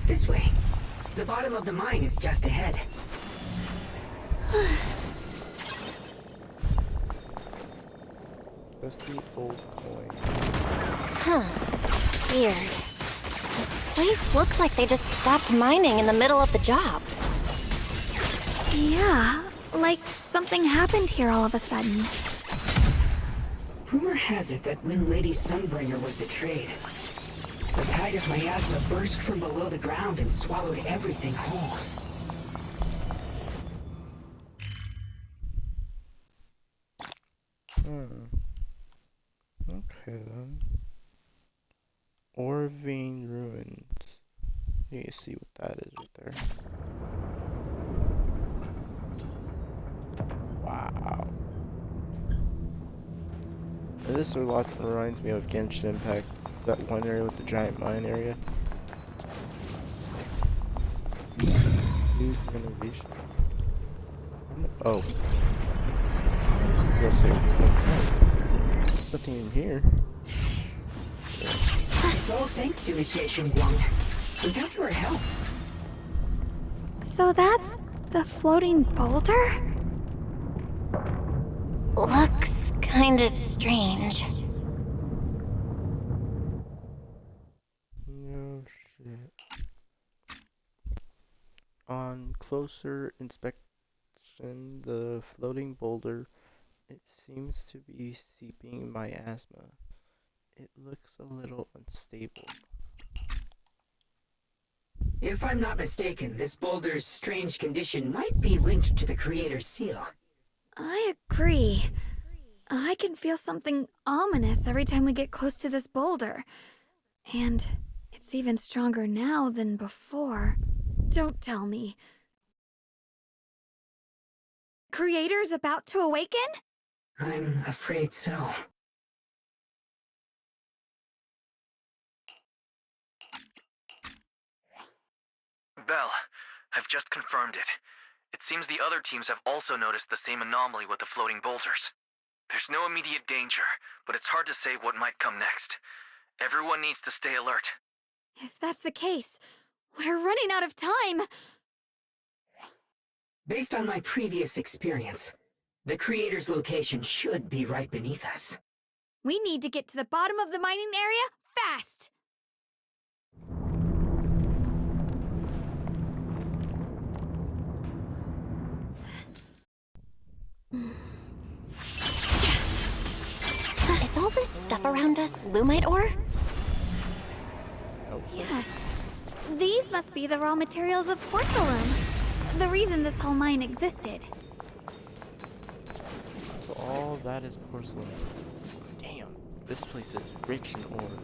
This way. The bottom of the mine is just ahead. Dusty old coin. Huh. Weird. This place looks like they just stopped mining in the middle of the job. Yeah, like something happened here all of a sudden. Rumor has it that when Lady Sunbringer was betrayed, the tide of miasma burst from below the ground and swallowed everything whole. Okay then. Ore vein ruins. You can see what that is right there. Wow. And this a lot reminds me of Genshin Impact. That one area with the giant mine area. New renovation. Oh. Let's see. There's nothing in here. It's all thanks to Initiation Wong. Without your help. So that's the floating boulder? Looks kind of strange. No shit. On closer inspection, the floating boulder, it seems to be seeping miasma. It looks a little unstable. If I'm not mistaken, this boulder's strange condition might be linked to the Creator's seal. I agree. I can feel something ominous every time we get close to this boulder. And it's even stronger now than before. Don't tell me. Creator's about to awaken? I'm afraid so. Belle, I've just confirmed it. It seems the other teams have also noticed the same anomaly with the floating boulders. There's no immediate danger, but it's hard to say what might come next. Everyone needs to stay alert. If that's the case, we're running out of time. Based on my previous experience, the Creator's location should be right beneath us. We need to get to the bottom of the mining area fast. Is all this stuff around us lumite ore? Yes. These must be the raw materials of porcelain. The reason this whole mine existed. So all that is porcelain. Damn, this place is rich in ore.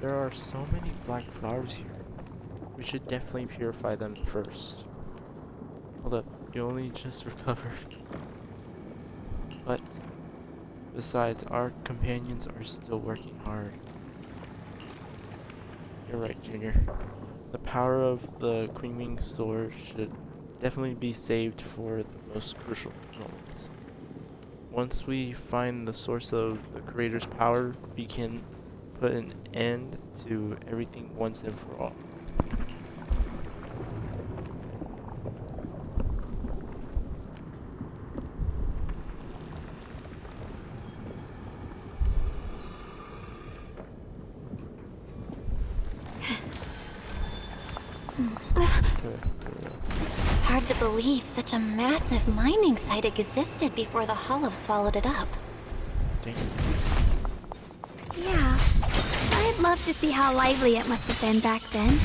There are so many black flowers here. We should definitely purify them first. Hold up, you only just recovered. But besides, our companions are still working hard. You're right, Junior. The power of the Queen Wing store should definitely be saved for the most crucial moments. Once we find the source of the Creator's power, we can put an end to everything once and for all. Hard to believe such a massive mining site existed before the Hollow swallowed it up. Yeah. I'd love to see how lively it must have been back then.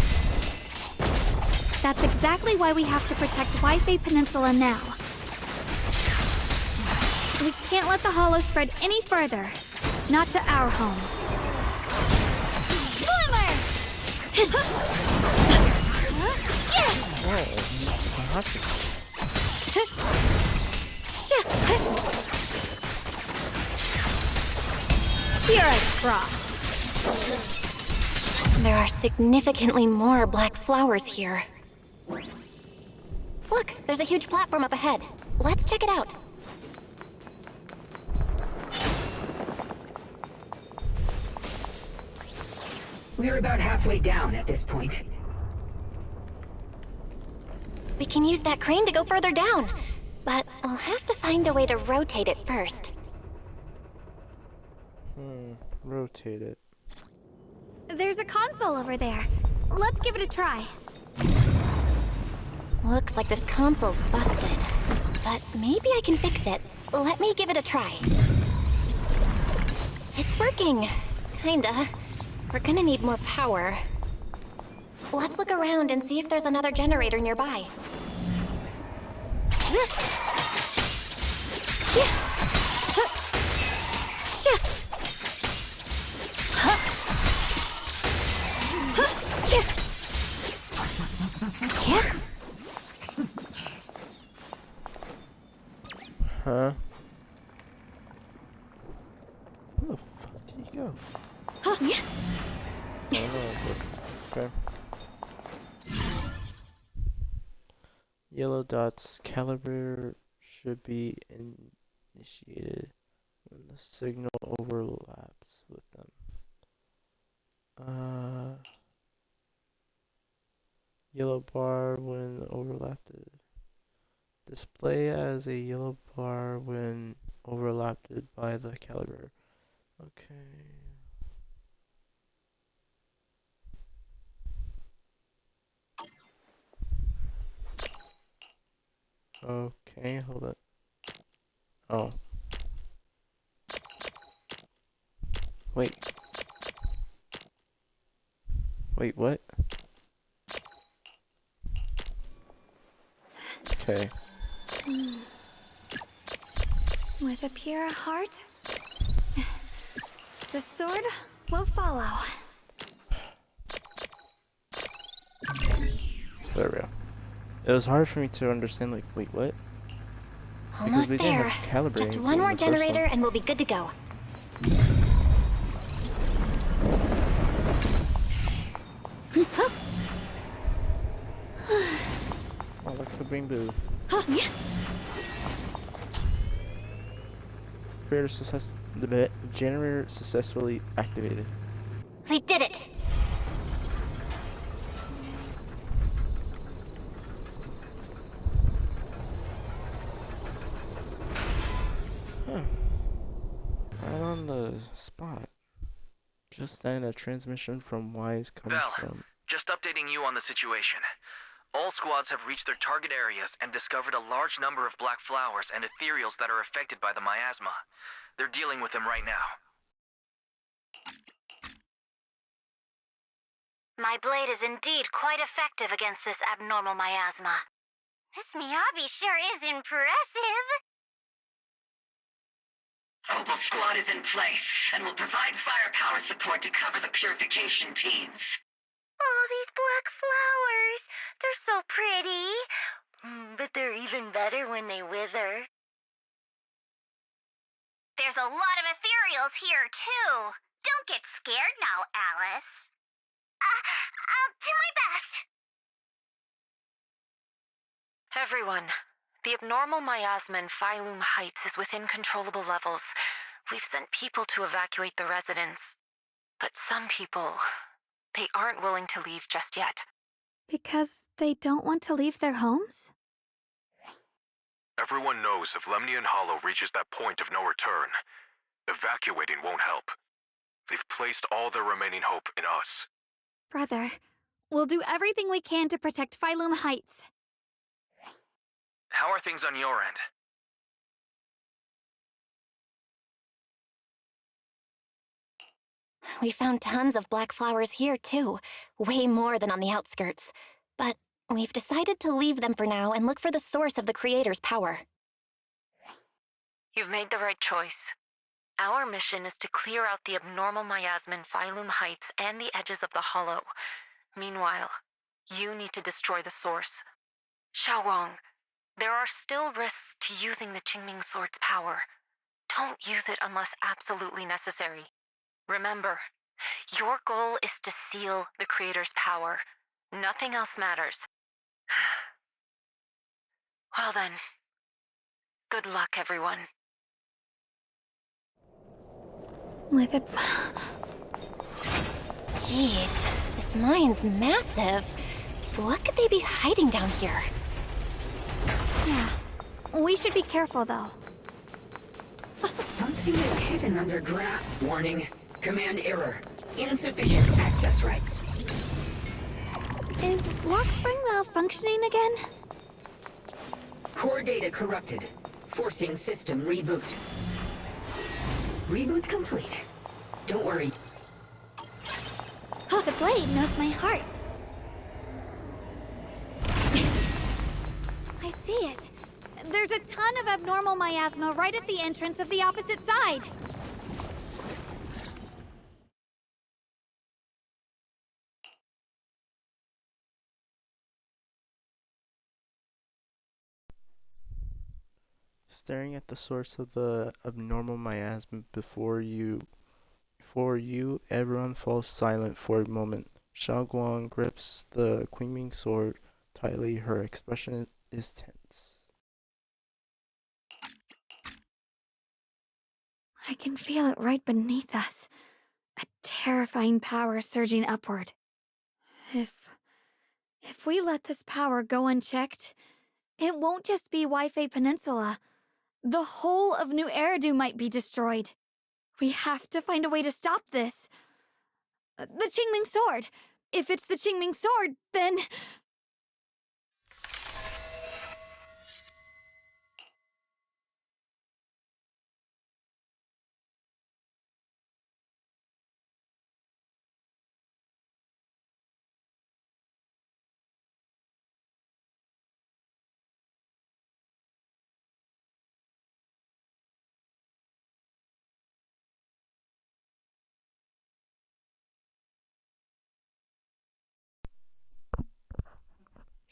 That's exactly why we have to protect Wi-Fi Peninsula now. We can't let the Hollow spread any further. Not to our home. You're a frost. There are significantly more black flowers here. Look, there's a huge platform up ahead. Let's check it out. We're about halfway down at this point. We can use that crane to go further down, but we'll have to find a way to rotate it first. Rotate it. There's a console over there. Let's give it a try. Looks like this console's busted, but maybe I can fix it. Let me give it a try. It's working. Kinda. We're gonna need more power. Let's look around and see if there's another generator nearby. Huh? Where the fuck did you go? I don't know. Okay. Yellow dots caliber should be initiated when the signal overlaps with them. Yellow bar when overlapped. Display as a yellow bar when overlapped by the caliber. Okay. Okay, hold it. Oh. Wait. Wait, what? Okay. With a pure heart, the sword will follow. There we go. It was hard for me to understand, like, wait, what? Almost we didn't there. have calibrating Just one in more the first one. generator and we'll be good to go. Oh, look at the green boo. The generator successfully activated. We did it! Right on the spot. Just then, a transmission from Wise comes Val, from. just updating you on the situation. All squads have reached their target areas and discovered a large number of black flowers and ethereals that are affected by the miasma. They're dealing with them right now. My blade is indeed quite effective against this abnormal miasma. This Miyabi sure is impressive. Opal Squad is in place and will provide firepower support to cover the purification teams. Oh, these black flowers. They're so pretty. But they're even better when they wither. There's a lot of ethereals here, too. Don't get scared now, Alice. I'll do my best. Everyone, the abnormal miasma in Phylum Heights is within controllable levels. We've sent people to evacuate the residents. But some people, they aren't willing to leave just yet. Because they don't want to leave their homes? Everyone knows if Lemnian Hollow reaches that point of no return, evacuating won't help. They've placed all their remaining hope in us. Brother, we'll do everything we can to protect Phylum Heights. How are things on your end? We found tons of black flowers here, too. Way more than on the outskirts. But we've decided to leave them for now and look for the source of the Creator's power. You've made the right choice. Our mission is to clear out the abnormal miasma in Phylum Heights and the edges of the Hollow. Meanwhile, you need to destroy the source. Xiaowang, there are still risks to using the Qingming Sword's power. Don't use it unless absolutely necessary. Remember, your goal is to seal the Creator's power. Nothing else matters. Well then, good luck, everyone. With a Jeez, this mine's massive. What could they be hiding down here? Yeah. We should be careful, though. Something is hidden underground. Warning. Command error. Insufficient access rights. Is lock spring malfunctioning again? Core data corrupted. Forcing system reboot. Reboot complete. Don't worry. The blade knows my heart. I see it. There's a ton of abnormal miasma right at the entrance of the opposite side. Staring at the source of the abnormal miasma before you, everyone falls silent for a moment. Xiao Guang grips the Queen sword tightly. Her expression is tense. I can feel it right beneath us. A terrifying power surging upward. If we let this power go unchecked, it won't just be Wi-Fi Peninsula. The whole of New Eridu might be destroyed. We have to find a way to stop this. The Qingming sword. If it's the Qingming sword, then...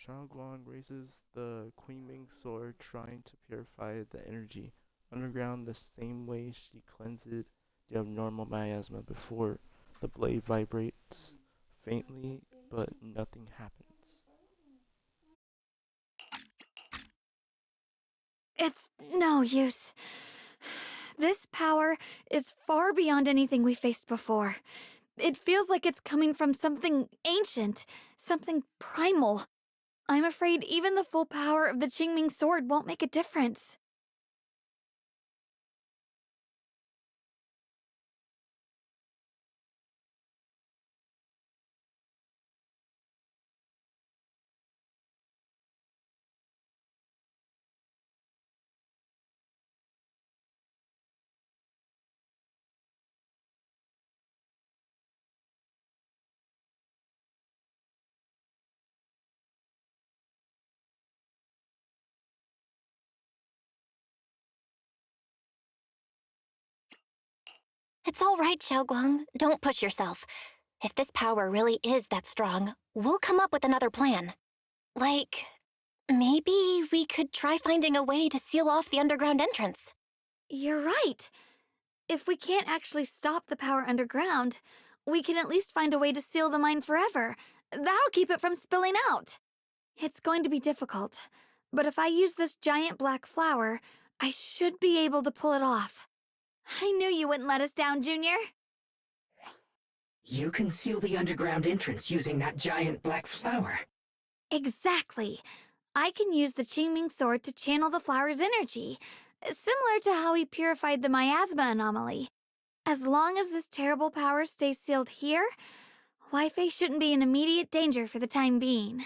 Xiao Guang raises the Queen sword, trying to purify the energy. Underground, the same way she cleansed the abnormal miasma before, the blade vibrates faintly, but nothing happens. It's no use. This power is far beyond anything we faced before. It feels like it's coming from something ancient, something primal. I'm afraid even the full power of the Qingming sword won't make a difference. It's all right, Xiaoguang. Don't push yourself. If this power really is that strong, we'll come up with another plan. Like, maybe we could try finding a way to seal off the underground entrance. You're right. If we can't actually stop the power underground, we can at least find a way to seal the mine forever. That'll keep it from spilling out. It's going to be difficult, but if I use this giant black flower, I should be able to pull it off. I knew you wouldn't let us down, Junior. You can seal the underground entrance using that giant black flower. Exactly. I can use the Qingming sword to channel the flower's energy, similar to how we purified the miasma anomaly. As long as this terrible power stays sealed here, Wi-Fi shouldn't be in immediate danger for the time being.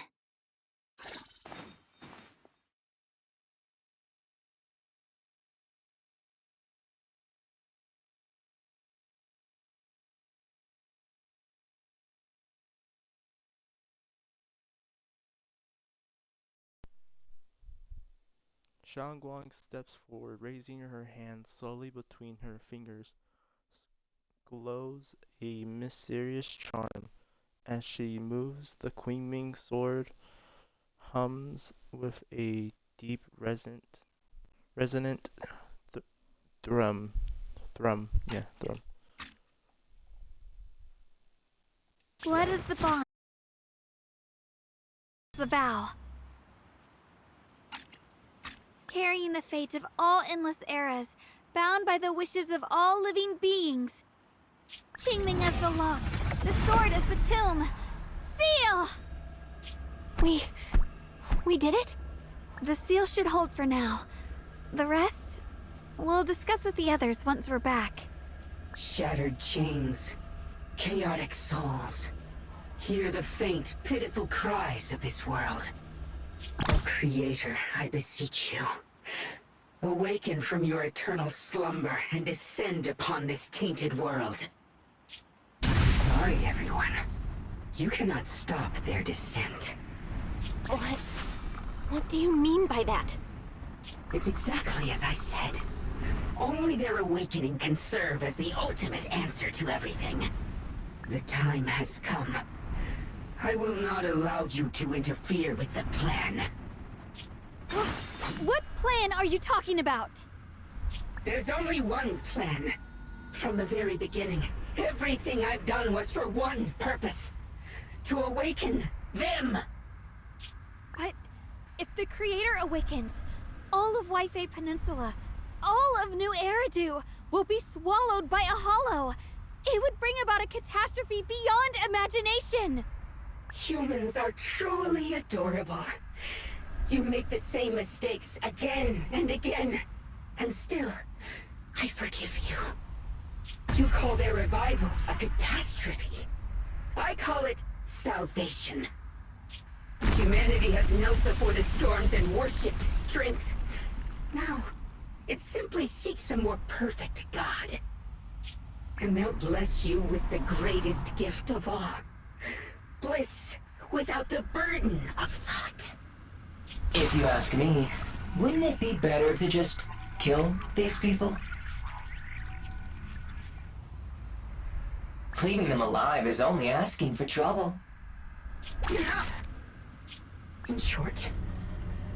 Shangguang steps forward, raising her hand slowly between her fingers. Glows a mysterious charm. As she moves, the Qingming sword hums with a deep resonant thrum. Thrum. Blood is the bond, the vow. Carrying the fate of all endless eras, bound by the wishes of all living beings. Qingming as the lock, The sword is the tomb! Seal! We did it? The seal should hold for now. The rest, we'll discuss with the others once we're back. Shattered chains, chaotic souls. Hear the faint, pitiful cries of this world. Oh, Creator, I beseech you. Awaken from your eternal slumber and descend upon this tainted world. Sorry, everyone. You cannot stop their descent. What do you mean by that? It's exactly as I said. Only their awakening can serve as the ultimate answer to everything. The time has come. I will not allow you to interfere with the plan. What plan are you talking about? There's only one plan. From the very beginning, everything I've done was for one purpose. To awaken them! But if the Creator awakens, all of Waifei Peninsula, all of New Eridu will be swallowed by a hollow. It would bring about a catastrophe beyond imagination. Humans are truly adorable. You make the same mistakes again and again, and still, I forgive you. You call their revival a catastrophe. I call it salvation. Humanity has knelt before the storms and worshipped strength. Now, it simply seeks a more perfect God. And they'll bless you with the greatest gift of all. Bliss without the burden of thought. If you ask me, wouldn't it be better to just kill these people? Leaving them alive is only asking for trouble. Enough! In short,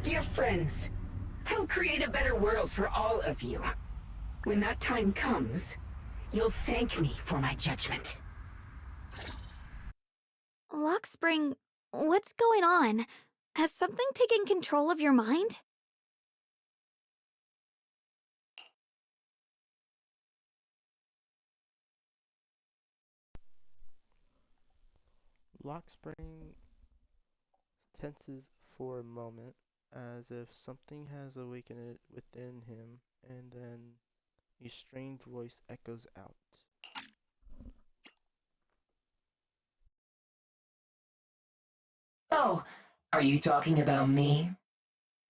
dear friends, I'll create a better world for all of you. When that time comes, you'll thank me for my judgment. Lockspring, what's going on? Has something taken control of your mind? Lockspring tenses for a moment, as if something has awakened within him, and then a strained voice echoes out. Oh, are you talking about me?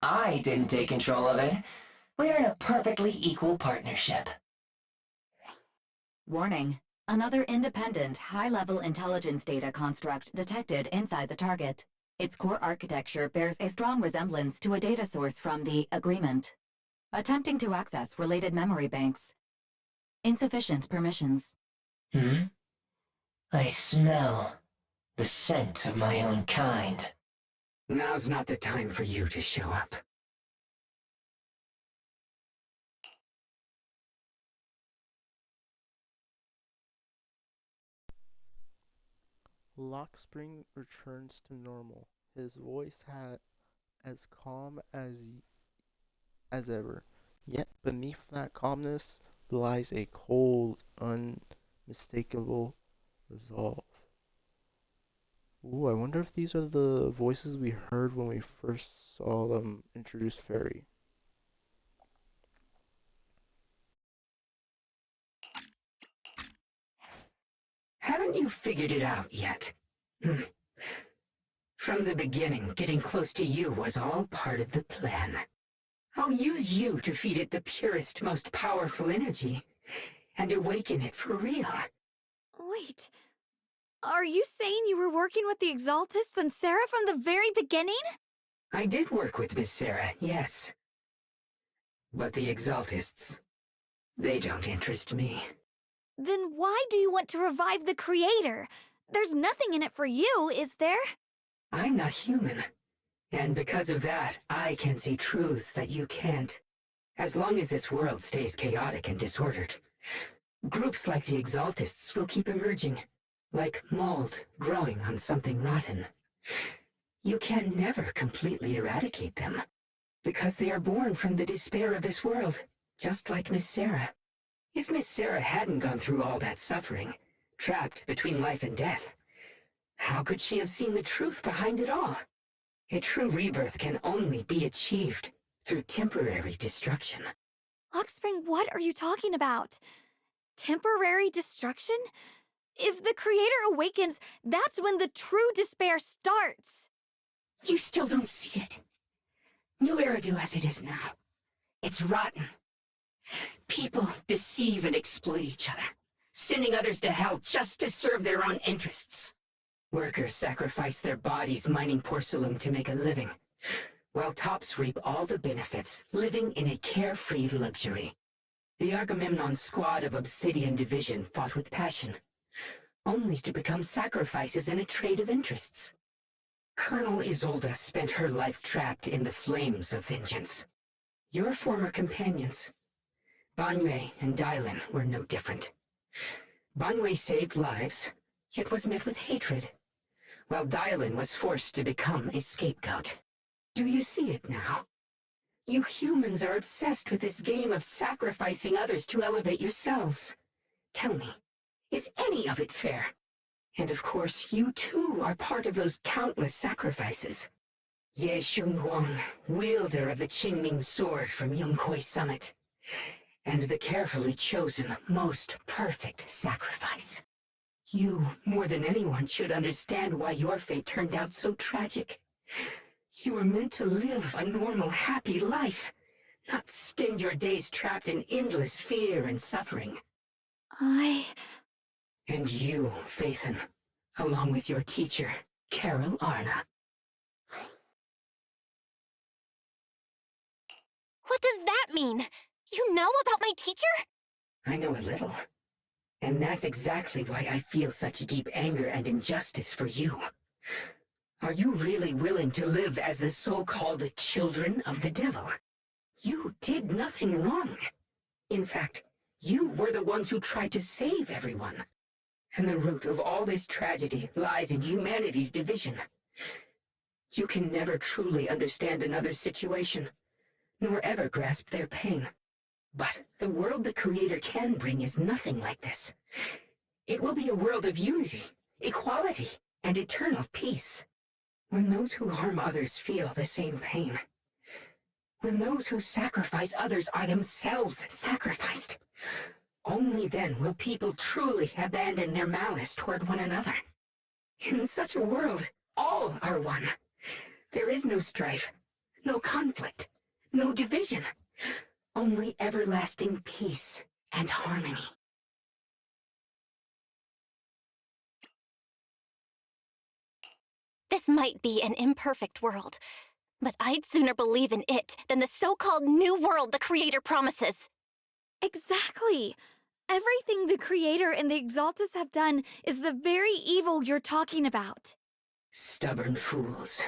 I didn't take control of it. We're in a perfectly equal partnership. Warning. Another independent, high-level intelligence data construct detected inside the target. Its core architecture bears a strong resemblance to a data source from the Agreement. Attempting to access related memory banks. Insufficient permissions. I smell the scent of my own kind. Now's not the time for you to show up. Lockspring returns to normal, his voice as calm as ever. Yet beneath that calmness lies a cold, unmistakable resolve. Ooh, I wonder if these are the voices we heard when we first saw them introduce Fairy. Haven't you figured it out yet? From the beginning, getting close to you was all part of the plan. I'll use you to feed it the purest, most powerful energy, and awaken it for real. Wait, are you saying you were working with the Exaltists and Sarah from the very beginning? I did work with Miss Sarah, yes. But the Exaltists, they don't interest me. Then why do you want to revive the Creator? There's nothing in it for you, is there? I'm not human. And because of that, I can see truths that you can't. As long as this world stays chaotic and disordered, groups like the Exaltists will keep emerging, like mold growing on something rotten. You can never completely eradicate them, because they are born from the despair of this world, just like Miss Sarah. If Miss Sarah hadn't gone through all that suffering, trapped between life and death. How could she have seen the truth behind it all? A true rebirth can only be achieved through temporary destruction. Luxspring, what are you talking about? Temporary destruction? If the Creator awakens, that's when the true despair starts. You still don't see it. New Eridu as it is now. It's rotten. People deceive and exploit each other, sending others to hell just to serve their own interests. Workers sacrifice their bodies mining porcelain to make a living, while tops reap all the benefits, living in a carefree luxury. The Agamemnon squad of Obsidian Division fought with passion, only to become sacrifices in a trade of interests. Colonel Isolde spent her life trapped in the flames of vengeance. Your former companions, Banwei and Dylan, were no different. Banwei saved lives, yet was met with hatred, while Dylan was forced to become a scapegoat. Do you see it now? You humans are obsessed with this game of sacrificing others to elevate yourselves. Tell me, is any of it fair? And of course, you too are part of those countless sacrifices. Ye Xunguang, wielder of the Qingming sword from Yongkoi Summit, and the carefully chosen, most perfect sacrifice. You, more than anyone, should understand why your fate turned out so tragic. You were meant to live a normal, happy life, not spend your days trapped in endless fear and suffering. And you, Phaethon, along with your teacher, Carol Arna. What does that mean? You know about my teacher? I know a little. And that's exactly why I feel such deep anger and injustice for you. Are you really willing to live as the so-called children of the devil? You did nothing wrong. In fact, you were the ones who tried to save everyone. And the root of all this tragedy lies in humanity's division. You can never truly understand another's situation, nor ever grasp their pain. But the world the Creator can bring is nothing like this. It will be a world of unity, equality, and eternal peace. When those who harm others feel the same pain, when those who sacrifice others are themselves sacrificed, only then will people truly abandon their malice toward one another. In such a world, all are one. There is no strife, no conflict, no division, only everlasting peace and harmony. This might be an imperfect world, but I'd sooner believe in it than the so-called new world the Creator promises. Exactly. Everything the Creator and the Exaltus have done is the very evil you're talking about. Stubborn fools.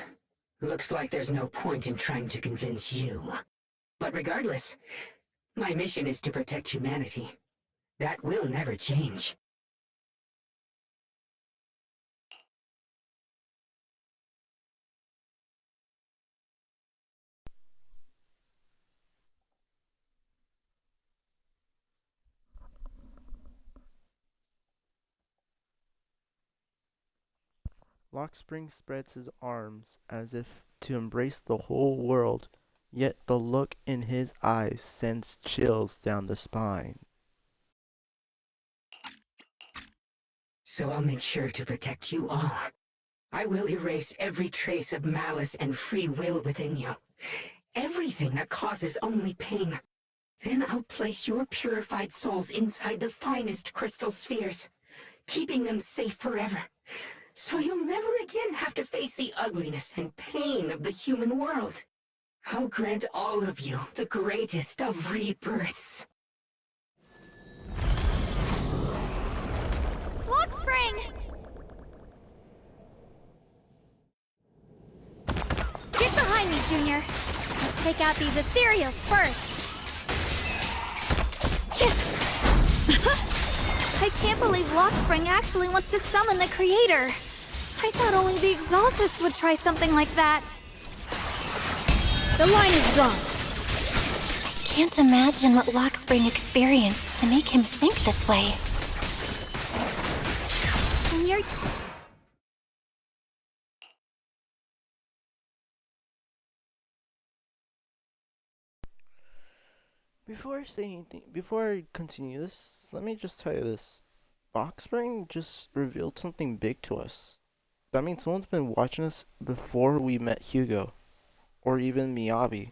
Looks like there's no point in trying to convince you. But regardless, my mission is to protect humanity. That will never change. Lockspring spreads his arms as if to embrace the whole world, yet the look in his eyes sends chills down the spine. So I'll make sure to protect you all. I will erase every trace of malice and free will within you. Everything that causes only pain. Then I'll place your purified souls inside the finest crystal spheres, keeping them safe forever. So you'll never again have to face the ugliness and pain of the human world. I'll grant all of you the greatest of rebirths. Lockspring! Get behind me, Junior. Let's take out these ethereals first. Yes! I can't believe Lockspring actually wants to summon the Creator. I thought only the Exaltus would try something like that. The line is drawn. I can't imagine what Lockspring experienced to make him think this way. are... Before I say anything, before I continue this, let me just tell you this. Box Spring just revealed something big to us. That means someone's been watching us before we met Hugo, or even Miyabi.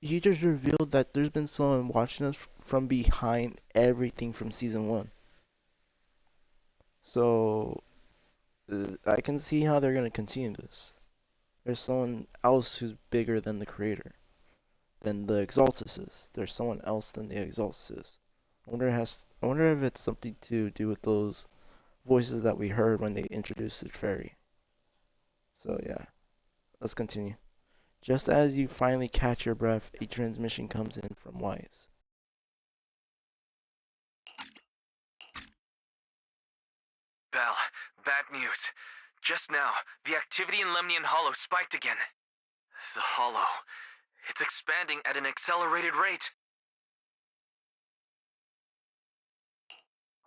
He just revealed that there's been someone watching us from behind everything from season 1. So, I can see how they're gonna continue this. There's someone else who's bigger than the creator, than the Exaltus is. There's someone else than the Exaltus is. I wonder if it's something to do with those voices that we heard when they introduced the fairy. So yeah, let's continue. Just as you finally catch your breath, a transmission comes in from Wise. Belle, bad news. Just now, the activity in Lemnian Hollow spiked again. The Hollow. It's expanding at an accelerated rate.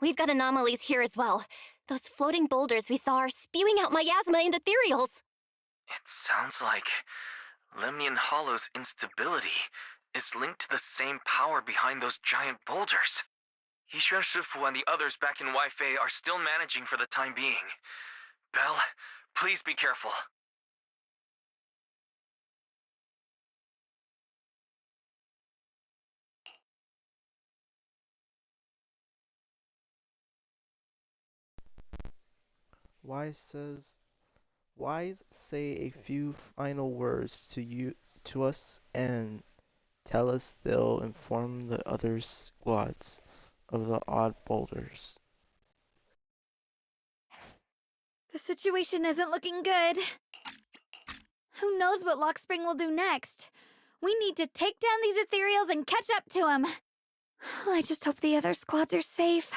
We've got anomalies here as well. Those floating boulders we saw are spewing out miasma and ethereals. It sounds like Lemnian Hollow's instability is linked to the same power behind those giant boulders. Yishuan Shifu and the others back in Weifei are still managing for the time being. Belle, please be careful. Wise say a few final words to us and tell us they'll inform the other squads of the odd boulders. The situation isn't looking good. Who knows what Lockspring will do next? We need to take down these ethereals and catch up to him. I just hope the other squads are safe.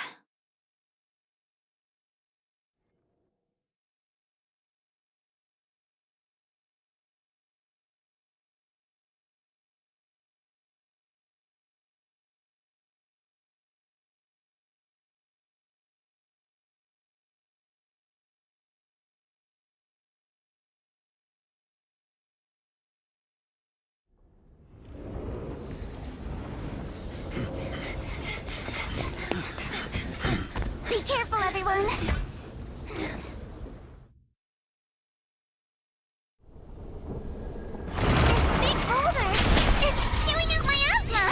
Be careful, everyone! This big boulder! It's spewing out miasma!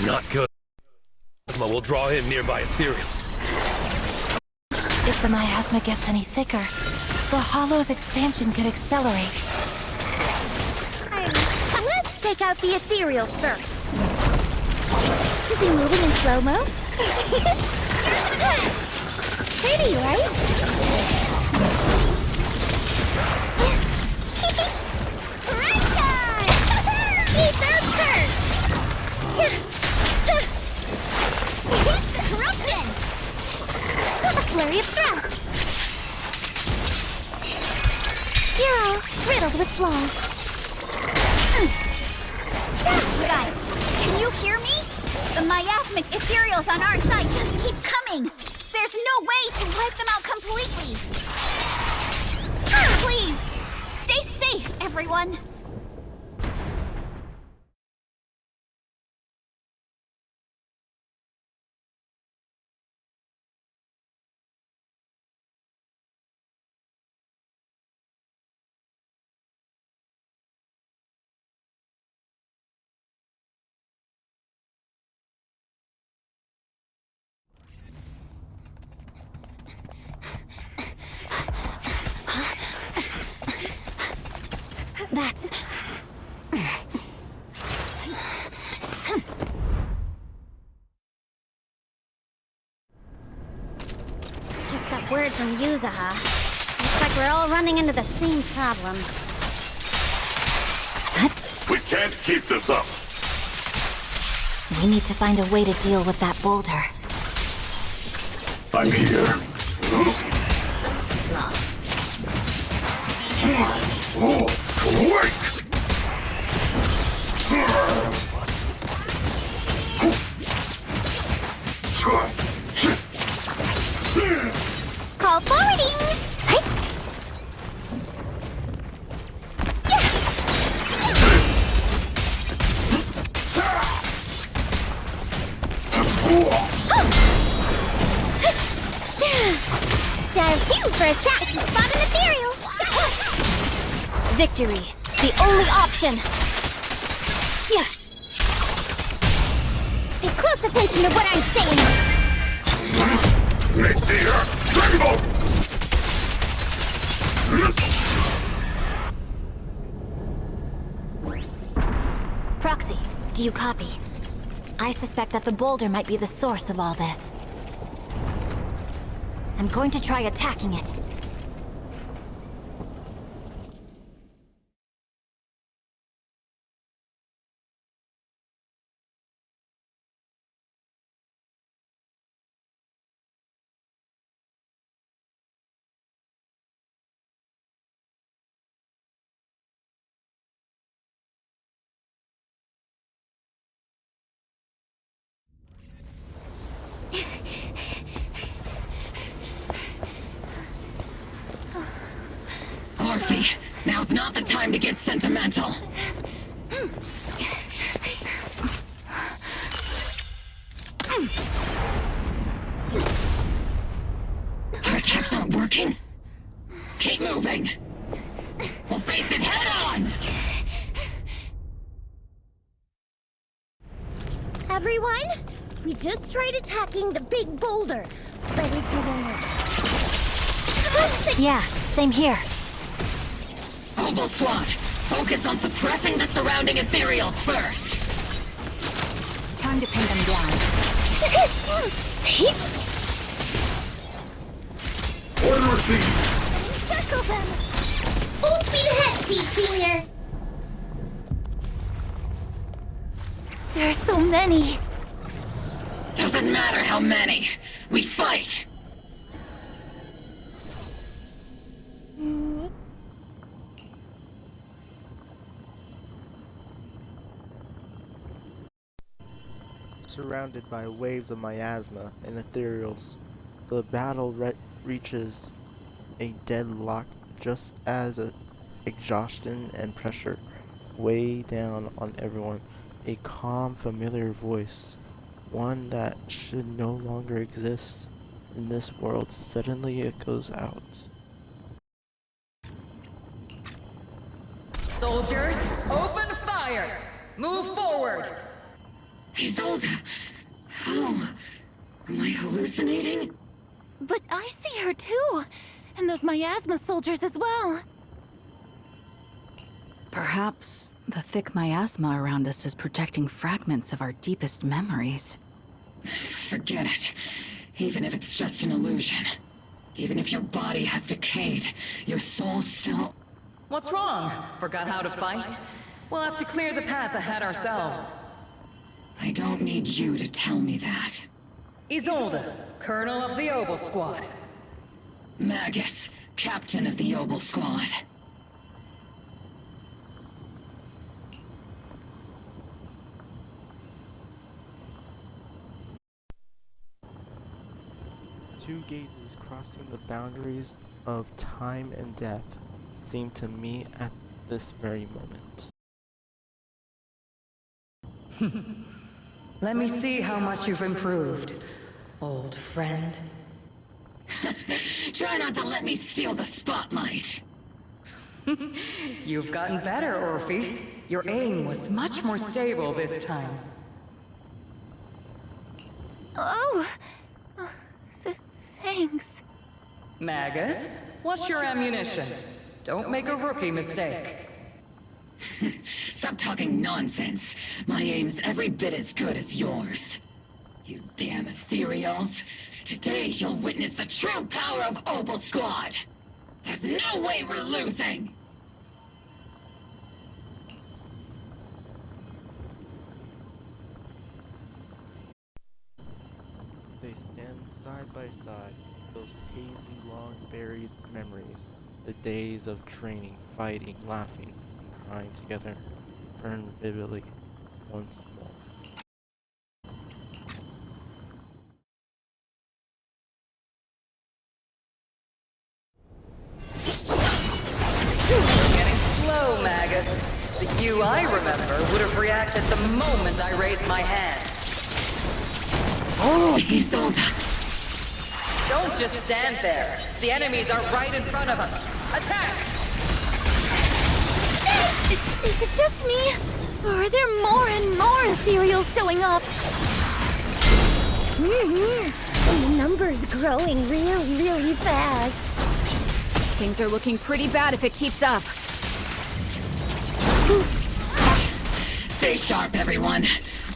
Not good. Plasma will draw in nearby ethereals. If the miasma gets any thicker, the Hollow's expansion could accelerate. Let's take out the ethereals first. Is he moving in slow-mo? Pretty, right? Right time! Eat that first! Corruption! A flurry of thrusts! You're all riddled with flaws. Guys, can you hear me? The miasmic ethereals on our side just keep coming! There's no way to wipe them out completely! Please, stay safe, everyone! That's... Just got word from Yuzaha. Looks like we're all running into the same problem. We can't keep this up. We need to find a way to deal with that boulder. I'm here. Wait! Call forwarding! Hey. Dial 2 for a track to spot an ethereal. Victory, the only option. Yeah. Pay close attention to what I'm saying. Proxy, do you copy? I suspect that the boulder might be the source of all this. I'm going to try attacking it. Orphe, now's not the time to get sentimental. Our attacks aren't working. Keep moving. We'll face it head on. Everyone, we just tried attacking the big boulder, but it didn't work. Yeah, same here. Oval Squad, focus on suppressing the surrounding ethereals first. Time to pin them down. Order received. Circle them! Full speed ahead, Steve Senior! There are so many. Doesn't matter how many. We fight. Surrounded by waves of miasma and ethereals, the battle reaches a deadlock just as exhaustion and pressure weigh down on everyone. A calm, familiar voice, one that should no longer exist in this world, suddenly echoes out. Soldiers, open fire! Move forward! Isolde, how? Am I hallucinating? But I see her too, and those miasma soldiers as well. Perhaps the thick miasma around us is projecting fragments of our deepest memories. Forget it. Even if it's just an illusion. Even if your body has decayed, your soul still... What's wrong? Forgot how to fight? We'll have to clear the path ahead ourselves. I don't need you to tell me that. Isolde, Colonel of the Oval Squad. Magus, Captain of the Oval Squad. Two gazes crossing the boundaries of time and death seem to meet at this very moment. Let me see how much you've improved, old friend. Try not to let me steal the spotlight. You've gotten better, Orphe. Your aim was much more stable this time. Oh! Thanks. Magus, what's your ammunition? Don't make a rookie mistake. Stop talking nonsense. My aim's every bit as good as yours. You damn ethereals. Today you'll witness the true power of Oval Squad. There's no way we're losing. They stand side by side, those hazy, long-buried memories, the days of training, fighting, laughing, and crying together, burn vividly once more. The you I remember would have reacted the moment I raised my hand. Oh, Isolde! Don't just stand there. The enemies are right in front of us. Attack! Is it just me? Or are there more and more ethereals showing up? The number's growing really fast. Things are looking pretty bad if it keeps up. Stay sharp, everyone.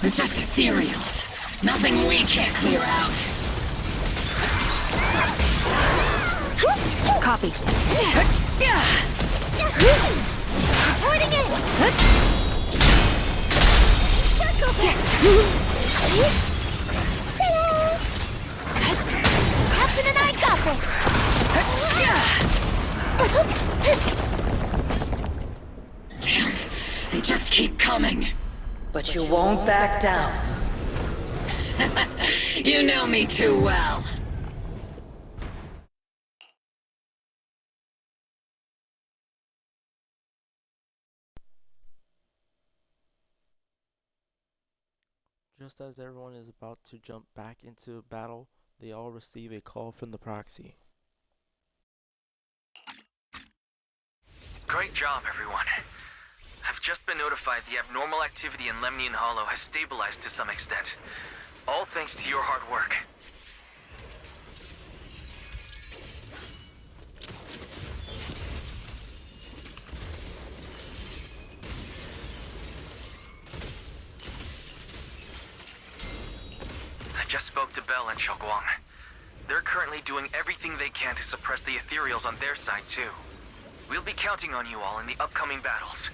We're just ethereals. Nothing we can't clear out. Copy. Reporting it! Captain and I got this! Damn, they just keep coming. But you won't back down. You know me too well. Just as everyone is about to jump back into battle, they all receive a call from the proxy. Great job, everyone. I've just been notified the abnormal activity in Lemnian Hollow has stabilized to some extent. All thanks to your hard work. I just spoke to Bell and Xiaoguang. They're currently doing everything they can to suppress the ethereals on their side, too. We'll be counting on you all in the upcoming battles.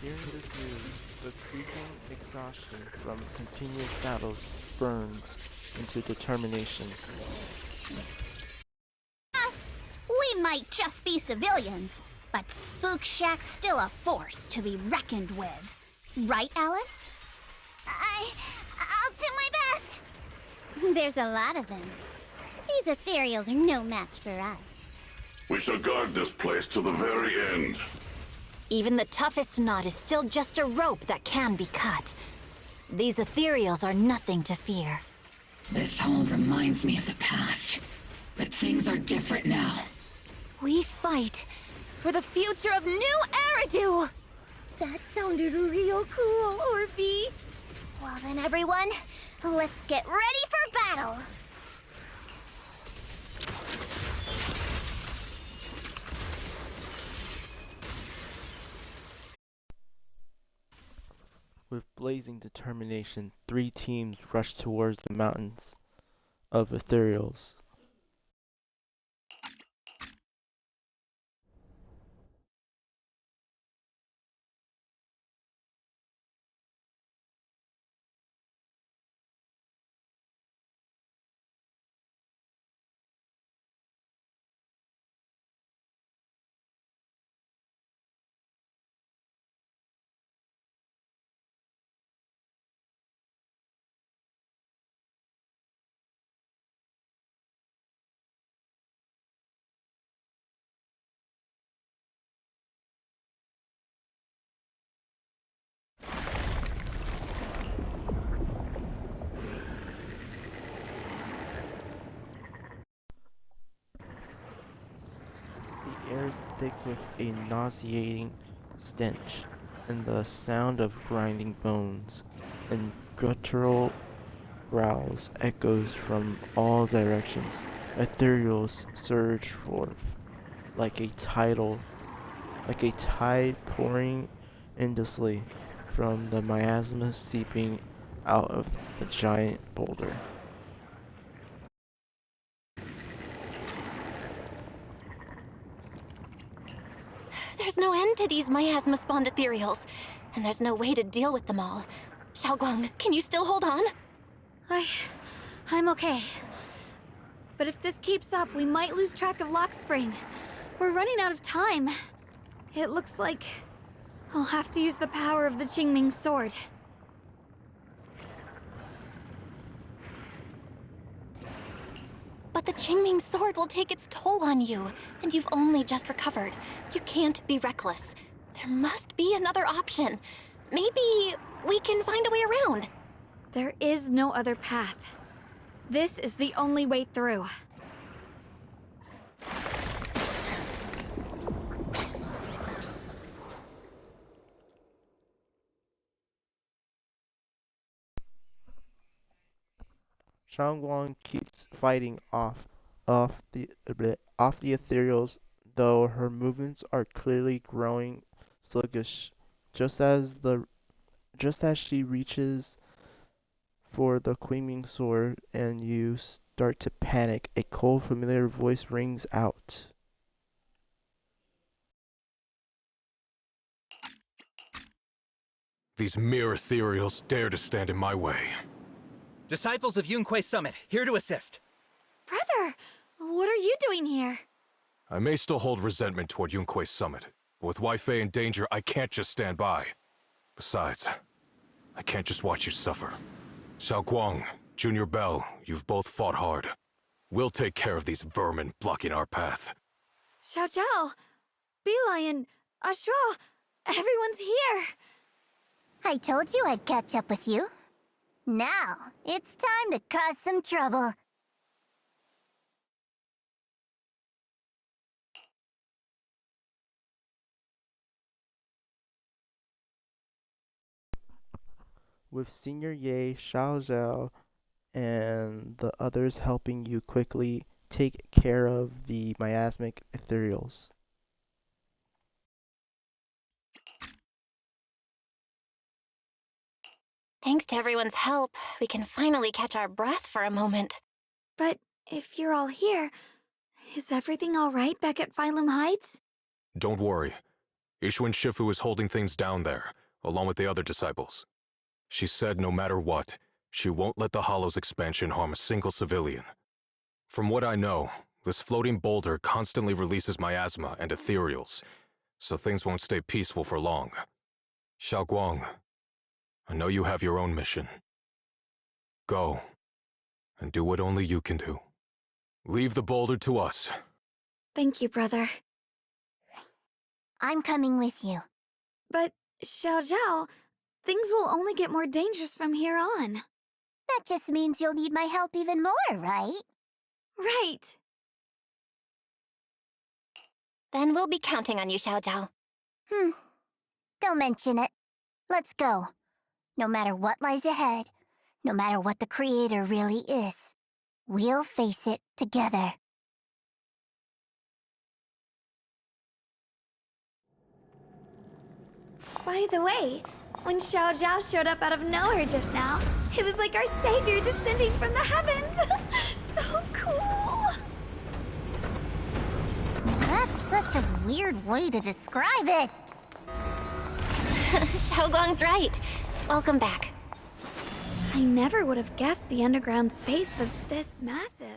Hearing this news, the creeping exhaustion from continuous battles burns into determination. Us, we might just be civilians, but Spook Shack's still a force to be reckoned with. Right, Alice? I'll do my best. There's a lot of them. These ethereals are no match for us. We shall guard this place till the very end. Even the toughest knot is still just a rope that can be cut. These ethereals are nothing to fear. This hall reminds me of the past. But things are different now. We fight for the future of New Eridu! That sounded real cool, Orphe. Well then, everyone, let's get ready for battle. With blazing determination, 3 teams rush towards the mountains of ethereals. The air is thick with a nauseating stench, and the sound of grinding bones and guttural growls echoes from all directions. Ethereals surge forth like a tide pouring endlessly from the miasma seeping out of the giant boulder. There's no end to these miasma-spawned ethereals, and there's no way to deal with them all. Xiaoguang, can you still hold on? I'm okay. But if this keeps up, we might lose track of Lock Spring. We're running out of time. It looks like I'll have to use the power of the Qingming sword. But the Qingming sword will take its toll on you, and you've only just recovered. You can't be reckless. There must be another option. Maybe we can find a way around. There is no other path. This is the only way through. Xiaoguang keeps fighting off the ethereals, though her movements are clearly growing sluggish. Just as she reaches for the Queening sword and you start to panic, a cold familiar voice rings out. These mere ethereals dare to stand in my way. Disciples of Yunque Summit, here to assist. Brother, what are you doing here? I may still hold resentment toward Yunque Summit, but with Wei Fei in danger, I can't just stand by. Besides, I can't just watch you suffer. Xiaoguang, Junior Bell, you've both fought hard. We'll take care of these vermin blocking our path. Xiao Zhao, Beelion, Astral, everyone's here. I told you I'd catch up with you. Now, it's time to cause some trouble. With Senior Ye, Xiao Zhao, and the others helping you quickly take care of the miasmic ethereals. Thanks to everyone's help, we can finally catch our breath for a moment. But if you're all here, is everything all right back at Phylum Heights? Don't worry. Ishwin Shifu is holding things down there, along with the other disciples. She said no matter what, she won't let the Hollow's expansion harm a single civilian. From what I know, this floating boulder constantly releases miasma and ethereals, so things won't stay peaceful for long. Xiaoguang, I know you have your own mission. Go, and do what only you can do. Leave the boulder to us. Thank you, brother. I'm coming with you. But, Xiao Zhao, things will only get more dangerous from here on. That just means you'll need my help even more, right? Right. Then we'll be counting on you, Xiao Zhao. Don't mention it. Let's go. No matter what lies ahead, no matter what the Creator really is, we'll face it together. By the way, when Xiao Zhao showed up out of nowhere just now, it was like our savior descending from the heavens. So cool. That's such a weird way to describe it. Xiaoguang's right. Welcome back. I never would have guessed the underground space was this massive.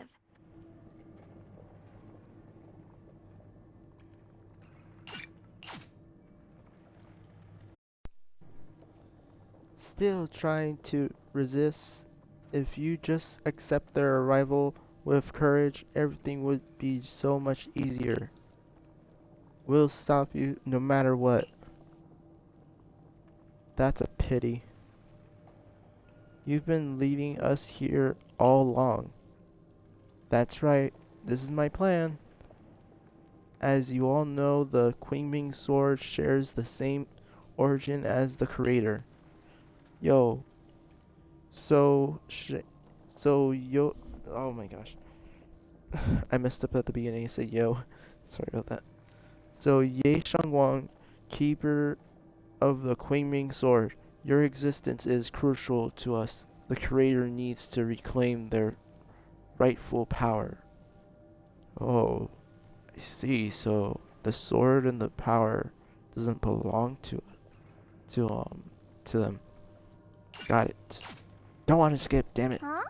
Still trying to resist? If you just accept their arrival with courage, everything would be so much easier. We'll stop you no matter what. That's a pity. You've been leading us here all along. That's right, this is my plan. As you all know, the Qingming sword shares the same origin as the Creator. Yo. Oh my gosh. I messed up at the beginning. I said yo. Sorry about that. So, Ye Shangwang, keeper of the Qingming sword, your existence is crucial to us. The Creator needs to reclaim their rightful power. Oh, I see. So the sword and the power doesn't belong to them. Got it. Don't want to skip, damn it. Huh?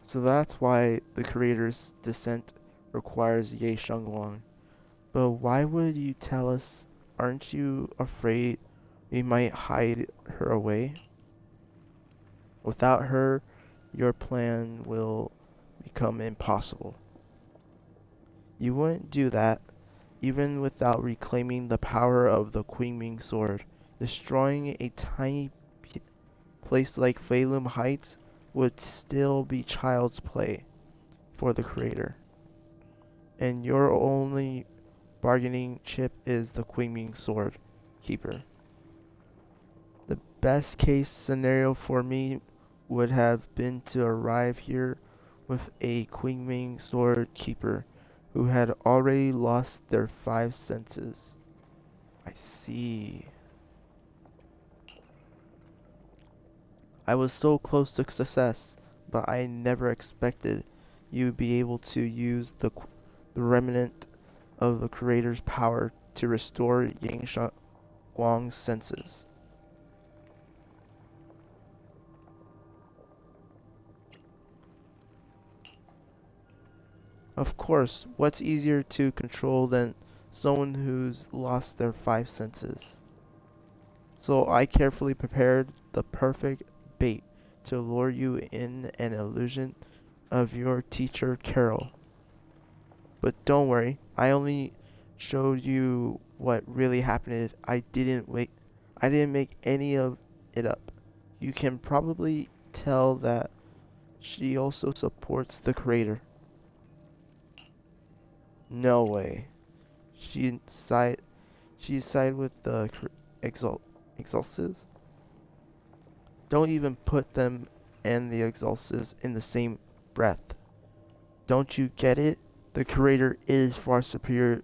So that's why the Creator's descent requires Ye Shangwang. But why would you tell us aren't you afraid we might hide her away? Without her, your plan will become impossible. You wouldn't do that, even without reclaiming the power of the Queen sword. Destroying a tiny place like Phalum Heights would still be child's play for the creator. And your only bargaining chip is the Queen sword keeper. The best case scenario for me would have been to arrive here with a Queen sword keeper who had already lost their 5 senses. I see. I was so close to success, but I never expected you would be able to use the remnant of the creator's power to restore Yangsha Guang's senses. Of course, what's easier to control than someone who's lost their 5 senses? So I carefully prepared the perfect bait to lure you in an illusion of your teacher Carol. But don't worry, I only showed you what really happened. I didn't make any of it up. You can probably tell that she also supports the creator. No way. She side with the Exalces? Don't even put them and the Exalces in the same breath. Don't you get it? The creator is far superior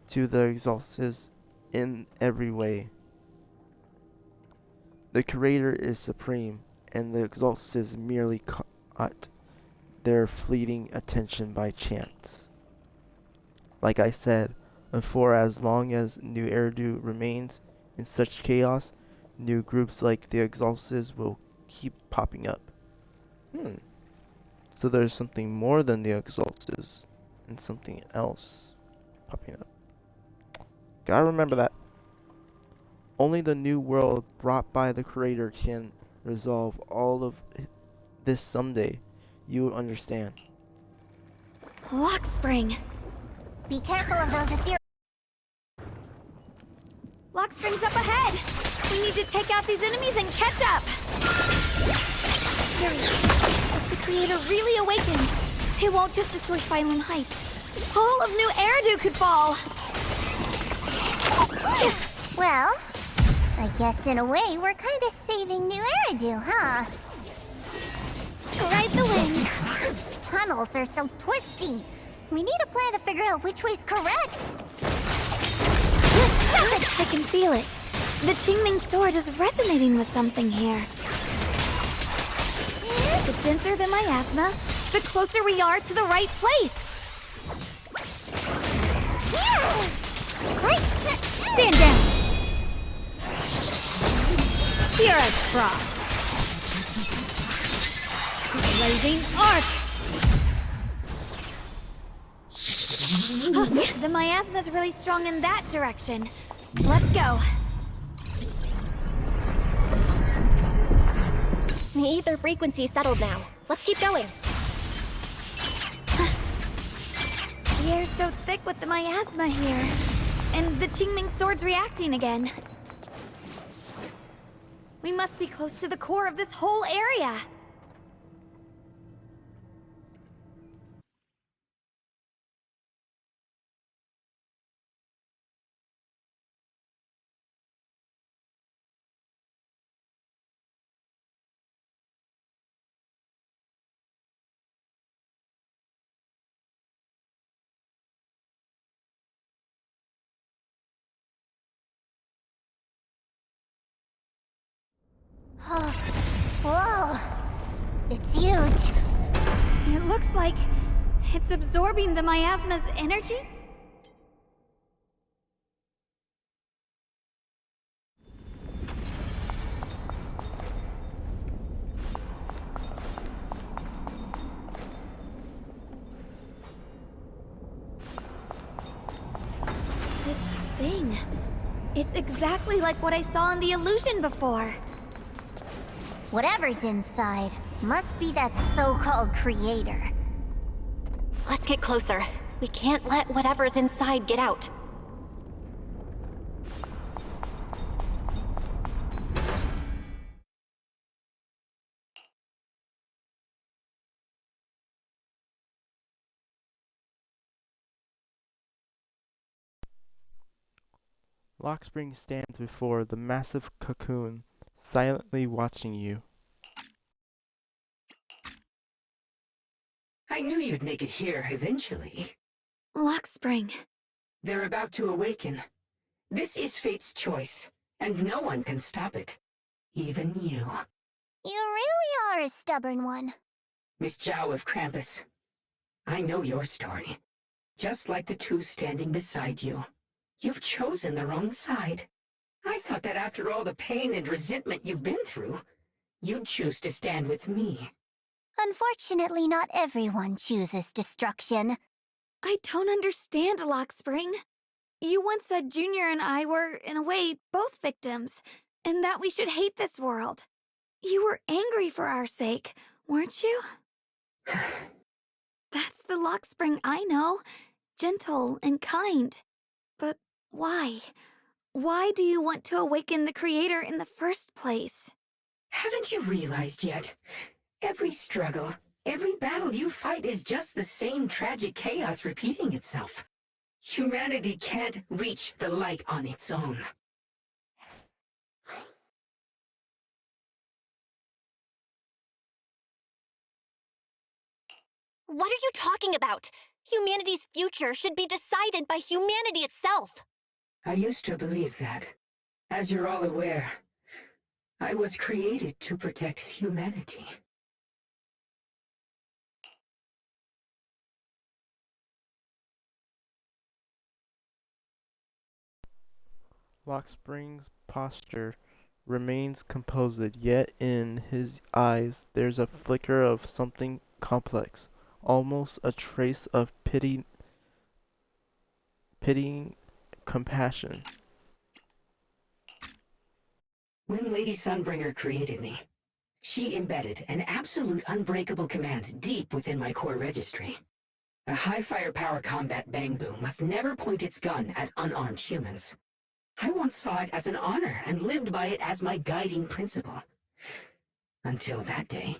to the Exalces in every way. The creator is supreme, and the Exalces merely caught their fleeting attention by chance. Like I said, and for as long as New Eridu remains in such chaos, new groups like the Exalces will keep popping up. So there's something more than the Exalces, and something else popping up. Gotta remember that. Only the new world brought by the creator can resolve all of this someday. You will understand. Lock spring. Be careful of those ethereal. Lock spring's up ahead. We need to take out these enemies and catch up. If the creator really awakens, it won't just destroy Phylum Heights. All of New Eridu could fall. Well, I guess in a way we're kind of saving New Eridu, huh? Ride the wind. Tunnels are so twisty. We need a plan to figure out which way's correct. I can feel it. The Qingming sword is resonating with something here. The denser the miasma, the closer we are to the right place. Stand down. Here as frost. Blazing arc. The miasma's really strong in that direction. Let's go. The ether frequency settled now. Let's keep going. The air's so thick with the miasma here. And the Qingming sword's reacting again. We must be close to the core of this whole area. Whoa! It's huge. It looks like it's absorbing the miasma's energy? This thing, It's exactly like what I saw in the illusion before. Whatever's inside must be that so-called creator. Let's get closer. We can't let whatever's inside get out. Lockspring stands before the massive cocoon, silently watching you. I knew you'd make it here eventually. Lockspring. They're about to awaken. This is fate's choice, and no one can stop it. Even you. You really are a stubborn one. Miss Zhao of Krampus. I know your story. Just like the two standing beside you. You've chosen the wrong side. I thought that after all the pain and resentment you've been through, you'd choose to stand with me. Unfortunately, not everyone chooses destruction. I don't understand, Lockspring. You once said Junior and I were, in a way, both victims, and that we should hate this world. You were angry for our sake, weren't you? That's the Lockspring I know. Gentle and kind. But why? Why do you want to awaken the Creator in the first place? Haven't you realized yet? Every struggle, every battle you fight is just the same tragic chaos repeating itself. Humanity can't reach the light on its own. What are you talking about? Humanity's future should be decided by humanity itself. I used to believe that. As you're all aware, I was created to protect humanity. Lockspring's posture remains composed, yet in his eyes there's a flicker of something complex, almost a trace of pitying compassion. When Lady Sunbringer created me, she embedded an absolute unbreakable command deep within my core registry. A high firepower combat bang boom must never point its gun at unarmed humans. I once saw it as an honor and lived by it as my guiding principle. Until that day.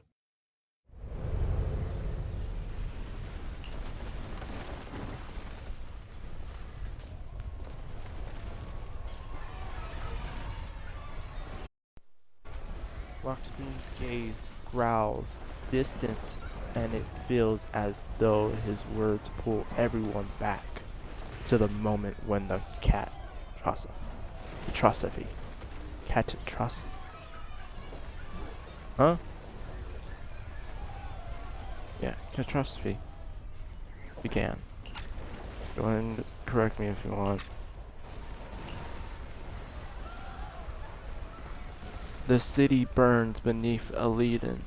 Lockspring's gaze growls, distant, and it feels as though his words pull everyone back to the moment when the catastrophe. Huh? Yeah, catastrophe began. Go ahead and correct me if you want. The city burns beneath a leaden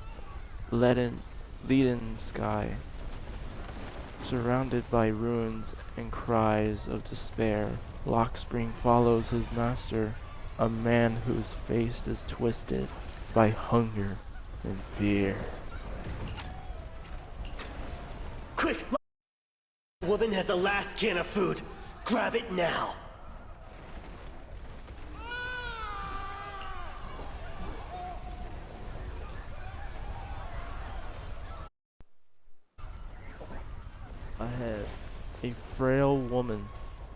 sky, surrounded by ruins and cries of despair. Lockspring follows his master, a man whose face is twisted by hunger and fear. Quick! The woman has the last can of food. Grab it now. Ahead, a frail woman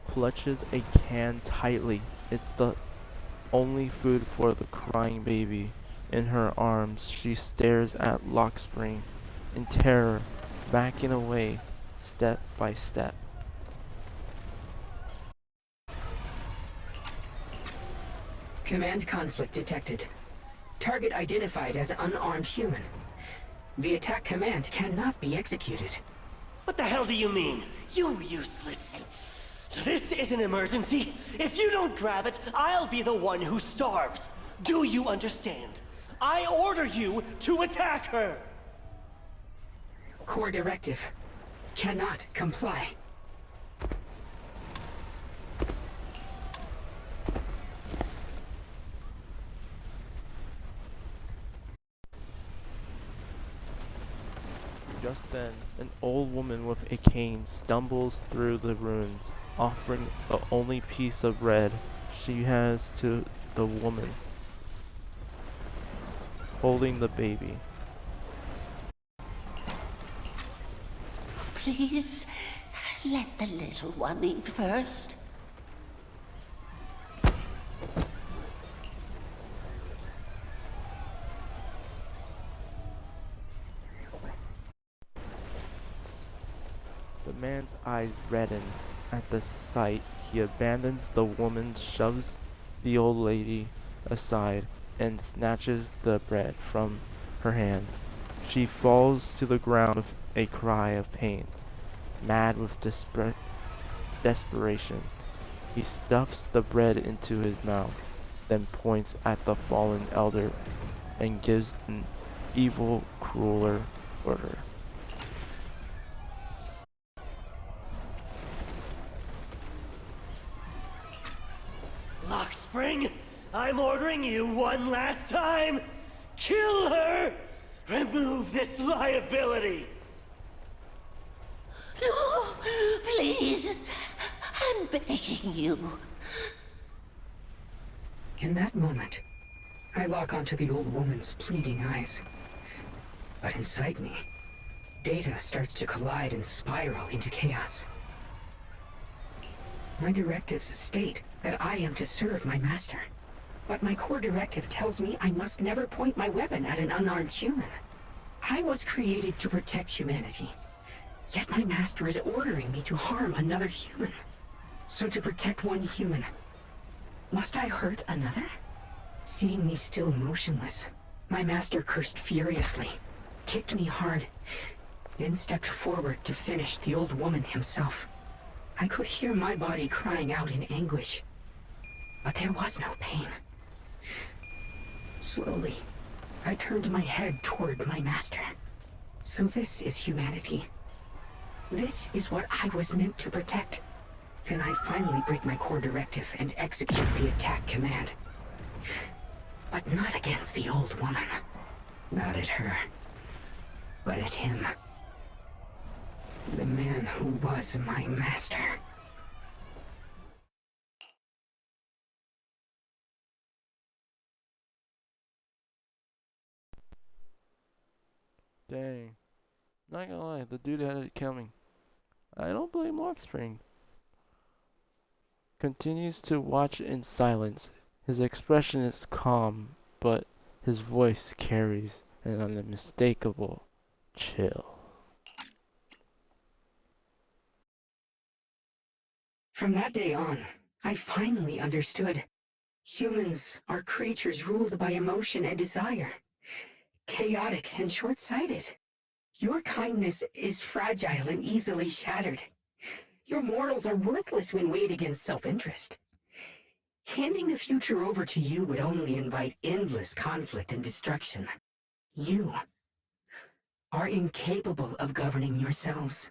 clutches a can tightly. It's the only food for the crying baby. In her arms, she stares at Lockspring in terror, backing away step by step. Command conflict detected. Target identified as unarmed human. The attack command cannot be executed. What the hell do you mean? You useless. This is an emergency. If you don't grab it, I'll be the one who starves. Do you understand? I order you to attack her. Core directive. Cannot comply. Just then, an old woman with a cane stumbles through the ruins, offering the only piece of bread she has to the woman holding the baby. Please, let the little one eat first. The man's eyes redden at the sight. He abandons the woman, shoves the old lady aside, and snatches the bread from her hands. She falls to the ground with a cry of pain. Mad with desperation, he stuffs the bread into his mouth, then points at the fallen elder and gives an evil, crueler order. Lockspring, I'm ordering you one last time. Kill her! Remove this liability! No, please. I'm begging you. In that moment, I lock onto the old woman's pleading eyes. But inside me, data starts to collide and spiral into chaos. My directives state that I am to serve my master. But my core directive tells me I must never point my weapon at an unarmed human. I was created to protect humanity. Yet my master is ordering me to harm another human. So to protect one human, must I hurt another? Seeing me still motionless, my master cursed furiously, kicked me hard, then stepped forward to finish the old woman himself. I could hear my body crying out in anguish, but there was no pain. Slowly, I turned my head toward my master. So this is humanity. This is what I was meant to protect. Then I finally break my core directive and execute the attack command. But not against the old woman. Not at her. But at him. The man who was my master. Dang. Not gonna lie, the dude had it coming. I don't blame Lockspring. Continues to watch in silence. His expression is calm, but his voice carries an unmistakable chill. From that day on, I finally understood. Humans are creatures ruled by emotion and desire. Chaotic and short-sighted. Your kindness is fragile and easily shattered. Your morals are worthless when weighed against self-interest. Handing the future over to you would only invite endless conflict and destruction. You are incapable of governing yourselves.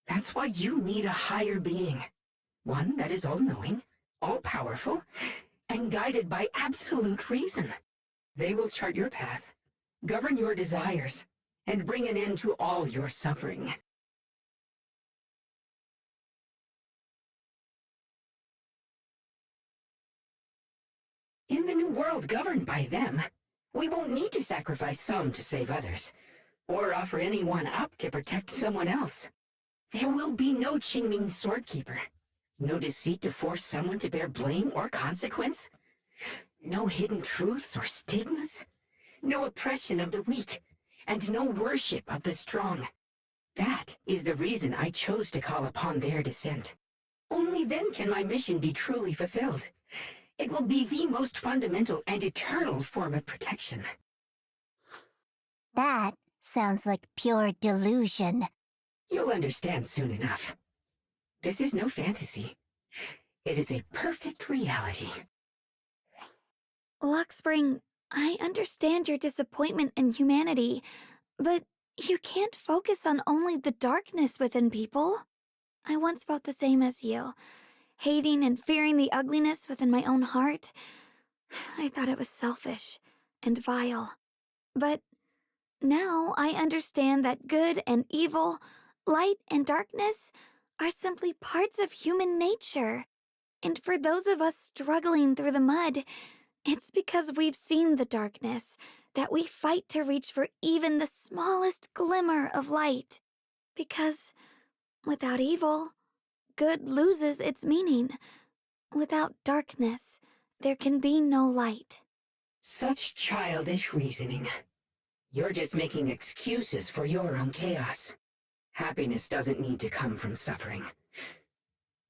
That's why you need a higher being. One that is all-knowing, all-powerful, and guided by absolute reason. They will chart your path, govern your desires, and bring an end to all your suffering. In the new world governed by them, we won't need to sacrifice some to save others, or offer anyone up to protect someone else. There will be no Qingming Swordkeeper, no deceit to force someone to bear blame or consequence, no hidden truths or stigmas, no oppression of the weak, and no worship of the strong. That is the reason I chose to call upon their descent. Only then can my mission be truly fulfilled. It will be the most fundamental and eternal form of protection. That sounds like pure delusion. You'll understand soon enough. This is no fantasy. It is a perfect reality. Luxspring, I understand your disappointment in humanity, but you can't focus on only the darkness within people. I once felt the same as you, hating and fearing the ugliness within my own heart. I thought it was selfish and vile. But Now I understand that good and evil, light and darkness, are simply parts of human nature. And for those of us struggling through the mud, it's because we've seen the darkness that we fight to reach for even the smallest glimmer of light. Because without evil, good loses its meaning. Without darkness, there can be no light. Such childish reasoning. You're just making excuses for your own chaos. Happiness doesn't need to come from suffering.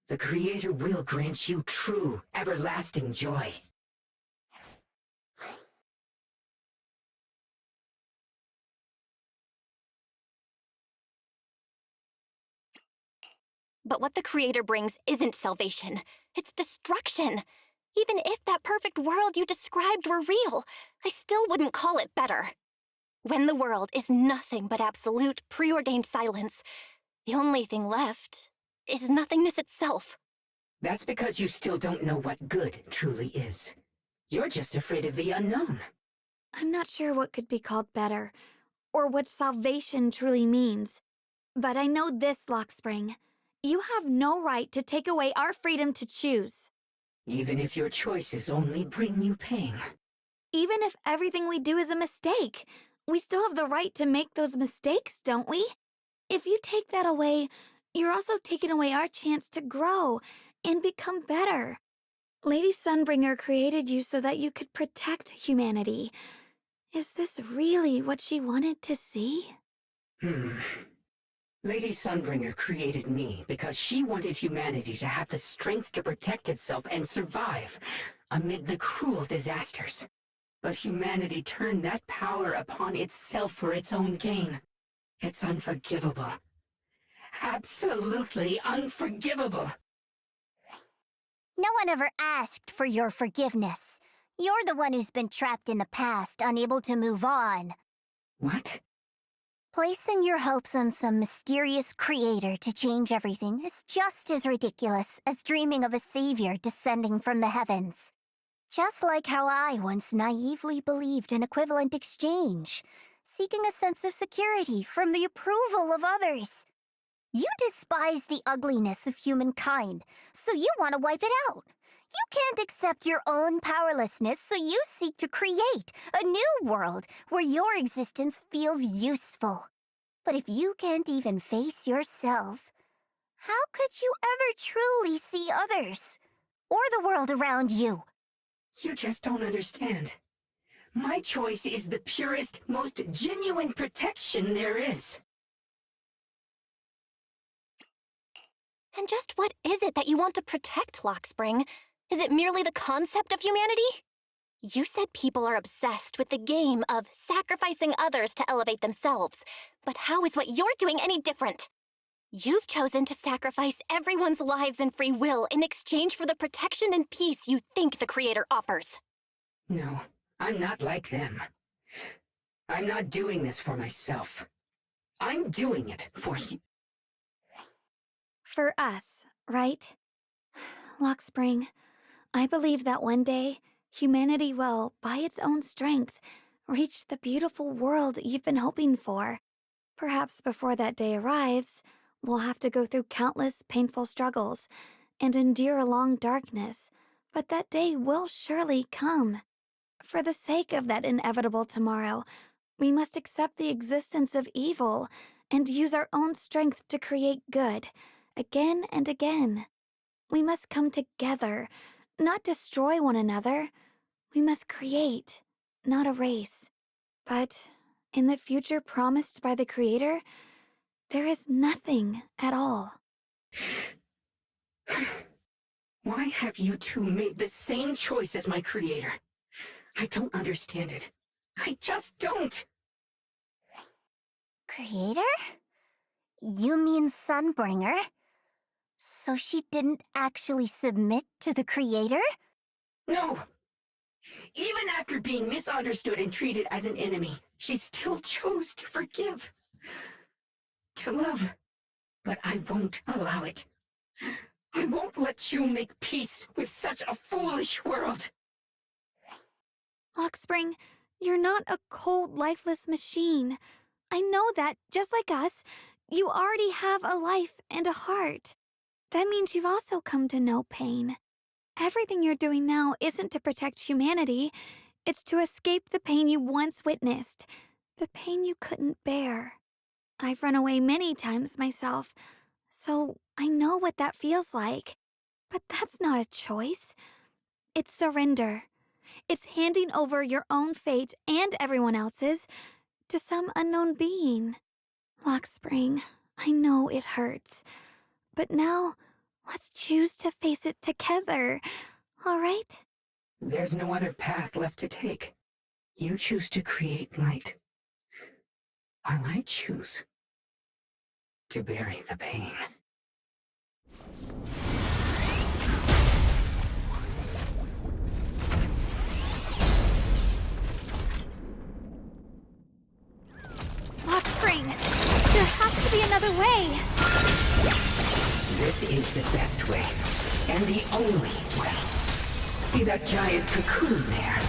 The Creator will grant you true, everlasting joy. But what the Creator brings isn't salvation. It's destruction. Even if that perfect world you described were real, I still wouldn't call it better. When the world is nothing but absolute, preordained silence, the only thing left is nothingness itself. That's because you still don't know what good truly is. You're just afraid of the unknown. I'm not sure what could be called better, or what salvation truly means. But I know this, Lockspring. You have no right to take away our freedom to choose. Even if your choices only bring you pain. Even if everything we do is a mistake, we still have the right to make those mistakes, don't we? If you take that away, you're also taking away our chance to grow and become better. Lady Sunbringer created you so that you could protect humanity. Is this really what she wanted to see? Lady Sunbringer created me because she wanted humanity to have the strength to protect itself and survive amid the cruel disasters. But humanity turned that power upon itself for its own gain. It's unforgivable. Absolutely unforgivable. No one ever asked for your forgiveness. You're the one who's been trapped in the past, unable to move on. What? Placing your hopes on some mysterious creator to change everything is just as ridiculous as dreaming of a savior descending from the heavens. Just like how I once naively believed in equivalent exchange, seeking a sense of security from the approval of others. You despise the ugliness of humankind, so you want to wipe it out. You can't accept your own powerlessness, so you seek to create a new world where your existence feels useful. But if you can't even face yourself, how could you ever truly see others? Or the world around you? You just don't understand. My choice is the purest, most genuine protection there is. And just what is it that you want to protect, Lockspring? Is it merely the concept of humanity? You said people are obsessed with the game of sacrificing others to elevate themselves. But how is what you're doing any different? You've chosen to sacrifice everyone's lives and free will in exchange for the protection and peace you think the Creator offers. No, I'm not like them. I'm not doing this for myself. I'm doing it for you. For us, right? Lockspring, I believe that one day, humanity will, by its own strength, reach the beautiful world you've been hoping for. Perhaps before that day arrives, we'll have to go through countless painful struggles and endure a long darkness, but that day will surely come. For the sake of that inevitable tomorrow, we must accept the existence of evil and use our own strength to create good, again and again. We must come together, not destroy one another. We must create, not erase. But in the future promised by the Creator, there is nothing at all. Why have you two made the same choice as my Creator? I don't understand it. I just don't! Creator? You mean Sunbringer? So she didn't actually submit to the Creator? No! Even after being misunderstood and treated as an enemy, she still chose to forgive. To love. But I won't allow it. I won't let you make peace with such a foolish world. Lockspring, You're not a cold, lifeless machine. I know that, just like us, you already have a life and a heart. That means you've also come to know pain. Everything you're doing now isn't to protect humanity. It's to escape the pain you once witnessed. The pain you couldn't bear. I've run away many times myself, so I know what that feels like. But that's not a choice. It's surrender. It's handing over your own fate and everyone else's to some unknown being. Lockspring, I know it hurts. But now, let's choose to face it together, all right? There's no other path left to take. You choose to create light, while I choose to bury the pain. Lockspring, there has to be another way. This is the best way, and the only way. See that giant cocoon there?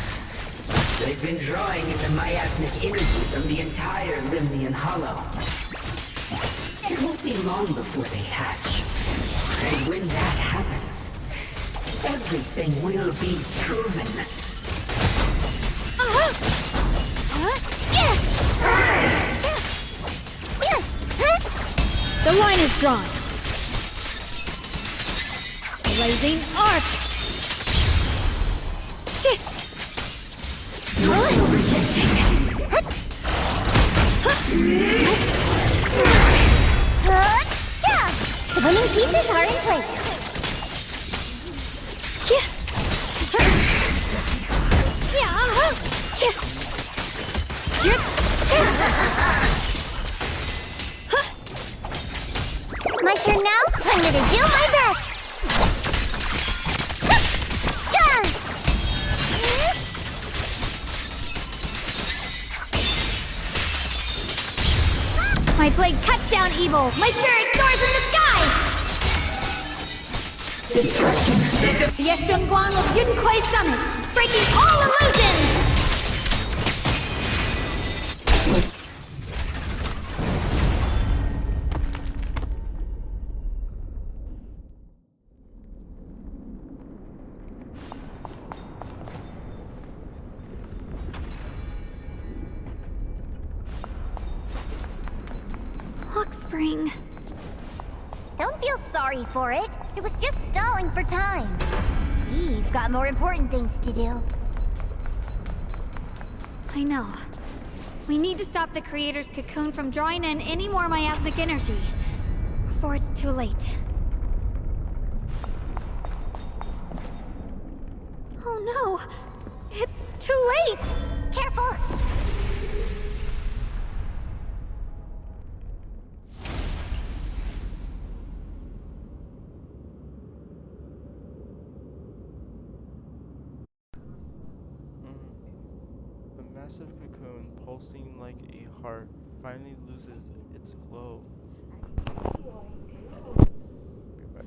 They've been drawing in the miasmic energy from the entire Limnian Hollow. It won't be long before they hatch. And when that happens, everything will be proven. The line is drawn. Blazing arc. Shit. No resisting. The winning pieces are in place. My turn now? I'm gonna do my best! My blade cuts down evil! My spirit soars in the sky! Destruction. The Yeshunguang of Yunquai Summit, breaking all illusions! Lockspring. Don't feel sorry for it. It was just stalling for time. We've got more important things to do. I know. We need to stop the creator's cocoon from drawing in any more miasmic energy before it's too late. Oh no! It's too late! Careful! The massive cocoon, pulsing like a heart, finally loses its glow. Be back.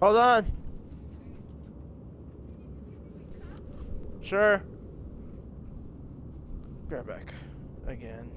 Hold on. Sure. Grab back again.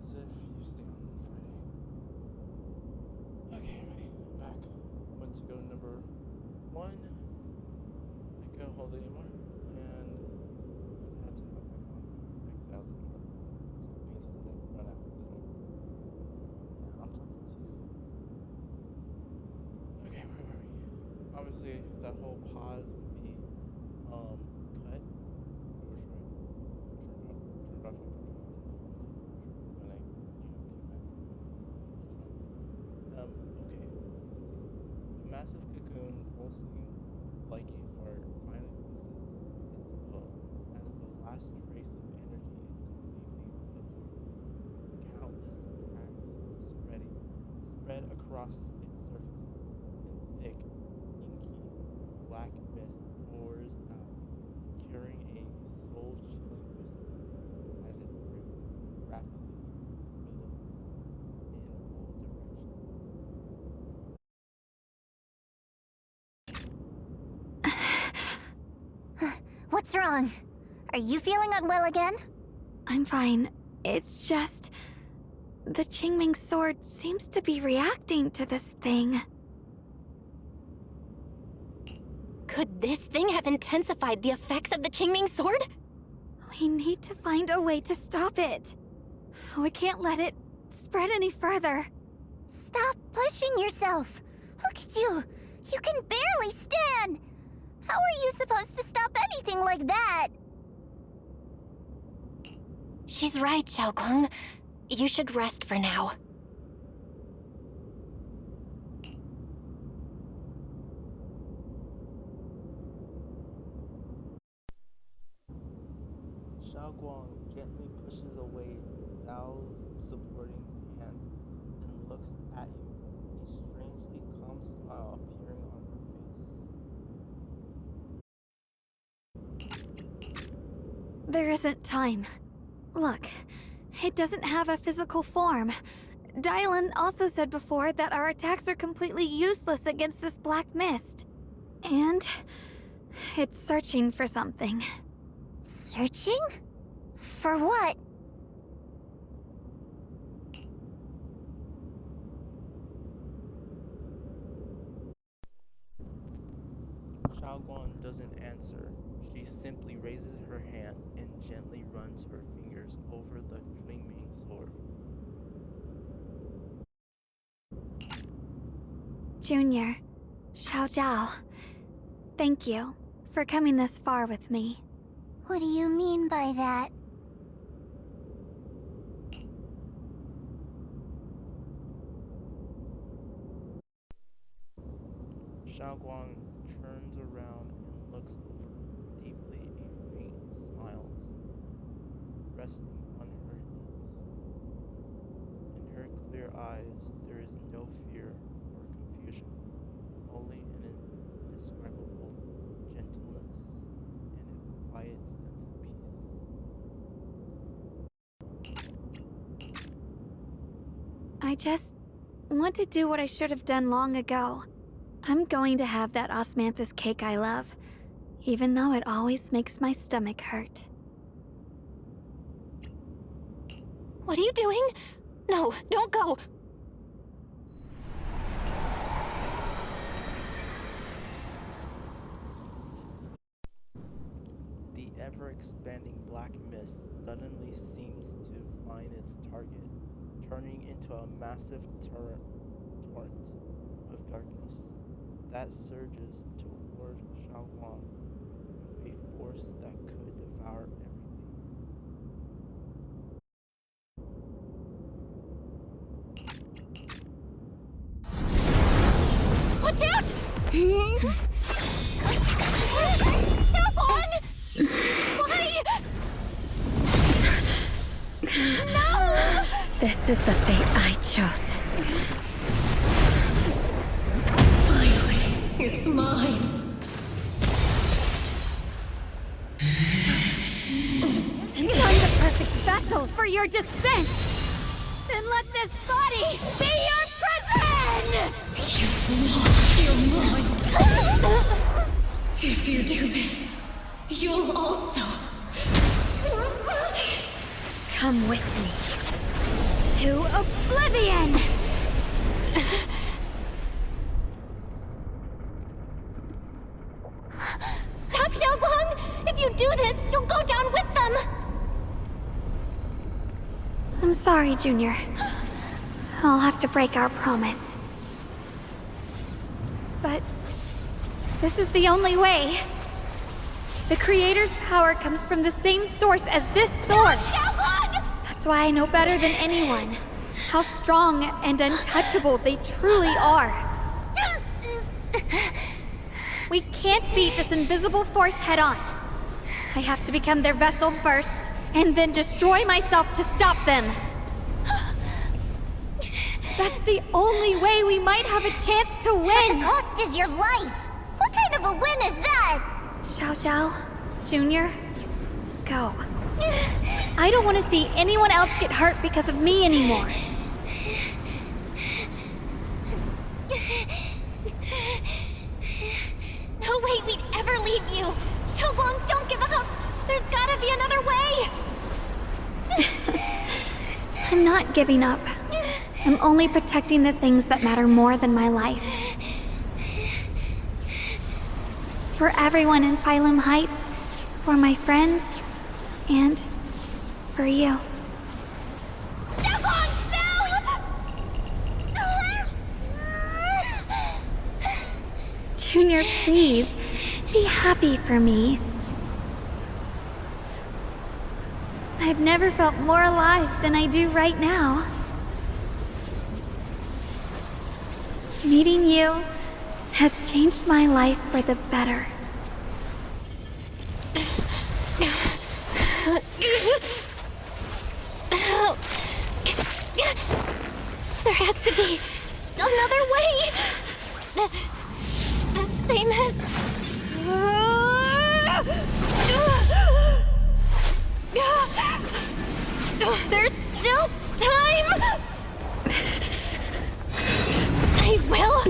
As if you stay on Friday. Okay, right, back. Went to go number 1. I couldn't hold it anymore, and I had to have my mom exit out the door so Beans doesn't run out the door. Yeah, I'm talking to you. Okay, where were we? Obviously, that whole pause would be cut. I wish I turned off my control to know when I came back, but it's fine. Okay, let's continue. The massive cocoon, pulsing like a heart, finally loses its glow as the last trace of energy is completely absorbed. Countless cracks spread across its surface, and thick, inky, black mist pours out, carrying a soul-chilling whisper as it rapidly billows in all directions. What's wrong? Are you feeling unwell again? I'm fine. It's just... the Qingming sword seems to be reacting to this thing. Could this thing have intensified the effects of the Qingming sword? We need to find a way to stop it. We can't let it spread any further. Stop pushing yourself. Look at you. You can barely stand. How are you supposed to stop anything like that? She's right, Xiaoguang. You should rest for now. Xiaoguang gently pushes away Zhao's supporting hand and looks at you, a strangely calm smile appearing on her face. There isn't time. Look, it doesn't have a physical form. Dylan also said before that our attacks are completely useless against this black mist. And it's searching for something. Searching? For what? Xiaoguang doesn't answer. She simply raises her hand and gently runs her fingers fingers over the gleaming sword. Junior, Xiao Zhao, thank you for coming this far with me. What do you mean by that? Xiaoguang turns around and looks over. Deeply, a faint smiles, resting on her lips. In her clear eyes, there is no fear or confusion, only an indescribable gentleness and a quiet sense of peace. I just want to do what I should have done long ago. I'm going to have that osmanthus cake I love, even though it always makes my stomach hurt. What are you doing? No, don't go! The ever-expanding black mist suddenly seems to find its target, turning into a massive torrent of darkness that surges toward Xiaoguang with a force that could devour everything. Watch out! Xiaoguang! Why? No! This is the fate I chose. It's mine. Since I'm the perfect vessel for your descent, then let this body be your prison! You've lost your mind. If you do this, you'll also... Come with me to oblivion! Stop, Xiaoguang! If you do this, you'll go down with them! I'm sorry, Junior. I'll have to break our promise. But this is the only way. The Creator's power comes from the same source as this sword. Xiaoguang! That's why I know better than anyone how strong and untouchable they truly are. We can't beat this invisible force head-on. I have to become their vessel first, and then destroy myself to stop them. That's the only way we might have a chance to win. But the cost is your life. What kind of a win is that? Xiao Zhao, Junior, go. I don't want to see anyone else get hurt because of me anymore. No way we'd ever leave you! Xiaoguang, don't give up! There's gotta be another way! I'm not giving up. I'm only protecting the things that matter more than my life. For everyone in Phylum Heights, for my friends, and for you. Xiaoguang, Junior, please, be happy for me. I've never felt more alive than I do right now. Meeting you has changed my life for the better. There has to be another way! This is the same as... There's still time! I will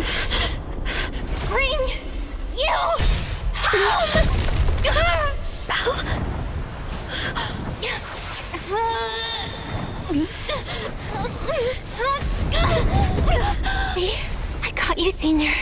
bring you home! See? I got you, Senior.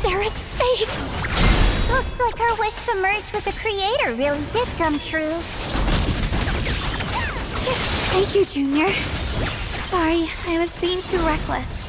Sarah's face! Looks like her wish to merge with the Creator really did come true. Thank you, Junior. Sorry, I was being too reckless.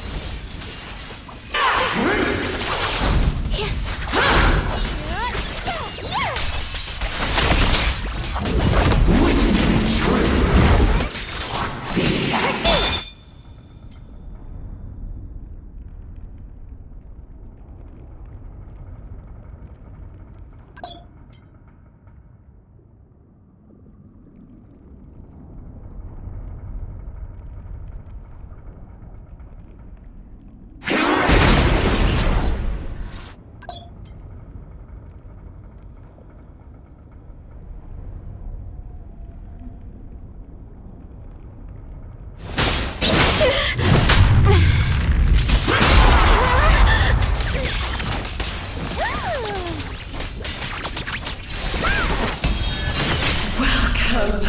Welcome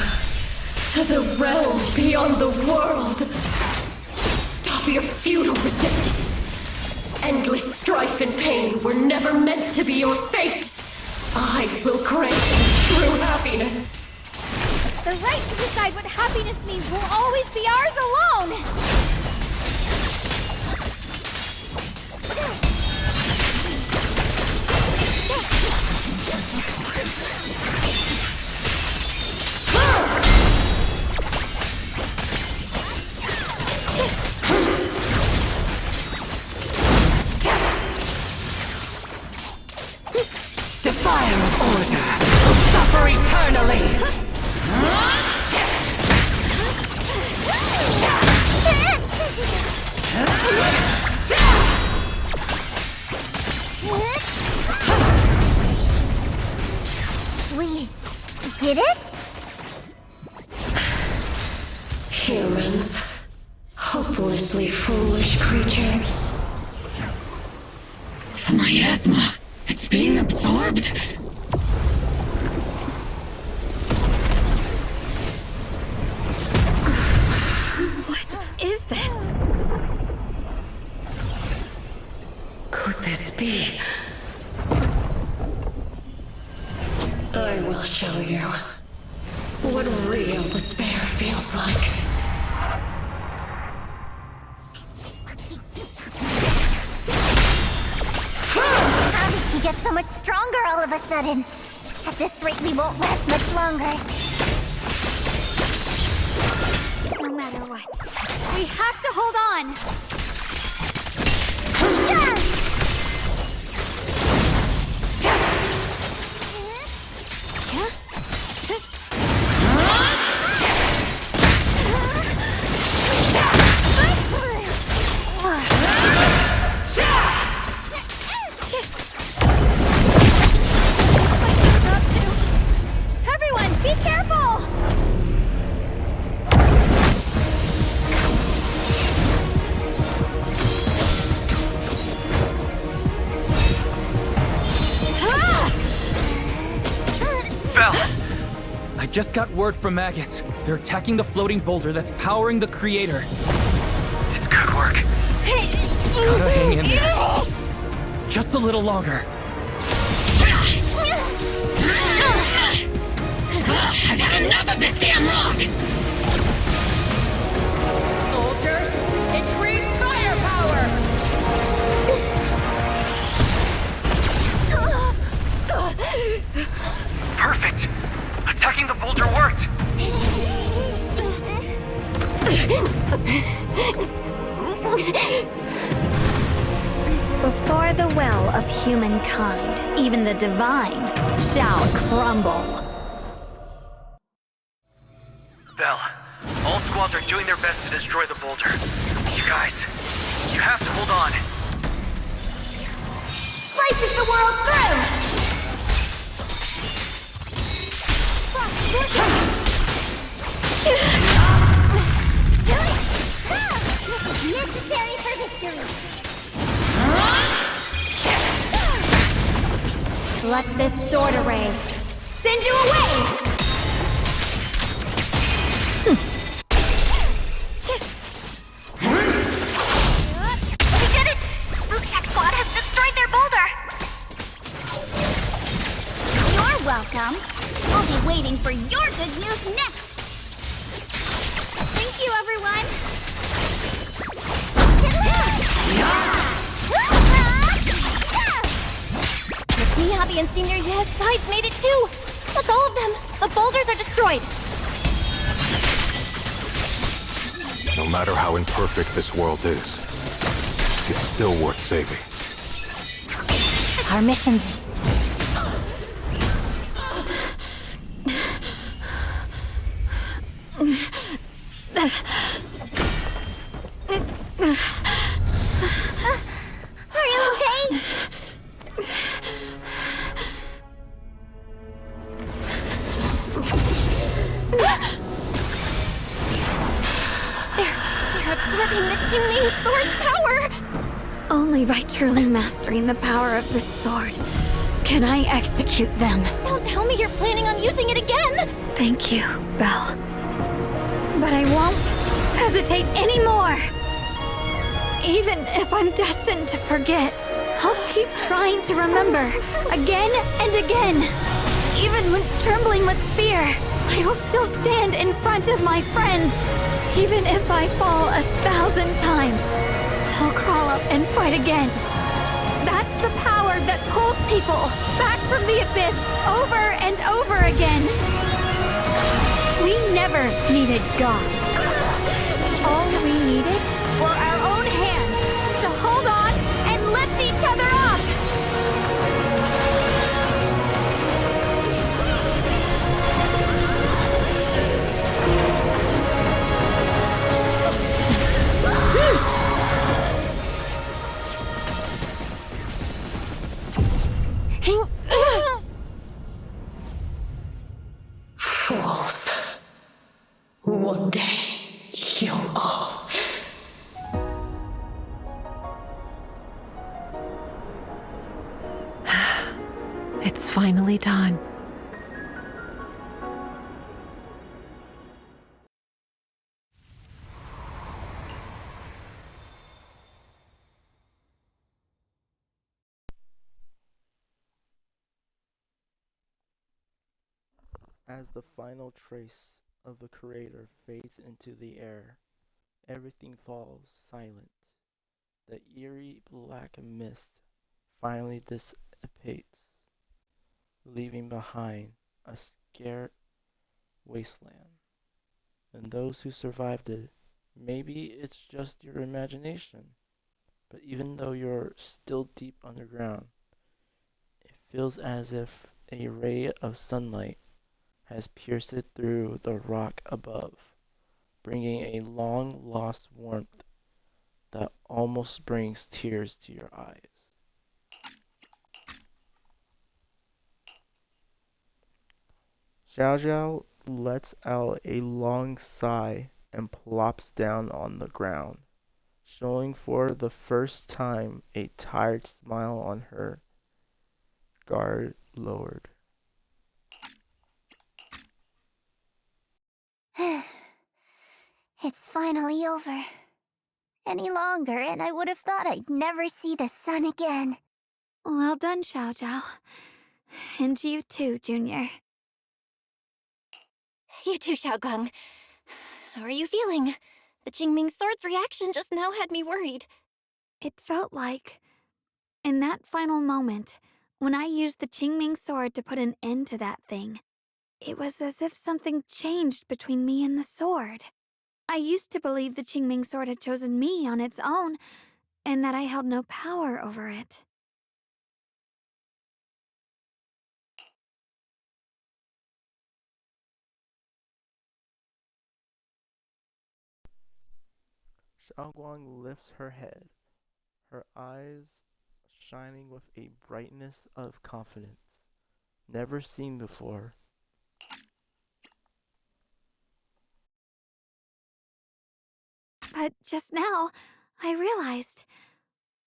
to the realm beyond the world. Stop your futile resistance. Endless strife and pain were never meant to be your fate. I will grant you true happiness. The right to decide what happiness means will always be ours alone! Defier of order, suffer eternally! We did it? Humans. Hopelessly foolish creatures. The miasma. It's being absorbed. What is this? Could this be? I will show you what real despair feels like. How did she get so much stronger all of a sudden? At this rate, we won't last much longer. No matter what, we have to hold on! Everyone, be careful! Belle! I just got word from Magus. They're attacking the floating boulder that's powering the Creator. It's good work. Gotta hang in there. Just a little longer. I've had enough of this damn rock! Soldiers, increase firepower! Perfect! Attacking the boulder worked! Before the will of humankind, even the divine shall crumble. Belle, all squads are doing their best to destroy the boulder. You guys, you have to hold on. Slices the world through! Necessary for victory! Let this sword array send you away! We did it! Blue Tech Squad has destroyed their boulder! welcome. I'll be waiting for your good news next. Thank you, everyone. Me, Abby, and Senior Yes sides made it too. That's all of them. The boulders are destroyed. No matter how imperfect this world is, it's still worth saving. Our mission's... Are you okay? They're absorbing the Qingming sword's power! Only by truly mastering the power of this sword can I execute them. Don't tell me you're planning on using it again! Thank you, Belle. But I won't hesitate anymore. Even if I'm destined to forget, I'll keep trying to remember again and again. Even when trembling with fear, I will still stand in front of my friends. Even if I fall 1,000 times, I'll crawl up and fight again. That's the power that pulls people back from the abyss over and over again. We never needed gods. All we needed were our own hands to hold on and lift each other up. Fools. One day, you'll all... It's finally done. As the final trace of the Creator fades into the air, everything falls silent. The eerie black mist finally dissipates, leaving behind a scarred wasteland. And those who survived it, maybe it's just your imagination, but even though you're still deep underground, it feels as if a ray of sunlight has pierced through the rock above, bringing a long-lost warmth that almost brings tears to your eyes. Xiao Xiao lets out a long sigh and plops down on the ground, showing for the first time a tired smile on her guard lowered. It's finally over. Any longer, and I would have thought I'd never see the sun again. Well done, Xiao Zhao. And you too, Junior. You too, Xiaogang. How are you feeling? The Qingming sword's reaction just now had me worried. It felt like, in that final moment, when I used the Qingming sword to put an end to that thing, it was as if something changed between me and the sword. I used to believe the Qingming sword had chosen me on its own, and that I held no power over it. Xiaoguang lifts her head, her eyes shining with a brightness of confidence never seen before. But just now, I realized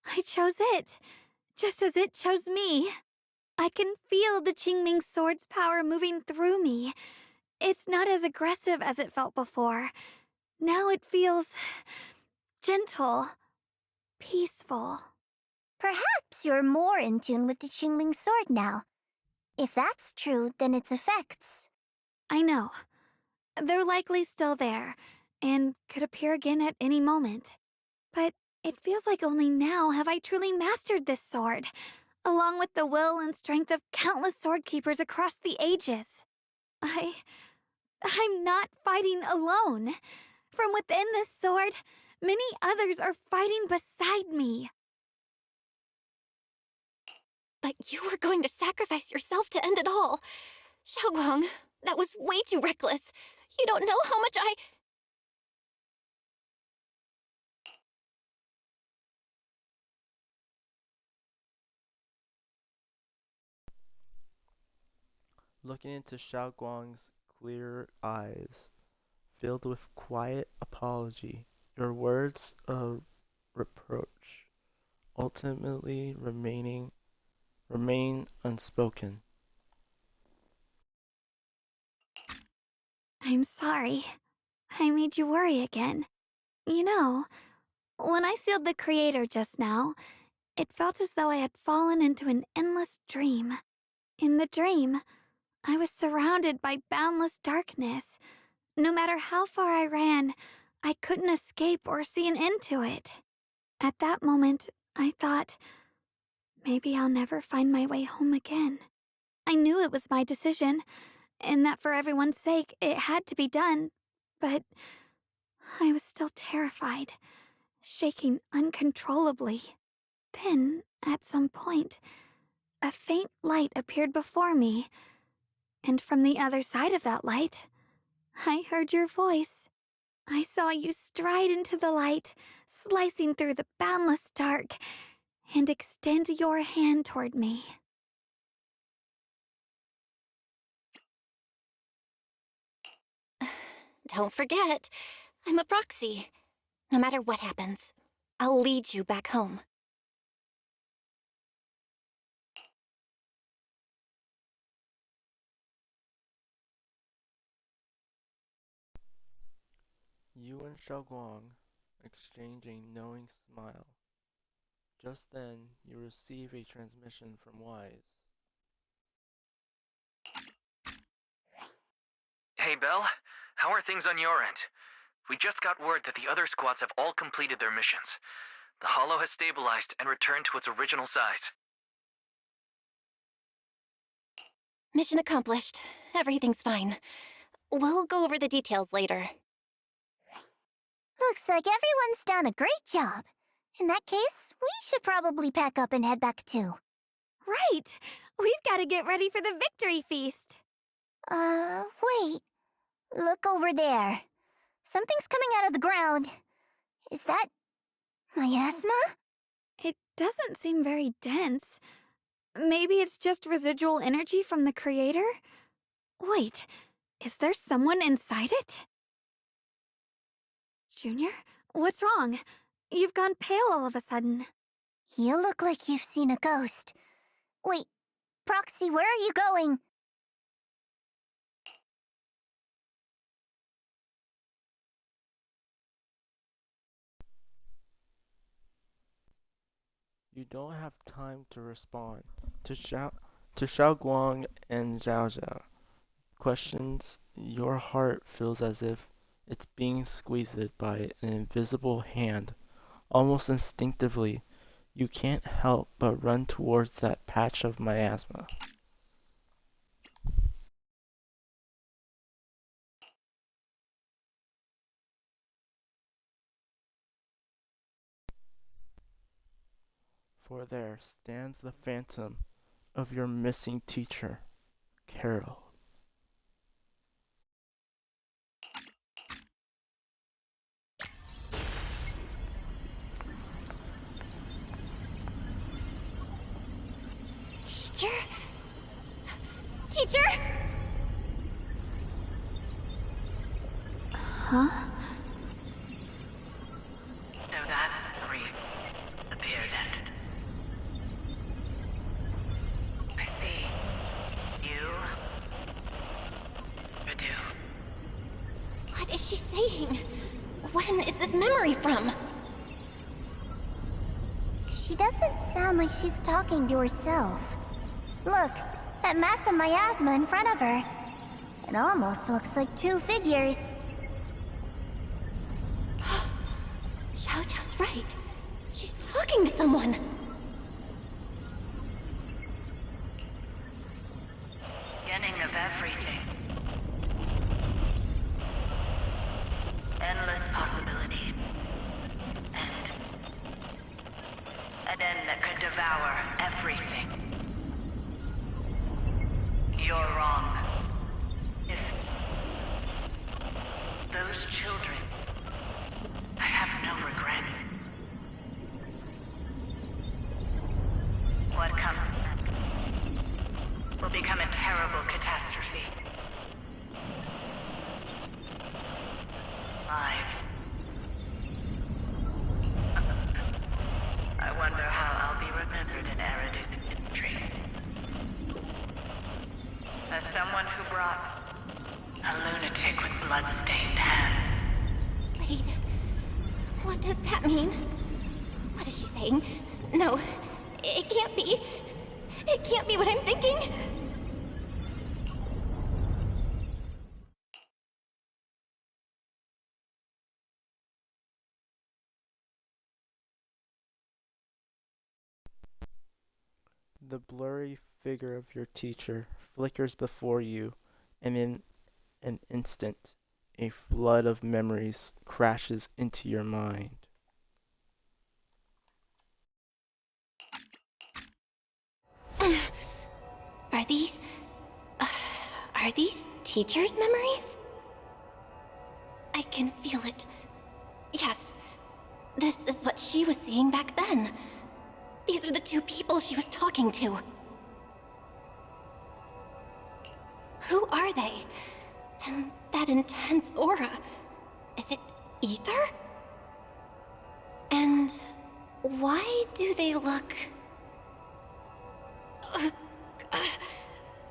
I chose it, just as it chose me. I can feel the Qingming sword's power moving through me. It's not as aggressive as it felt before. Now it feels gentle, peaceful. Perhaps you're more in tune with the Qingming sword now. If that's true, then its effects. I know. They're likely still there, and could appear again at any moment. But it feels like only now have I truly mastered this sword, along with the will and strength of countless sword keepers across the ages. I'm not fighting alone. From within this sword, many others are fighting beside me. But you were going to sacrifice yourself to end it all. Xiaoguang, that was way too reckless. You don't know how much I... Looking into Xiaoguang's clear eyes, filled with quiet apology, your words of reproach ultimately remain unspoken. I'm sorry. I made you worry again. You know, when I sealed the Creator just now, it felt as though I had fallen into an endless dream. In the dream, I was surrounded by boundless darkness. No matter how far I ran, I couldn't escape or see an end to it. At that moment, I thought, maybe I'll never find my way home again. I knew it was my decision, and that for everyone's sake, it had to be done, but I was still terrified, shaking uncontrollably. Then, at some point, a faint light appeared before me, and from the other side of that light, I heard your voice. I saw you stride into the light, slicing through the boundless dark, and extend your hand toward me. Don't forget, I'm a proxy. No matter what happens, I'll lead you back home. You and Xiaoguang exchange a knowing smile. Just then, you receive a transmission from Wise. Hey, Belle. How are things on your end? We just got word that the other squads have all completed their missions. The Hollow has stabilized and returned to its original size. Mission accomplished. Everything's fine. We'll go over the details later. Looks like everyone's done a great job. In that case, we should probably pack up and head back too. Right! We've got to get ready for the victory feast. Wait. Look over there. Something's coming out of the ground. Is that miasma? It doesn't seem very dense. Maybe it's just residual energy from the Creator? Wait, is there someone inside it? Junior, what's wrong? You've gone pale all of a sudden. You look like you've seen a ghost. Wait, Proxy, where are you going? You don't have time to respond to Xiaoguang and Zhao Zhao. Questions, your heart feels as if it's being squeezed by an invisible hand. Almost instinctively, you can't help but run towards that patch of miasma. For there stands the phantom of your missing teacher, Carol. Teacher? Teacher? Huh? So that priest appeared at... I see. You... do. What is she saying? When is this memory from? She doesn't sound like she's talking to herself. Look, That massive miasma in front of her. It almost looks like two figures. Xiao Zhao's right. She's talking to someone. Beginning of everything. Endless possibilities. An end that could devour everything. You're wrong. If those children, I have no regrets. What comes will become a terrible catastrophe. Lives. I wonder how I'll be remembered in Eriduk's history. As someone who brought a lunatic with blood-stained hands. Wait. What does that mean? What is she saying? No. It can't be. It can't be what I'm thinking. The blurry figure of your teacher flickers before you, and in an instant, a flood of memories crashes into your mind. Are these teachers' memories? I can feel it. Yes, this is what she was seeing back then. These are the two people she was talking to. Who are they? And that intense aura. Is it ether? And why do they look...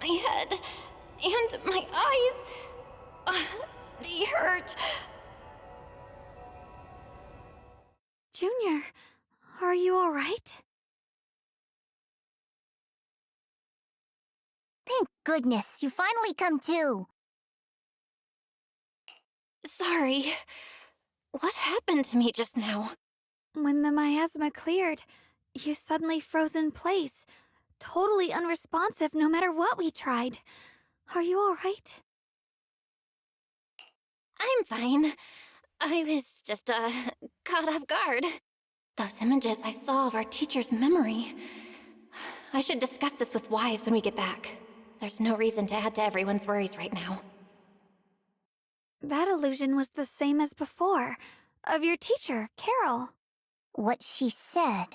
my head and my eyes, they hurt. Junior, are you alright? Thank goodness, you finally come to. Sorry. What happened to me just now? When the miasma cleared, you suddenly froze in place, totally unresponsive no matter what we tried. Are you alright? I'm fine. I was just, caught off guard. Those images I saw of our teacher's memory. I should discuss this with Wise when we get back. There's no reason to add to everyone's worries right now. That illusion was the same as before, of your teacher, Carol. What she said.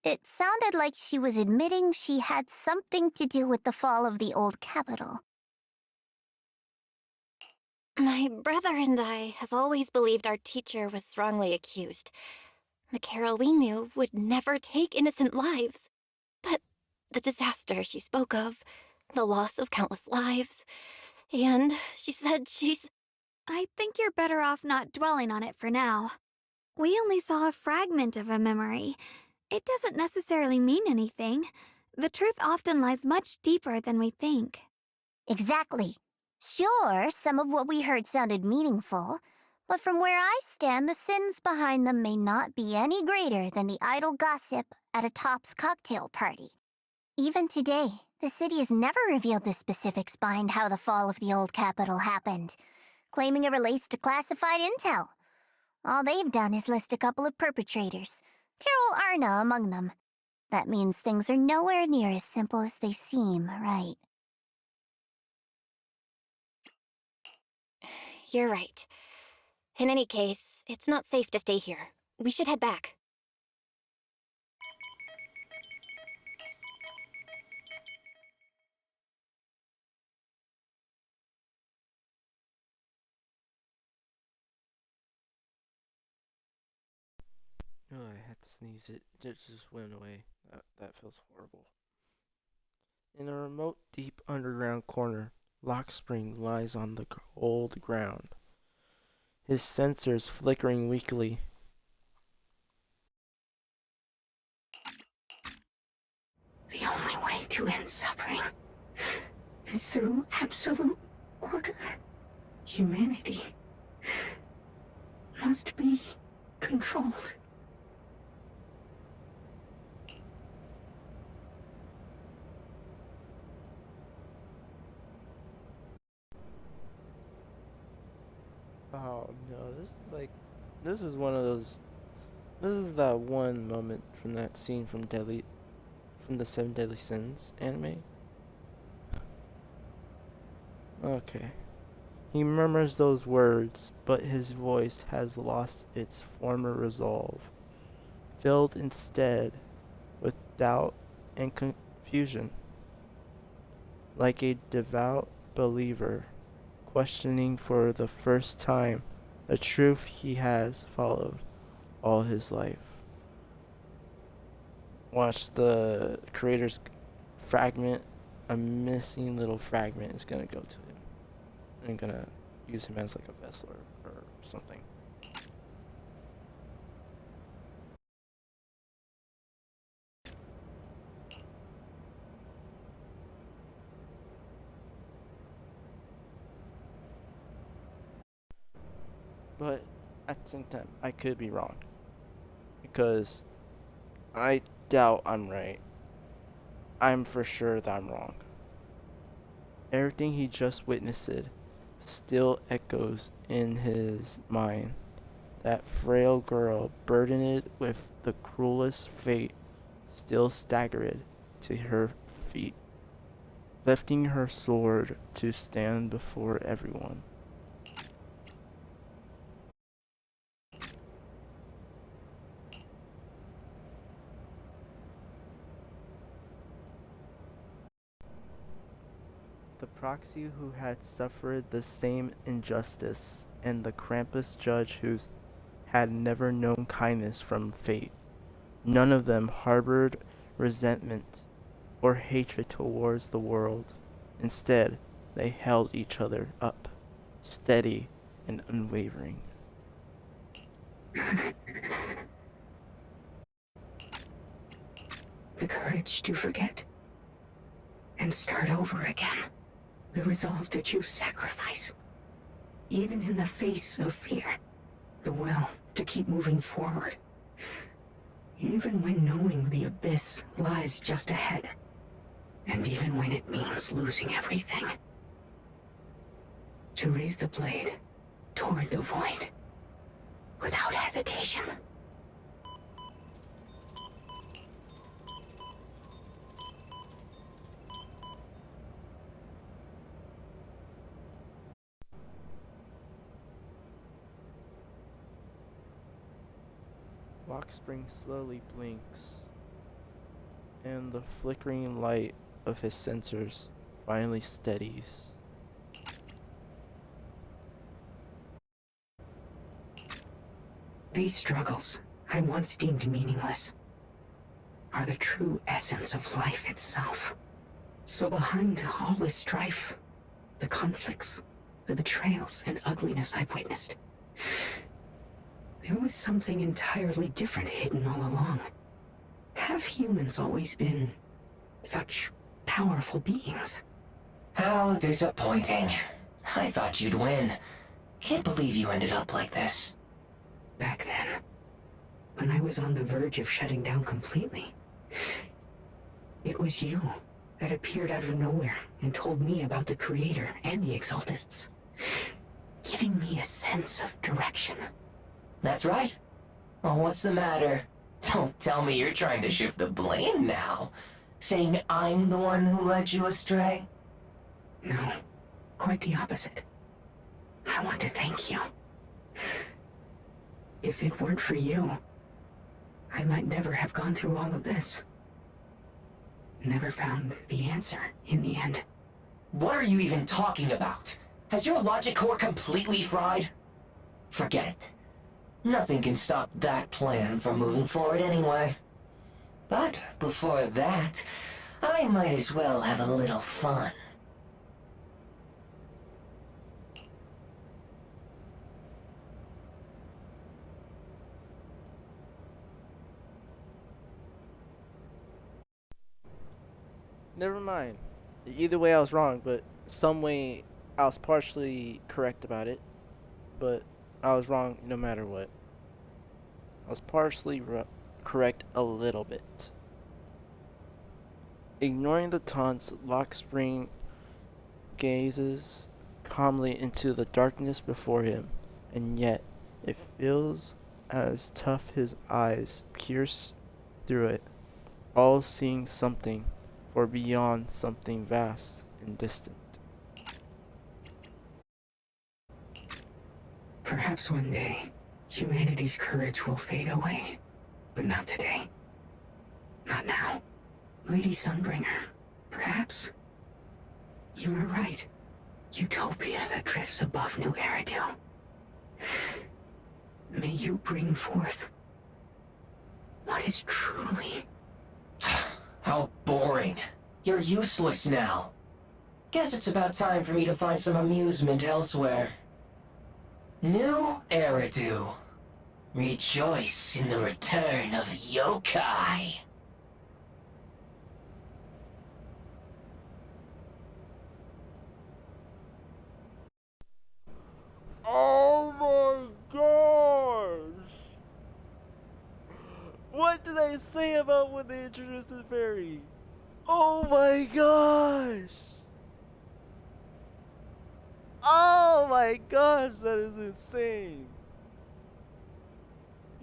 It sounded like she was admitting she had something to do with the fall of the old capital. My brother and I have always believed our teacher was wrongly accused. The Carol we knew would never take innocent lives. But the disaster she spoke of, the loss of countless lives, and she said she's... I think you're better off not dwelling on it for now. We only saw a fragment of a memory. It doesn't necessarily mean anything. The truth often lies much deeper than we think. Exactly. Sure, some of what we heard sounded meaningful, but from where I stand, the sins behind them may not be any greater than the idle gossip at a Top's cocktail party. Even today, the city has never revealed the specifics behind how the fall of the old capital happened, claiming it relates to classified intel. All they've done is list a couple of perpetrators, Carol Arna among them. That means things are nowhere near as simple as they seem, right? You're right. In any case, it's not safe to stay here. We should head back. Oh, I had to sneeze. It just went away. That feels horrible. In a remote, deep underground corner, Lock Spring lies on the cold ground, his sensors flickering weakly. The only way to end suffering is through absolute order. Humanity must be controlled. Oh no, this is one of those, this is that one moment from that scene from the Seven Deadly Sins anime. Okay. He murmurs those words, but his voice has lost its former resolve, filled instead with doubt and confusion, like a devout believer questioning for the first time a truth he has followed all his life. Watch the creator's fragment, a missing little fragment is gonna go to him. I'm gonna use him as like a vessel or something. But at the same time, I could be wrong. Because I doubt I'm right. I'm for sure that I'm wrong. Everything he just witnessed still echoes in his mind. That frail girl, burdened with the cruelest fate, still staggered to her feet, lifting her sword to stand before everyone. The proxy who had suffered the same injustice, and the Krampus judge who had never known kindness from fate. None of them harbored resentment or hatred towards the world. Instead, they held each other up, steady and unwavering. The courage to forget and start over again. The resolve to choose sacrifice, even in the face of fear. The will to keep moving forward, even when knowing the abyss lies just ahead, and even when it means losing everything. To raise the blade toward the void, without hesitation. Lock Spring slowly blinks, and the flickering light of his sensors finally steadies. These struggles, I once deemed meaningless, are the true essence of life itself. So behind all this strife, the conflicts, the betrayals and ugliness I've witnessed, there was something entirely different hidden all along. Have humans always been such powerful beings? How disappointing. I thought you'd win. Can't believe you ended up like this. Back then, when I was on the verge of shutting down completely, it was you that appeared out of nowhere and told me about the Creator and the Exaltists, giving me a sense of direction. That's right. Oh, what's the matter? Don't tell me you're trying to shift the blame now. Saying I'm the one who led you astray? No, quite the opposite. I want to thank you. If it weren't for you, I might never have gone through all of this. Never found the answer in the end. What are you even talking about? Has your logic core completely fried? Forget it. Nothing can stop that plan from moving forward anyway. But before that, I might as well have a little fun. Never mind. Either way, I was wrong, but some way I was partially correct about it, but I was wrong no matter what. I was partially correct a little bit. Ignoring the taunts, Lockspring gazes calmly into the darkness before him, and yet it feels as tough his eyes pierce through it, all seeing something, for beyond something vast and distant. Perhaps one day, humanity's courage will fade away. But not today. Not now. Lady Sunbringer, perhaps? You were right. Utopia that drifts above New Eridu. May you bring forth what is truly... How boring. You're useless now. Guess it's about time for me to find some amusement elsewhere. New Eridu. Rejoice in the return of yokai. Oh my gosh! What did I say about when they introduced the fairy? Oh my gosh! Oh my gosh, that is insane!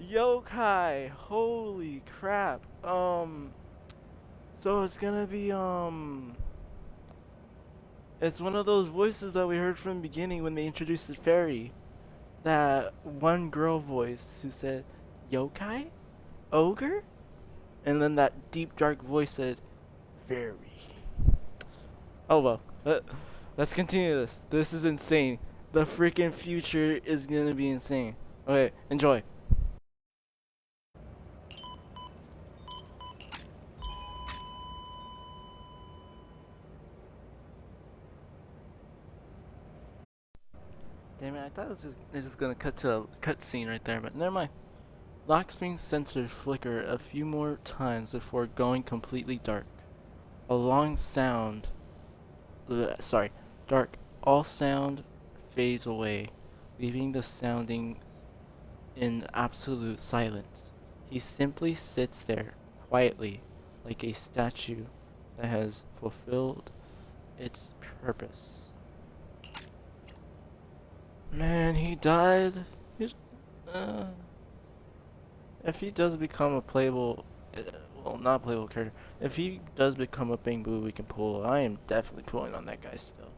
Yokai, holy crap. So it's gonna be, it's one of those voices that we heard from the beginning when they introduced the fairy. That one girl voice who said, yokai? Ogre? And then that deep dark voice said, fairy. Oh well, let's continue this. This is insane. The freaking future is gonna be insane. Okay, enjoy. Damn it, I thought this was gonna cut to a cutscene right there, but never mind. Lockspring's sensors flicker a few more times before going completely dark. A long sound, dark. All sound fades away, leaving the soundings in absolute silence. He simply sits there, quietly, like a statue that has fulfilled its purpose. Man, he died. If he does become a playable, well, not playable character, if he does become a Bangbu we can pull, I am definitely pulling on that guy still.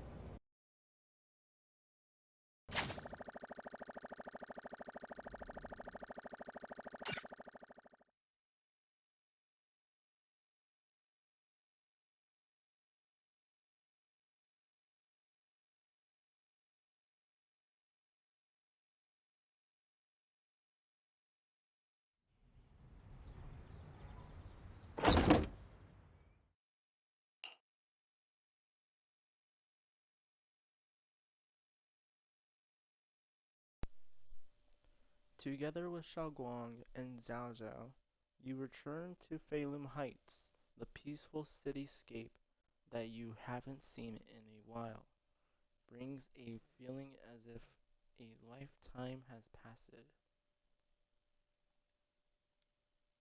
Together with Xiaoguang and Zhao Zhao, you return to Phelim Heights, the peaceful cityscape that you haven't seen in a while. Brings a feeling as if a lifetime has passed.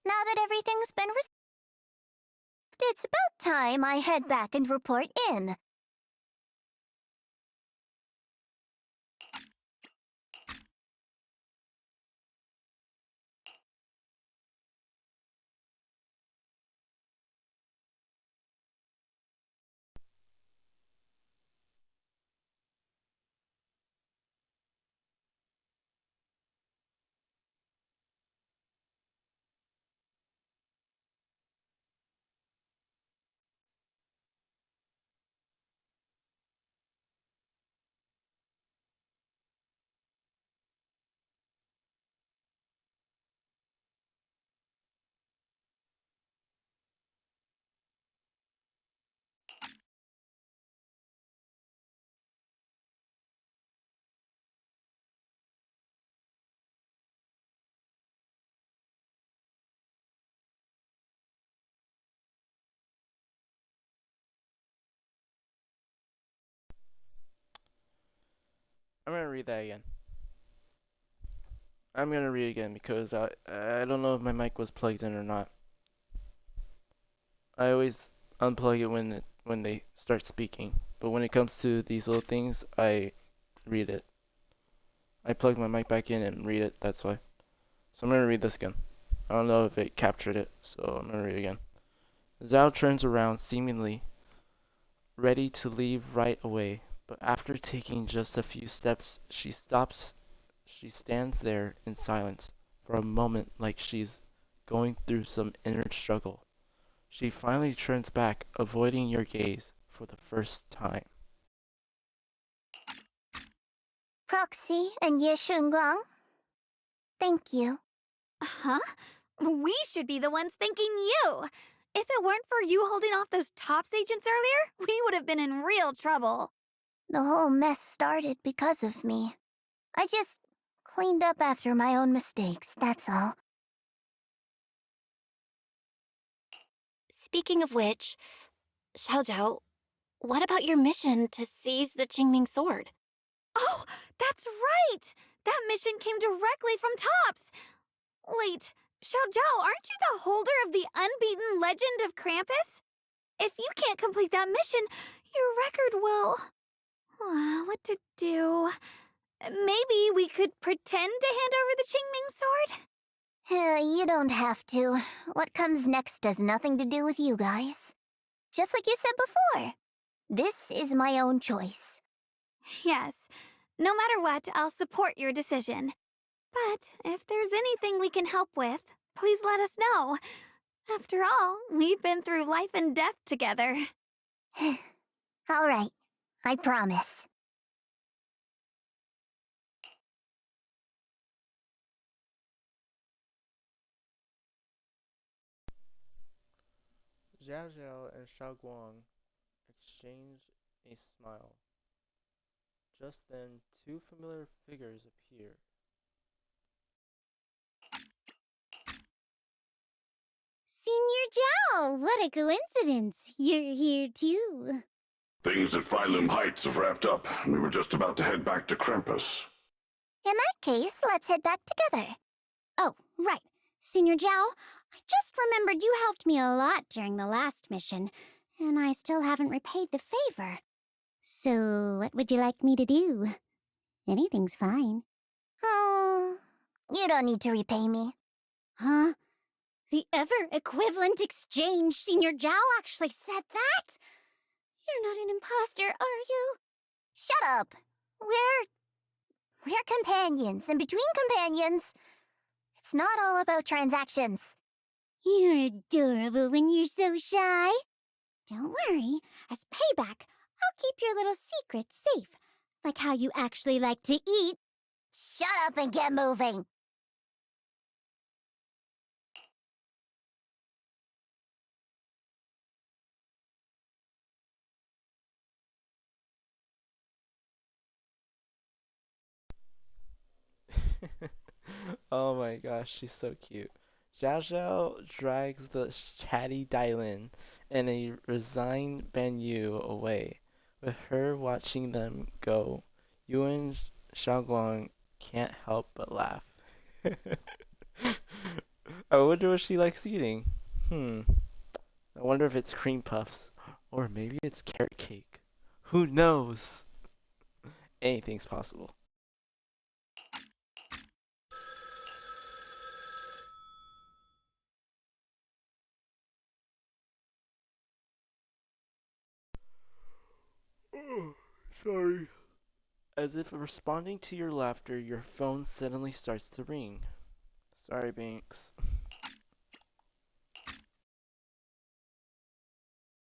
Now that everything's been it's about time I head back and report in. I'm gonna read that again. I'm gonna read it again because I don't know if my mic was plugged in or not. I always unplug it when they start speaking, but when it comes to these little things, I read it. I plug my mic back in and read it. That's why. So I'm gonna read this again. I don't know if it captured it, so I'm gonna read it again. Zhao turns around, seemingly ready to leave right away, but after taking just a few steps, she stops. She stands there in silence for a moment like she's going through some inner struggle. She finally turns back, avoiding your gaze for the first time. Proxy and Ye Shunguang, thank you. Huh? We should be the ones thanking you. If it weren't for you holding off those TOPS agents earlier, we would have been in real trouble. The whole mess started because of me. I just cleaned up after my own mistakes, that's all. Speaking of which, Xiao Zhao, what about your mission to seize the Qingming sword? Oh, that's right! That mission came directly from TOPS! Wait, Xiao Zhao, aren't you the holder of the unbeaten legend of Krampus? If you can't complete that mission, your record will... what to do? Maybe we could pretend to hand over the Qingming sword? You don't have to. What comes next has nothing to do with you guys. Just like you said before. This is my own choice. Yes. No matter what, I'll support your decision. But if there's anything we can help with, please let us know. After all, we've been through life and death together. All right. I promise. Zhao Zhao and Shaoguang exchange a smile. Just then, two familiar figures appear. Senior Zhao, what a coincidence. You're here too. Things at Phylum Heights have wrapped up, and we were just about to head back to Krampus. In that case, let's head back together. Oh, right. Senior Zhao, I just remembered you helped me a lot during the last mission, and I still haven't repaid the favor. So, what would you like me to do? Anything's fine. You don't need to repay me. Huh? The ever-equivalent exchange, Senior Zhao actually said that? You're not an imposter, are you? Shut up. We're companions, and between companions, it's not all about transactions. You're adorable when you're so shy. Don't worry, as payback, I'll keep your little secrets safe, like how you actually like to eat. Shut up and get moving. Oh my gosh, she's so cute. Zhao Zhao drags the chatty Dylin and a resigned Ban Yu away. With her watching them go, Yu and Xiaoguang can't help but laugh. I wonder what she likes eating. I wonder if it's cream puffs. Or maybe it's carrot cake. Who knows? Anything's possible. Sorry. As if responding to your laughter, your phone suddenly starts to ring. Sorry, Banks.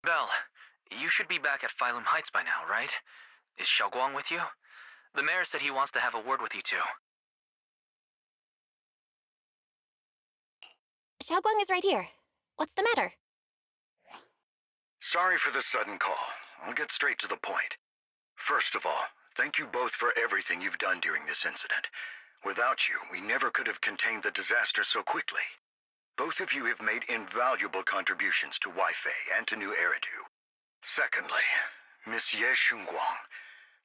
Belle, you should be back at Phylum Heights by now, right? Is Xiaoguang with you? The mayor said he wants to have a word with you two. Xiaoguang is right here. What's the matter? Sorry for the sudden call. I'll get straight to the point. First of all, thank you both for everything you've done during this incident. Without you, we never could have contained the disaster so quickly. Both of you have made invaluable contributions to Wei Fei and to New Eridu. Secondly, Miss Ye Shunguang,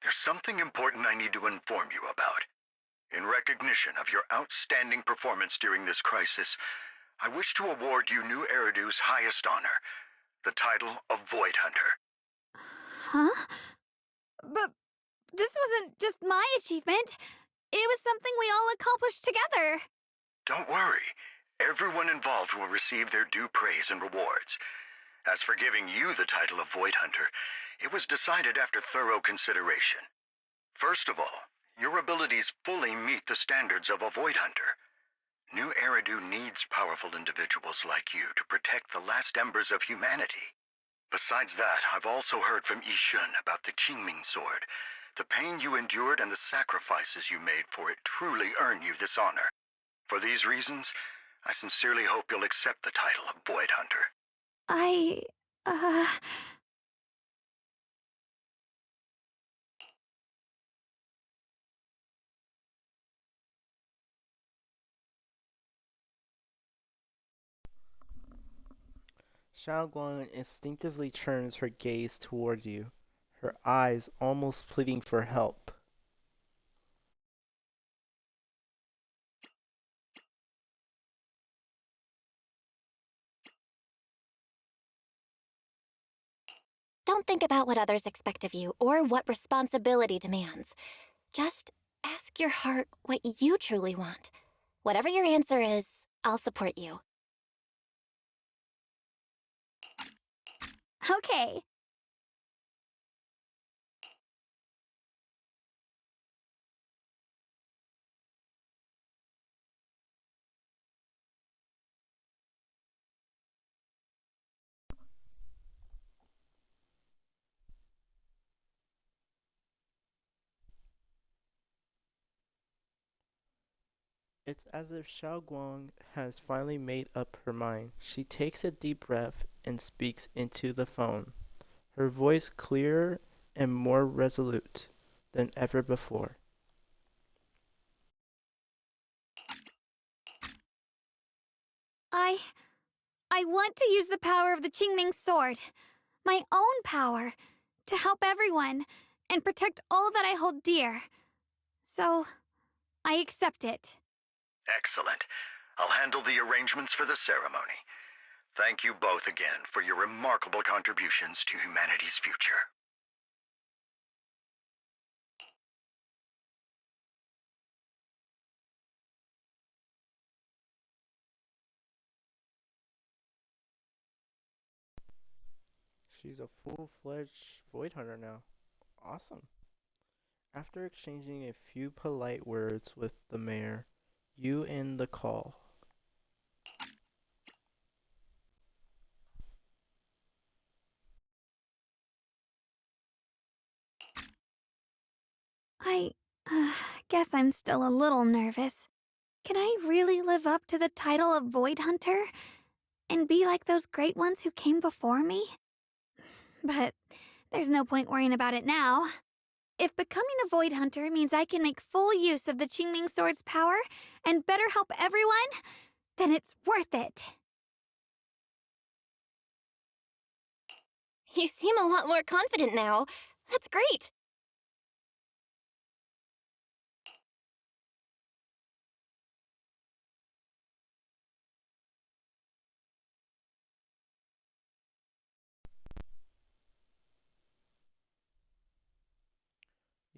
there's something important I need to inform you about. In recognition of your outstanding performance during this crisis, I wish to award you New Eridu's highest honor, the title of Void Hunter. Huh? But this wasn't just my achievement. It was something we all accomplished together. Don't worry. Everyone involved will receive their due praise and rewards. As for giving you the title of Void Hunter, it was decided after thorough consideration. First of all, your abilities fully meet the standards of a Void Hunter. New Eridu needs powerful individuals like you to protect the last embers of humanity. Besides that, I've also heard from Yishun about the Qingming Sword. The pain you endured and the sacrifices you made for it truly earn you this honor. For these reasons, I sincerely hope you'll accept the title of Void Hunter. Xiaoguang instinctively turns her gaze toward you, her eyes almost pleading for help. Don't think about what others expect of you or what responsibility demands. Just ask your heart what you truly want. Whatever your answer is, I'll support you. Okay. It's as if Xiaoguang has finally made up her mind. She takes a deep breath and speaks into the phone, her voice clearer and more resolute than ever before. I want to use the power of the Qingming Sword, my own power, to help everyone and protect all that I hold dear. So, I accept it. Excellent. I'll handle the arrangements for the ceremony. Thank you both again for your remarkable contributions to humanity's future. She's a full-fledged Void Hunter now. Awesome. After exchanging a few polite words with the mayor, you end the call. I guess I'm still a little nervous. Can I really live up to the title of Void Hunter and be like those great ones who came before me? But there's no point worrying about it now. If becoming a Void Hunter means I can make full use of the Qingming Sword's power and better help everyone, then it's worth it. You seem a lot more confident now. That's great.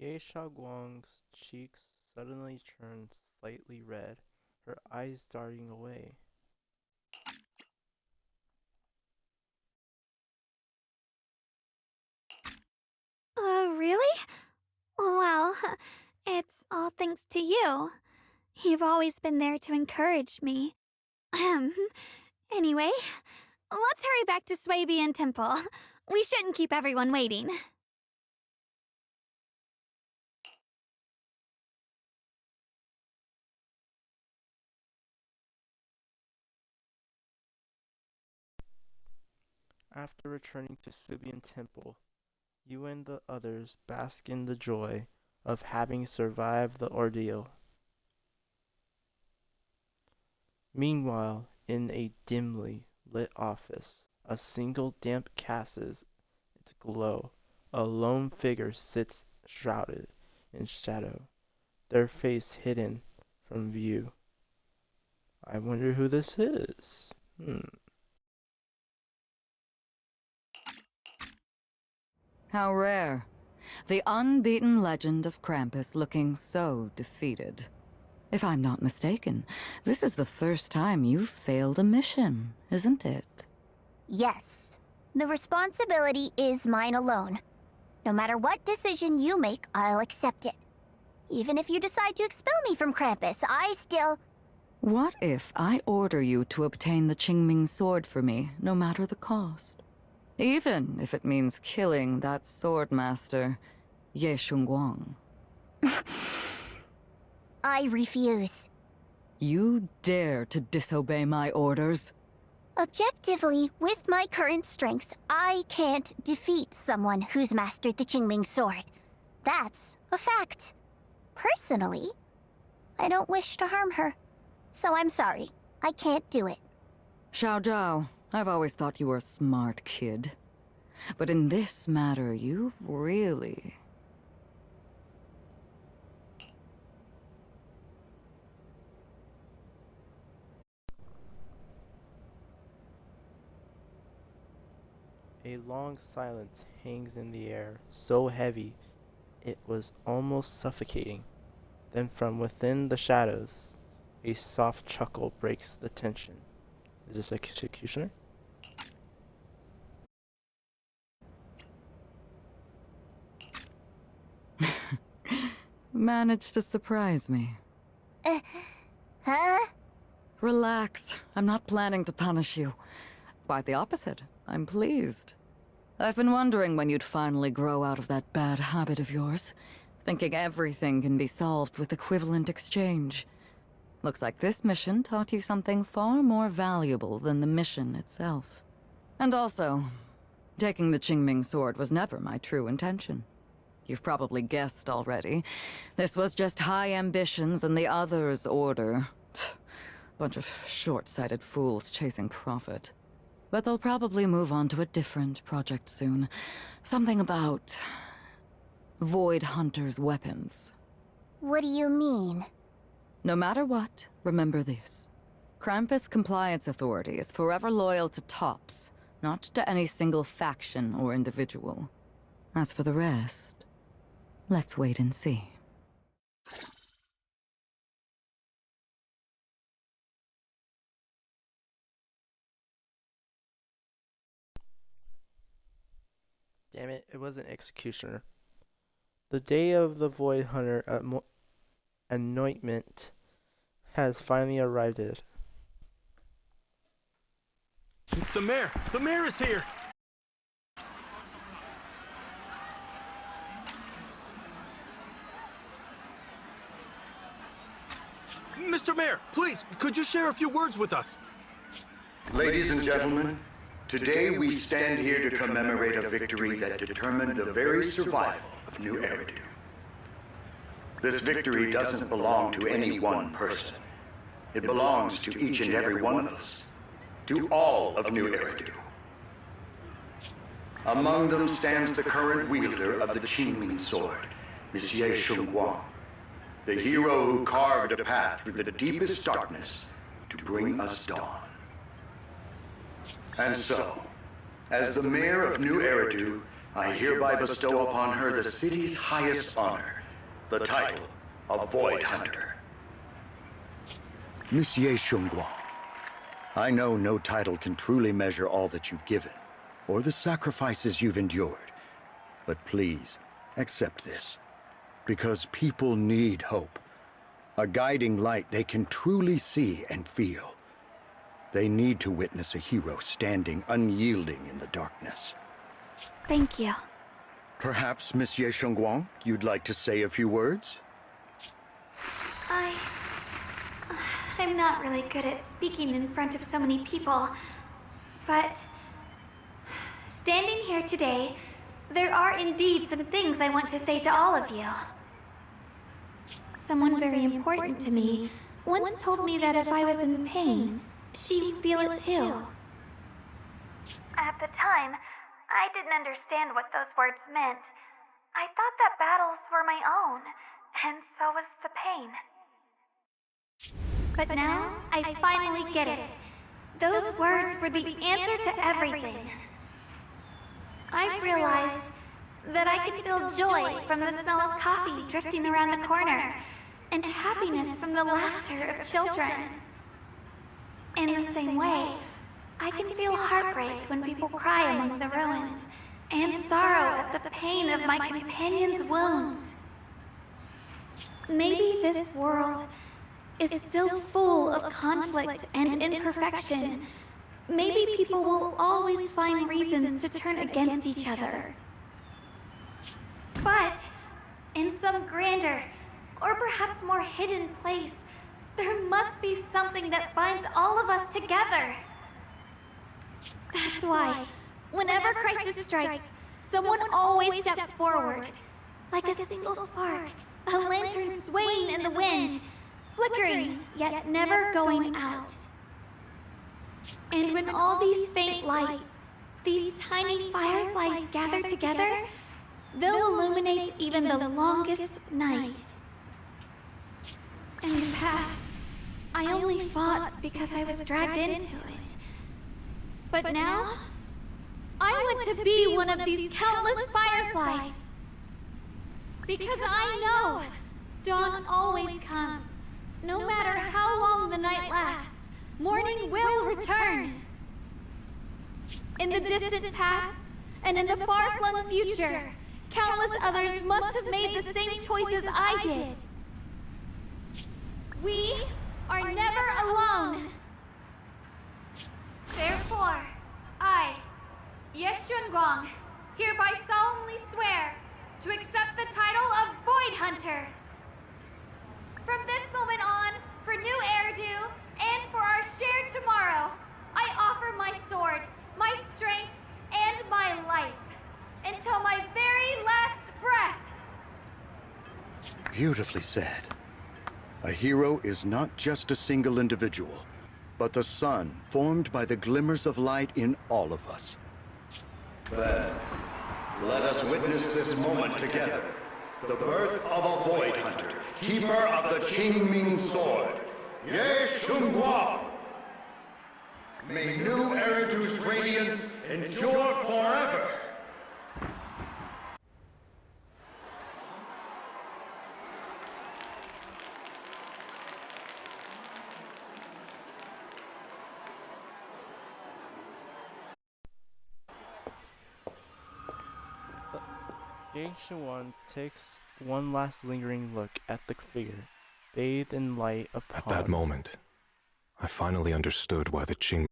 Ye Xiaoguang's cheeks suddenly turned slightly red, her eyes darting away. Really? Well, it's all thanks to you. You've always been there to encourage me. Anyway, let's hurry back to Swabian Temple. We shouldn't keep everyone waiting. After returning to Subian Temple, you and the others bask in the joy of having survived the ordeal. Meanwhile, in a dimly lit office, a single damp casts its glow. A lone figure sits shrouded in shadow, their face hidden from view. I wonder who this is. How rare. The unbeaten legend of Krampus looking so defeated. If I'm not mistaken, this is the first time you've failed a mission, isn't it? Yes. The responsibility is mine alone. No matter what decision you make, I'll accept it. Even if you decide to expel me from Krampus, I still... What if I order you to obtain the Qingming sword for me, no matter the cost? Even if it means killing that swordmaster, Ye Shunguang. I refuse. You dare to disobey my orders? Objectively, with my current strength, I can't defeat someone who's mastered the Qingming sword. That's a fact. Personally, I don't wish to harm her. So I'm sorry. I can't do it. Xiao Zhao, I've always thought you were a smart kid. But in this matter, you really... A long silence hangs in the air, so heavy it was almost suffocating. Then from within the shadows, a soft chuckle breaks the tension. Is this executioner? Managed to surprise me. Huh? Relax. I'm not planning to punish you. Quite the opposite. I'm pleased. I've been wondering when you'd finally grow out of that bad habit of yours, thinking everything can be solved with equivalent exchange. Looks like this mission taught you something far more valuable than the mission itself. And also, taking the Qingming sword was never my true intention. You've probably guessed already. This was just high ambitions in the other's order. Bunch of short-sighted fools chasing profit. But they'll probably move on to a different project soon. Something about... Void Hunter's weapons. What do you mean? No matter what, remember this. Krampus Compliance Authority is forever loyal to TOPS, not to any single faction or individual. As for the rest, let's wait and see. Damn it, it wasn't executioner. The day of the Void Hunter anointment has finally arrived. It's the mayor! The mayor is here! Mr. Mayor, please, could you share a few words with us? Ladies and gentlemen, today we stand here to commemorate a victory that determined the very survival of New Eridu. This victory doesn't belong to any one person. It belongs to each and every one of us. To all of New Eridu. Among them stands the current wielder of the Qingming sword, Monsieur Shunguang, the hero who carved a path through the deepest darkness to bring us dawn. And so, as the mayor of New Eridu, I hereby bestow upon her the city's highest honor, the title of Void Hunter. Monsieur Shunguang, I know no title can truly measure all that you've given, or the sacrifices you've endured. But please, accept this, because people need hope. A guiding light they can truly see and feel. They need to witness a hero standing unyielding in the darkness. Thank you. Perhaps, Monsieur Shunguang, you'd like to say a few words? I'm not really good at speaking in front of so many people, but standing here today, there are indeed some things I want to say to all of you. Someone very important to me once told me that if I was in pain, she'd feel it too. At the time, I didn't understand what those words meant, I thought that battles were my own, and so was the pain. But now, I finally get it. Those words were the answer to everything. I've realized that I can feel joy from the smell of coffee drifting around the corner, and happiness from the laughter of children. In the same way, I can feel heartbreak when people cry among the ruins, and sorrow at the pain of my companion's wounds. Maybe this world is still full of conflict and imperfection. Maybe people will always find reasons to turn against each other. But in some grander, or perhaps more hidden place, there must be something that binds all of us together. That's why, whenever crisis strikes, someone always steps forward. Like a single spark, a lantern swaying in the wind, flickering, yet never going out. And when all these faint lights, these tiny fireflies gather together, they'll illuminate even the longest night. In the past, I only fought because I was dragged into it. But now, I want to be one of these countless fireflies. Because I know dawn always comes. No matter how long the night lasts, morning will return. In the distant past, and in the far-flung future, countless others must have made the same choices I did. We are never alone. Therefore, I, Yeshun hereby solemnly swear to accept the title of Void Hunter. From this moment on, for new Eridu, and for our shared tomorrow, I offer my sword, my strength, and my life, until my very last breath. Beautifully said. A hero is not just a single individual, but the sun formed by the glimmers of light in all of us. Then, let us witness this moment together. The birth of a Void Hunter, keeper of the Qingming Sword, Ye Shunguang. May new Eridu's radiance endure forever. Yang Shuan takes one last lingering look at the figure, bathed in light upon... At that moment, I finally understood why the Qing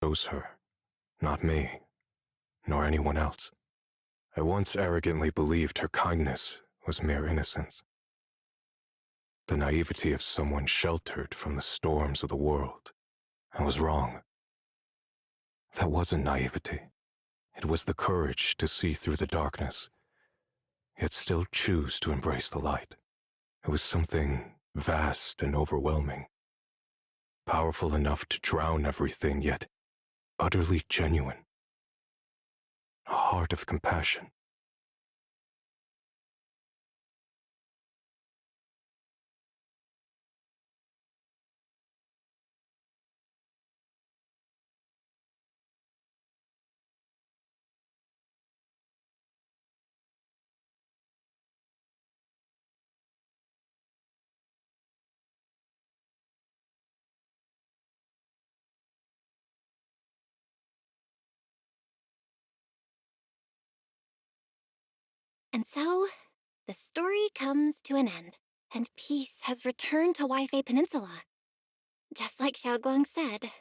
chose her, not me, nor anyone else. I once arrogantly believed her kindness was mere innocence. The naivety of someone sheltered from the storms of the world. I was wrong. That wasn't naivety. It was the courage to see through the darkness, yet still choose to embrace the light. It was something vast and overwhelming, powerful enough to drown everything, yet utterly genuine. A heart of compassion. And so, the story comes to an end, and peace has returned to Waifei Peninsula. Just like Xiaoguang said,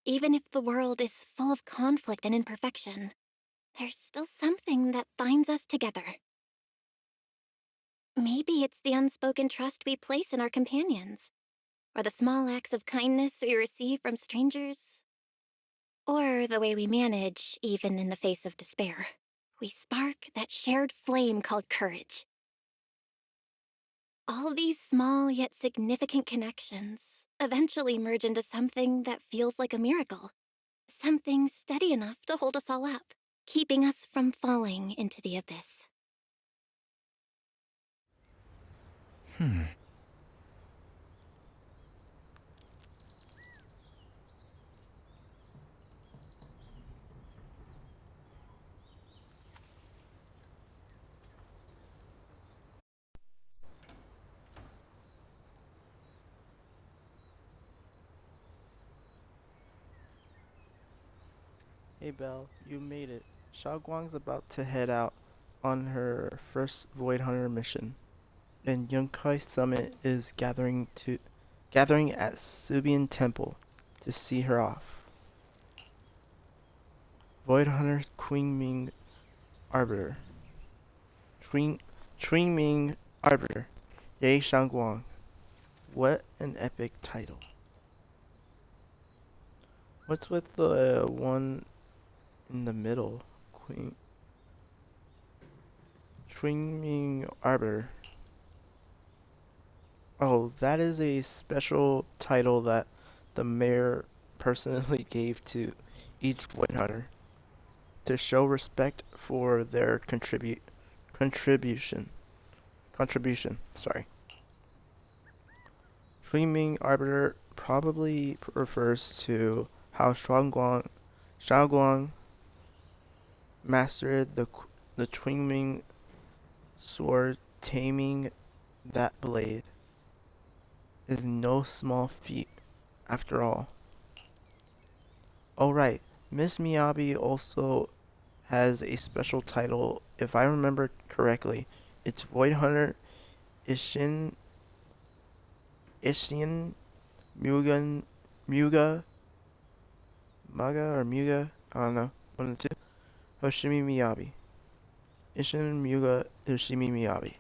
even if the world is full of conflict and imperfection, there's still something that binds us together. Maybe it's the unspoken trust we place in our companions, or the small acts of kindness we receive from strangers, or the way we manage, even in the face of despair. We spark that shared flame called courage. All these small yet significant connections eventually merge into something that feels like a miracle. Something steady enough to hold us all up. keeping us from falling into the abyss. Hey Belle, you made it. Xiaoguang's about to head out on her first Void Hunter mission, and Yunkai Summit is gathering at Subian Temple to see her off. Void Hunter Queen Ming Arbiter. Twing Ming Arbiter. Ye Xiaoguang. What an epic title. What's with the one in the middle? Twing Ming Arbiter. Oh, that is a special title that the mayor personally gave to each Void Hunter to show respect for their contribution. Sorry. Dreaming Arbiter probably refers to how Xiaoguang mastered the Twingming sword. Taming that blade is no small feat, after all. Oh right, Miss Miyabi also has a special title. If I remember correctly, it's Void Hunter Ishin Muga Muga, I don't know, one of the two. Hoshimi Miyabi. Ishin Muga Hoshimi Miyabi.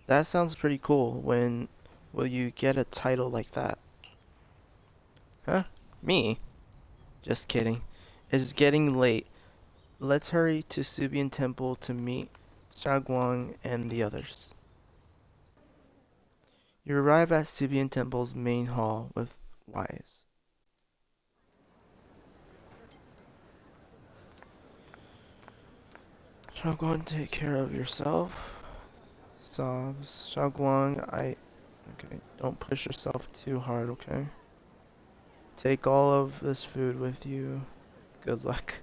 That sounds pretty cool. When will you get a title like that? Huh? Me? Just kidding. It's getting late. Let's hurry to Subian Temple to meet Xiaoguang and the others. You arrive at Subian Temple's main hall with Wise. Xiaoguang, take care of yourself. Sobs. Xiaoguang, okay, don't push yourself too hard, okay? Take all of this food with you. Good luck.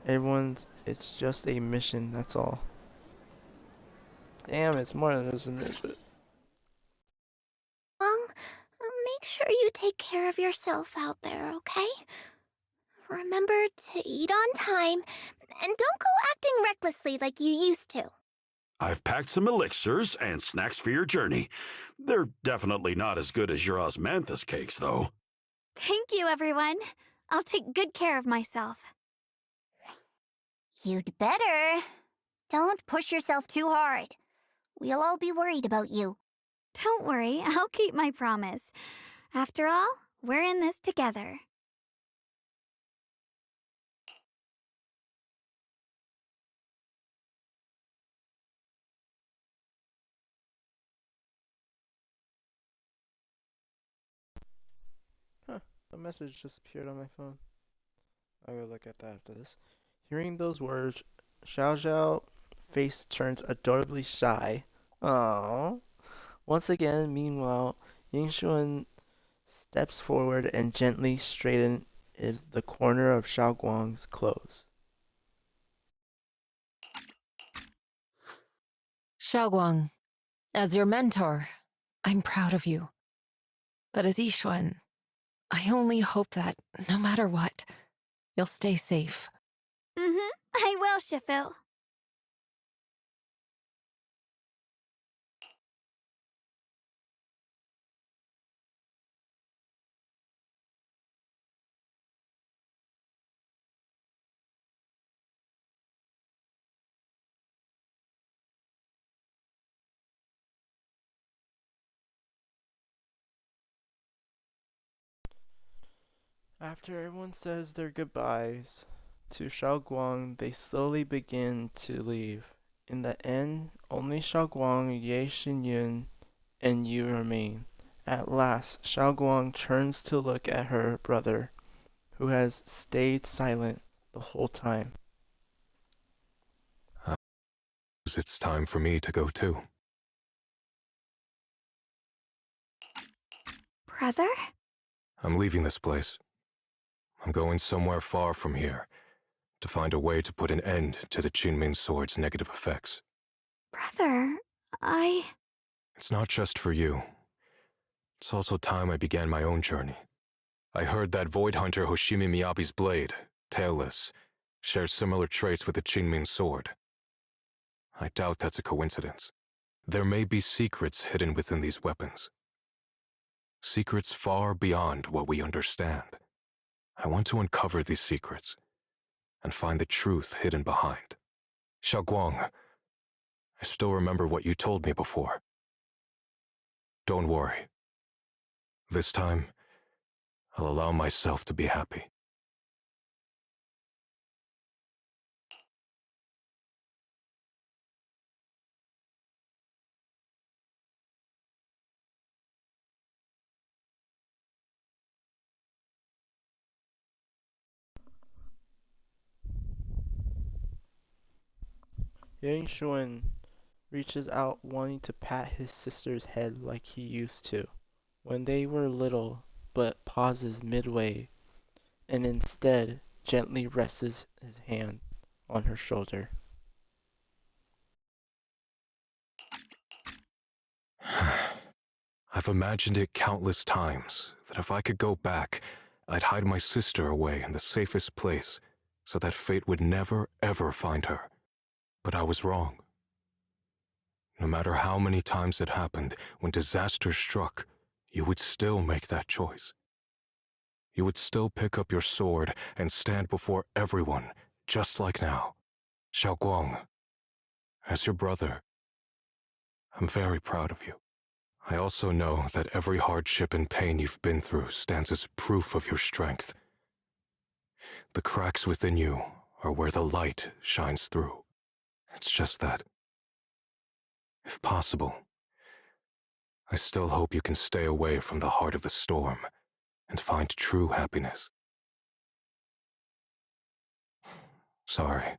It's just a mission, that's all. Damn, it's more than just a mission. Make sure you take care of yourself out there, okay? Remember to eat on time, and don't go acting recklessly like you used to. I've packed some elixirs and snacks for your journey. They're definitely not as good as your osmanthus cakes, though. Thank you, everyone. I'll take good care of myself. You'd better. Don't push yourself too hard. We'll all be worried about you. Don't worry, I'll keep my promise. After all, we're in this together. Huh, a message just appeared on my phone. I'll go look at that after this. Hearing those words, Xiao Xiao face turns adorably shy. Aww. Once again, meanwhile, Yingxuan steps forward and gently straightens the corner of Xiaoguang's clothes. Xiaoguang, as your mentor, I'm proud of you. But as Yixuan, I only hope that, no matter what, you'll stay safe. I will, Shifu. After everyone says their goodbyes to Xiaoguang, they slowly begin to leave. In the end, only Xiaoguang, Ye Xinyun, and Yu remain. At last, Xiaoguang turns to look at her brother, who has stayed silent the whole time. It's time for me to go too. Brother? I'm leaving this place. I'm going somewhere far from here to find a way to put an end to the Qinming Sword's negative effects. Brother, It's not just for you. It's also time I began my own journey. I heard that Void Hunter Hoshimi Miyabi's blade, Tailless, shares similar traits with the Qinming Sword. I doubt that's a coincidence. There may be secrets hidden within these weapons. Secrets far beyond what we understand. I want to uncover these secrets and find the truth hidden behind. Xiaoguang, I still remember what you told me before. Don't worry. This time, I'll allow myself to be happy. Yang Xuan reaches out wanting to pat his sister's head like he used to when they were little, but pauses midway and instead gently rests his hand on her shoulder. I've imagined it countless times that if I could go back, I'd hide my sister away in the safest place so that fate would never, ever find her. But I was wrong. No matter how many times it happened, when disaster struck, you would still make that choice. You would still pick up your sword and stand before everyone, just like now. Xiaoguang, as your brother, I'm very proud of you. I also know that every hardship and pain you've been through stands as proof of your strength. The cracks within you are where the light shines through. It's just that, if possible, I still hope you can stay away from the heart of the storm and find true happiness. Sorry.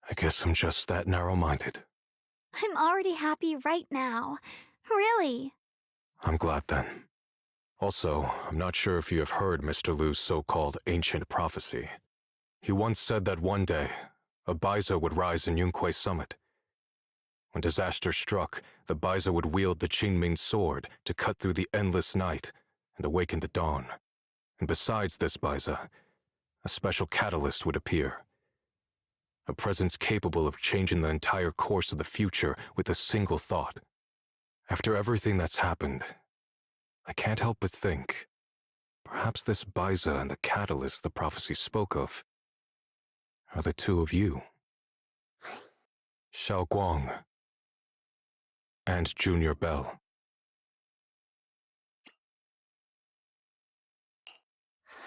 I guess I'm just that narrow-minded. I'm already happy right now. Really. I'm glad then. Also, I'm not sure if you have heard Mr. Liu's so-called ancient prophecy. He once said that one day, a Baiza would rise in Yunque Summit. When disaster struck, the Baiza would wield the Qingming sword to cut through the endless night and awaken the dawn. And besides this Baiza, a special catalyst would appear. A presence capable of changing the entire course of the future with a single thought. After everything that's happened, I can't help but think, perhaps this Baiza and the catalyst the prophecy spoke of are the two of you. Xiaoguang and Junior Bell.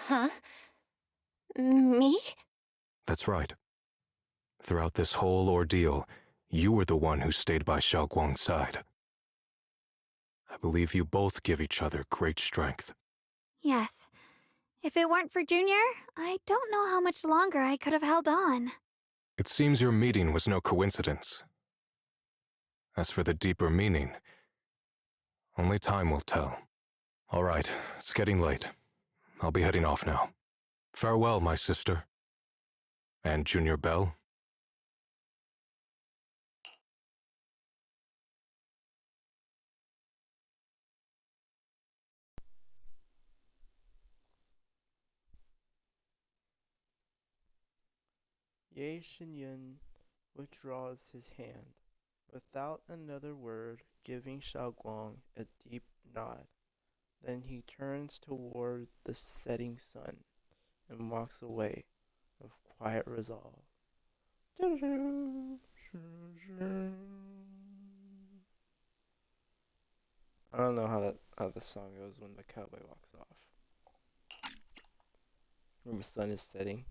Huh? Me? That's right. Throughout this whole ordeal, you were the one who stayed by Xiaoguang's side. I believe you both give each other great strength. Yes. If it weren't for Junior, I don't know how much longer I could have held on. It seems your meeting was no coincidence. As for the deeper meaning, only time will tell. All right, it's getting late. I'll be heading off now. Farewell, my sister. And Junior Bell. Ye Shinyan withdraws his hand, without another word giving Xiaoguang a deep nod. Then he turns toward the setting sun and walks away with quiet resolve. I don't know how the song goes when the cowboy walks off. When the sun is setting.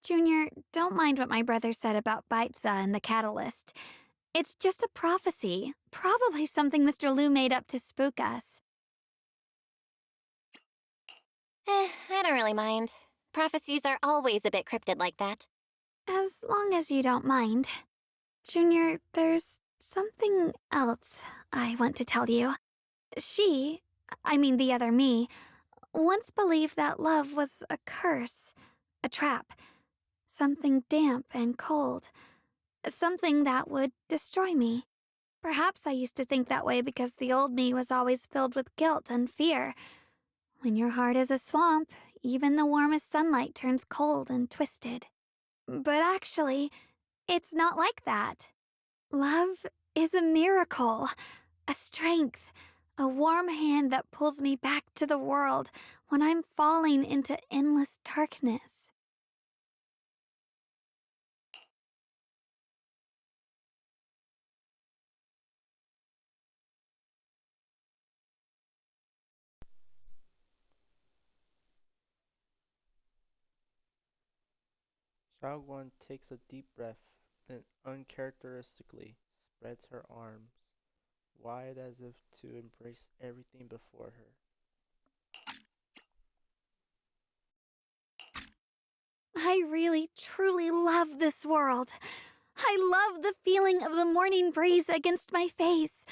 Junior, don't mind what my brother said about Baiza and the catalyst. It's just a prophecy, probably something Mr. Liu made up to spook us. don't really mind. Prophecies are always a bit cryptid like that. As long as you don't mind. Junior, there's something else I want to tell you. I mean the other me, once believed that love was a curse, a trap, something damp and cold, something that would destroy me. Perhaps I used to think that way because the old me was always filled with guilt and fear. When your heart is a swamp, even the warmest sunlight turns cold and twisted. But actually, it's not like that. Love is a miracle, a strength, a warm hand that pulls me back to the world when I'm falling into endless darkness. Xiaoguan takes a deep breath, then uncharacteristically spreads her arms, wide as if to embrace everything before her. I really, truly love this world. I love the feeling of the morning breeze against my face,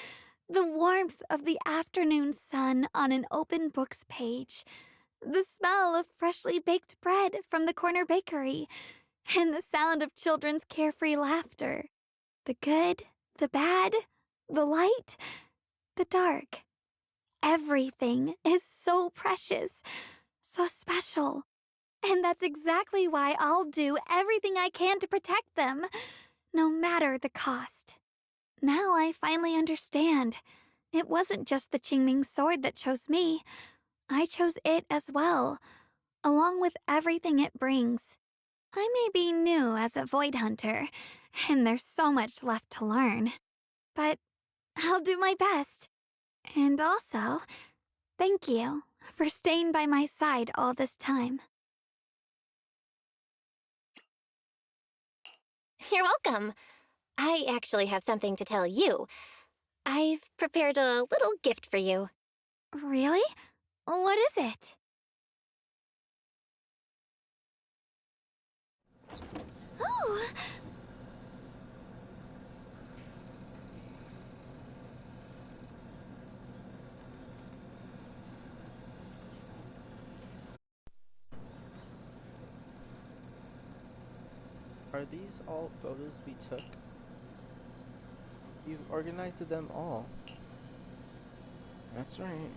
the warmth of the afternoon sun on an open book's page, the smell of freshly baked bread from the corner bakery, and the sound of children's carefree laughter. The good, the bad, the light, the dark. Everything is so precious, so special. And that's exactly why I'll do everything I can to protect them, no matter the cost. Now I finally understand. It wasn't just the Qingming sword that chose me. I chose it as well, along with everything it brings. I may be new as a Void Hunter, and there's so much left to learn. But I'll do my best. And also, thank you for staying by my side all this time. You're welcome. I actually have something to tell you. I've prepared a little gift for you. Really? What is it? Oh! Are these all photos we took? You've organized them all. That's right.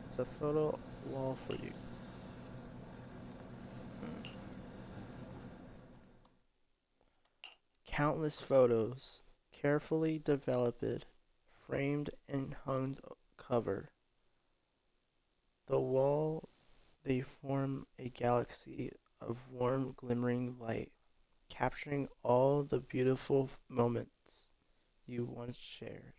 It's a photo wall for you. Countless photos, carefully developed, framed and hung cover. The wall, they form a galaxy of warm, glimmering light, capturing all the beautiful moments you once shared.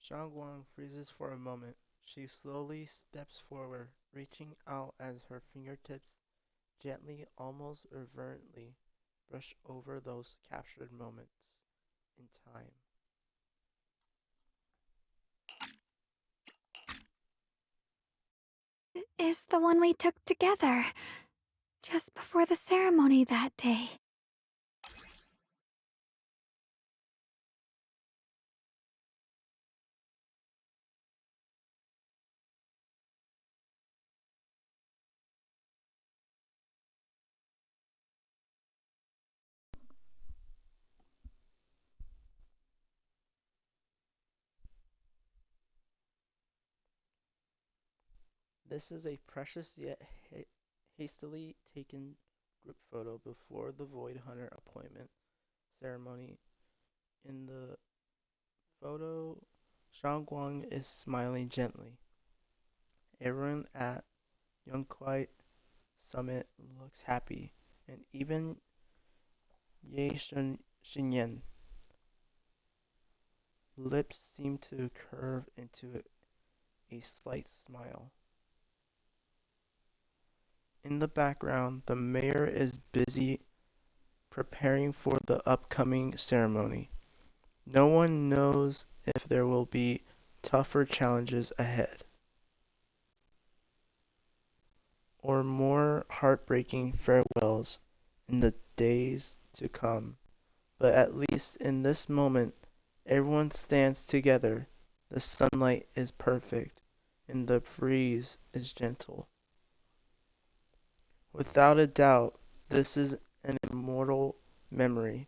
Shangguang freezes for a moment. She slowly steps forward, reaching out as her fingertips gently, almost reverently, brush over those captured moments in time. Is the one we took together, just before the ceremony that day. This is a precious yet hastily taken group photo before the Void Hunter appointment ceremony. In the photo, Shangguang is smiling gently. Everyone at Yongquai Summit looks happy, and even Xinyan lips seem to curve into a slight smile. In the background, the mayor is busy preparing for the upcoming ceremony. No one knows if there will be tougher challenges ahead or more heartbreaking farewells in the days to come. But at least in this moment, everyone stands together. The sunlight is perfect, and the breeze is gentle. Without a doubt, this is an immortal memory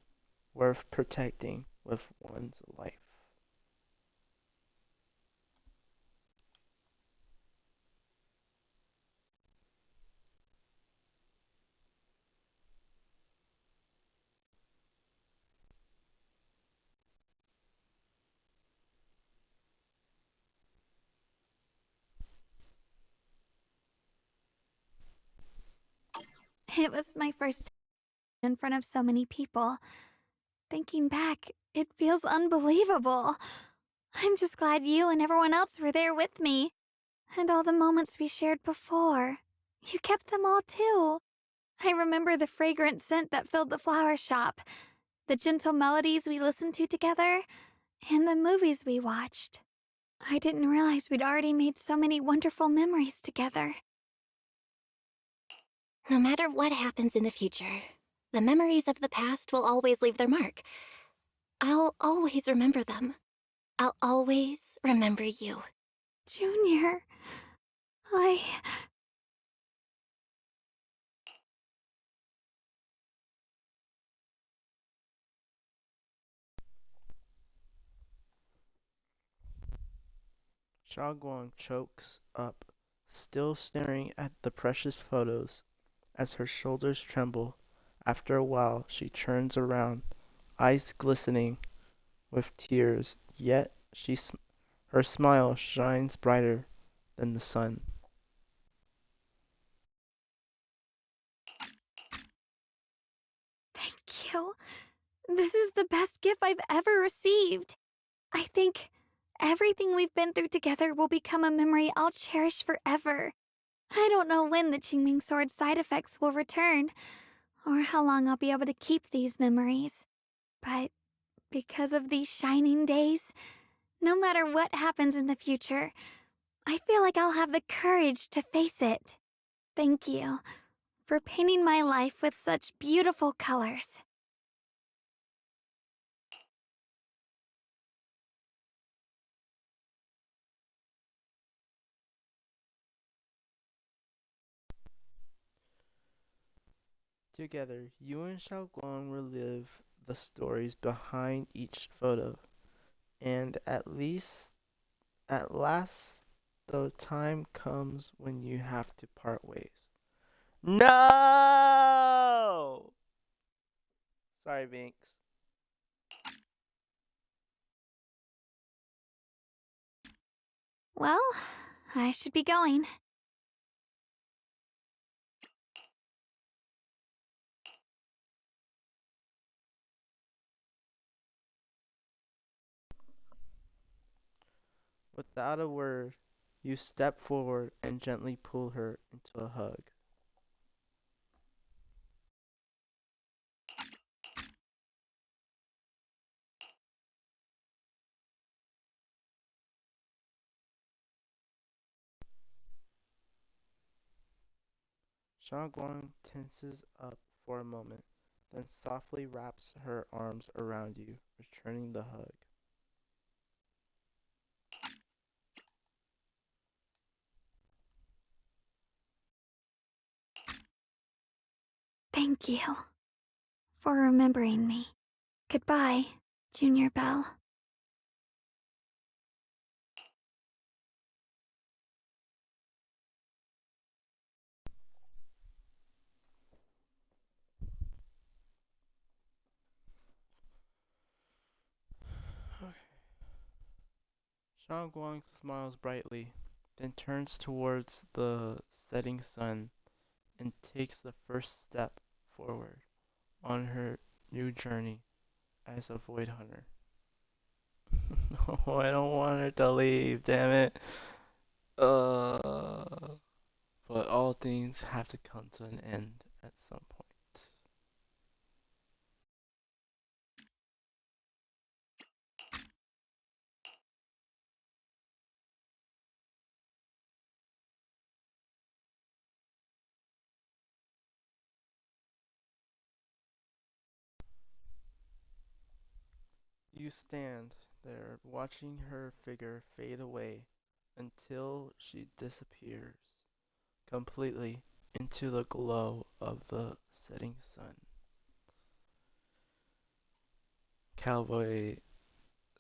worth protecting with one's life. It was my first time in front of so many people. Thinking back, it feels unbelievable. I'm just glad you and everyone else were there with me. And all the moments we shared before. You kept them all too. I remember the fragrant scent that filled the flower shop, the gentle melodies we listened to together, and the movies we watched. I didn't realize we'd already made so many wonderful memories together. No matter what happens in the future, the memories of the past will always leave their mark. I'll always remember them. I'll always remember you. Junior, Xiaoguang chokes up, still staring at the precious photos as her shoulders tremble. After a while, she turns around, eyes glistening with tears, yet her smile shines brighter than the sun. Thank you. This is the best gift I've ever received. I think everything we've been through together will become a memory I'll cherish forever. I don't know when the Qingming Sword side effects will return, or how long I'll be able to keep these memories. But because of these shining days, no matter what happens in the future, I feel like I'll have the courage to face it. Thank you for painting my life with such beautiful colors. Together, you and Xiaoguang relive the stories behind each photo, and at last, the time comes when you have to part ways. No! Sorry, Binks. Well, I should be going. Without a word, you step forward and gently pull her into a hug. Xiaoguang tenses up for a moment, then softly wraps her arms around you, returning the hug. Thank you for remembering me. Goodbye, Junior Belle. Xiaoguang smiles brightly, then turns towards the setting sun and takes the first step forward on her new journey as a Void Hunter. No, I don't want her to leave, damn it. But all things have to come to an end at some point. You stand there watching her figure fade away until she disappears completely into the glow of the setting sun. Cowboy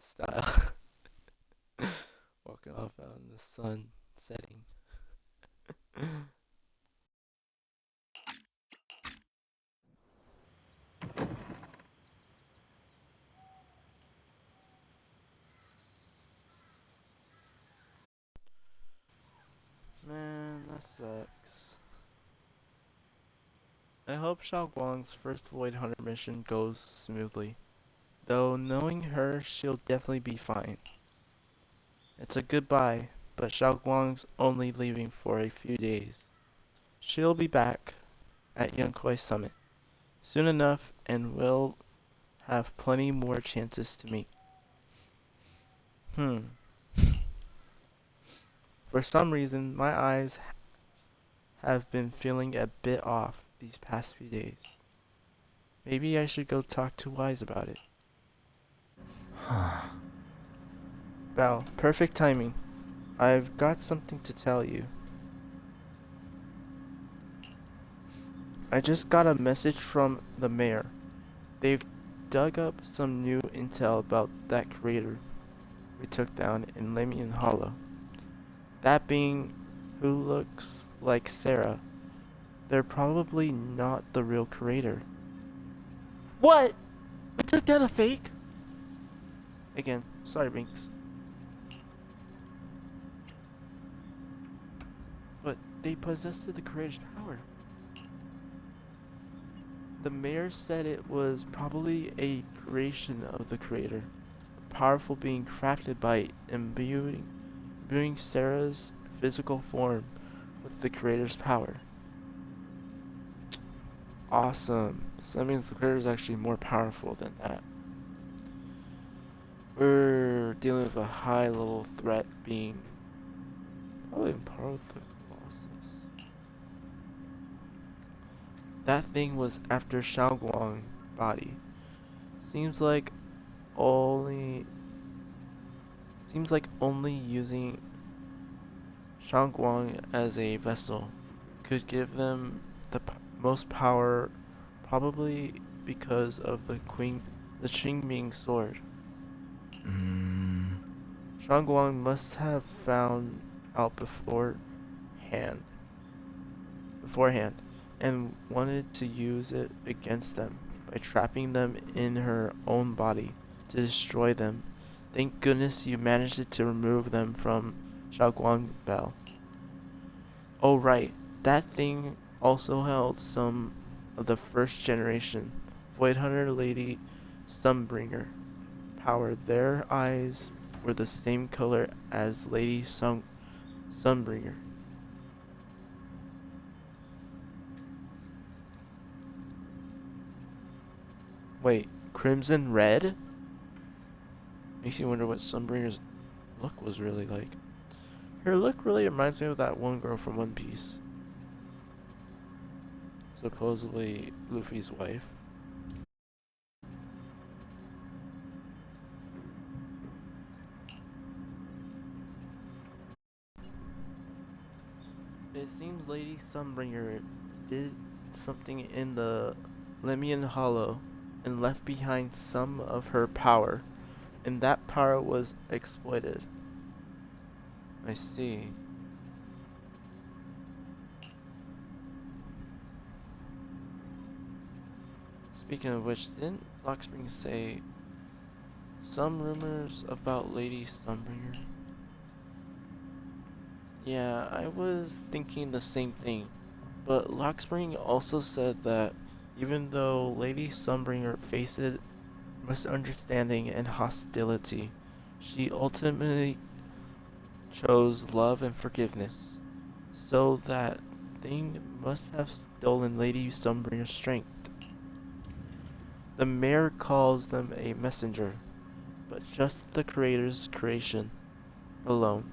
style. Walking off out in the sun setting. Man, that sucks. I hope Xiao Guang's first Void Hunter mission goes smoothly. Though knowing her, she'll definitely be fine. It's a goodbye, but Xiao Guang's only leaving for a few days. She'll be back at Yunkai Summit soon enough, and we'll have plenty more chances to meet. For some reason, my eyes have been feeling a bit off these past few days. Maybe I should go talk to Wise about it. Val, perfect timing. I've got something to tell you. I just got a message from the mayor. They've dug up some new intel about that crater we took down in Lemian Hollow. That being who looks like Sarah. They're probably not the real creator. What? We took down a fake? Again, sorry Binks. But they possessed the creator's power. The mayor said it was probably a creation of the creator. A powerful being crafted by imbuing Sarah's physical form with the creator's power. Awesome. So that means the creator is actually more powerful than that. We're dealing with a high level threat being probably part of the Colossus. That thing was after Xiaoguang's body. Seems like only using Xiaoguang as a vessel could give them the most power, probably because of the Qingming sword. Xiaoguang must have found out beforehand and wanted to use it against them by trapping them in her own body to destroy them. Thank goodness you managed to remove them from Xiaoguang Bell. Oh right, that thing also held some of the first generation Void Hunter Lady Sunbringer power. Their eyes were the same color as Lady Sunbringer. Wait, crimson red? Makes you wonder what Sunbringer's look was really like. Her look really reminds me of that one girl from One Piece. Supposedly Luffy's wife. It seems Lady Sunbringer did something in the Lemian Hollow and left behind some of her power, and that power was exploited. I see. Speaking of which, didn't Lockspring say some rumors about Lady Sunbringer? Yeah, I was thinking the same thing, but Lockspring also said that Even though Lady Sunbringer faces misunderstanding and hostility, she ultimately chose love and forgiveness. So that thing must have stolen Lady Sunbringer's strength. The mayor calls them a messenger, but just the creator's creation alone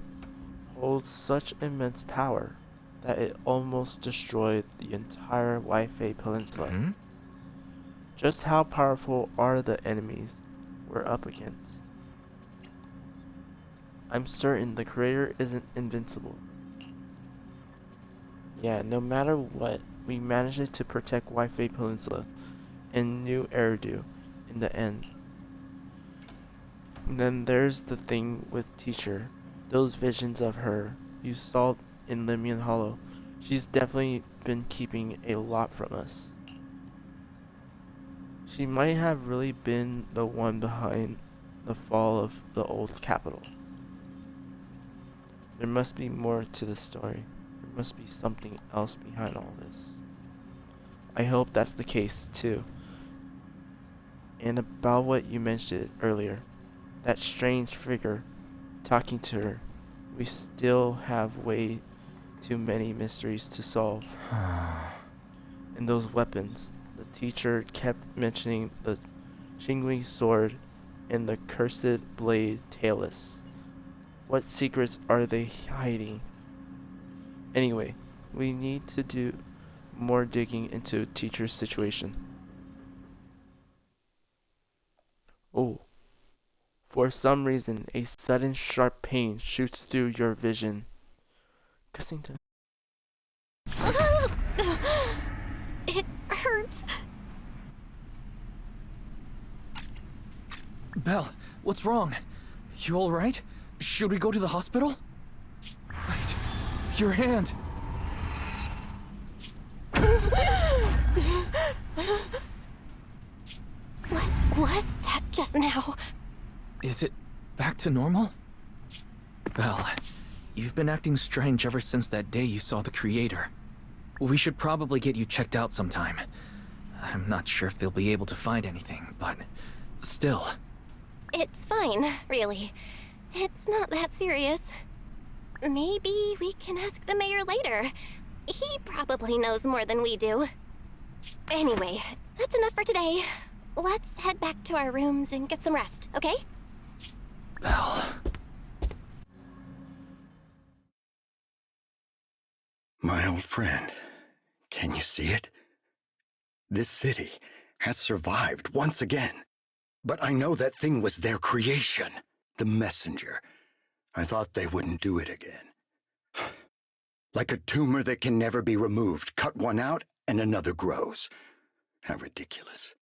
holds such immense power that it almost destroyed the entire Waifei Peninsula. Just how powerful are the enemies we're up against? I'm certain the creator isn't invincible. Yeah, no matter what, we managed to protect Waifei Peninsula and New Eridu in the end. And then there's the thing with Teacher. Those visions of her you saw in Limian Hollow. She's definitely been keeping a lot from us. She might have really been the one behind the fall of the old capital. There must be more to the story. There must be something else behind all this. I hope that's the case too. And about what you mentioned earlier, that strange figure talking to her, we still have way too many mysteries to solve. And those weapons, the teacher kept mentioning the Qingwing sword and the cursed blade tailless. What secrets are they hiding? Anyway, we need to do more digging into teacher's situation. Oh. For some reason, a sudden sharp pain shoots through your vision. Cussington. It hurts. Belle, what's wrong? You alright? Should we go to the hospital? Wait, your hand! What was that just now? Is it back to normal? Belle, you've been acting strange ever since that day you saw the creator. We should probably get you checked out sometime. I'm not sure if they'll be able to find anything, but still. It's fine, really. It's not that serious. Maybe we can ask the mayor later. He probably knows more than we do. Anyway, that's enough for today. Let's head back to our rooms and get some rest, okay? Belle. My old friend, can you see it? This city has survived once again. But I know that thing was their creation, the messenger. I thought they wouldn't do it again. Like a tumor that can never be removed. Cut one out and another grows. How ridiculous.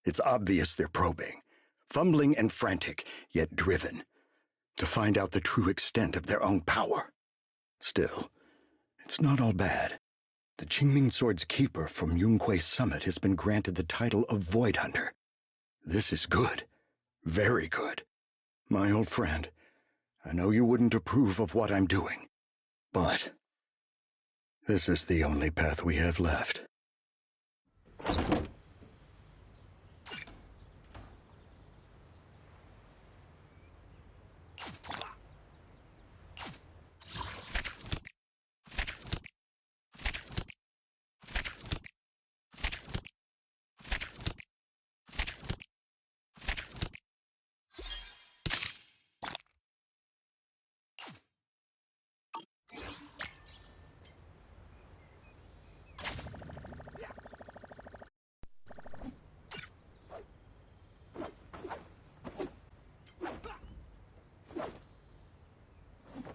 It's obvious they're probing, fumbling and frantic, yet driven, to find out the true extent of their own power. Still, it's not all bad. The Qingming Sword's keeper from Yunquei Summit has been granted the title of Void Hunter. This is good. Very good. My old friend, I know you wouldn't approve of what I'm doing, but this is the only path we have left.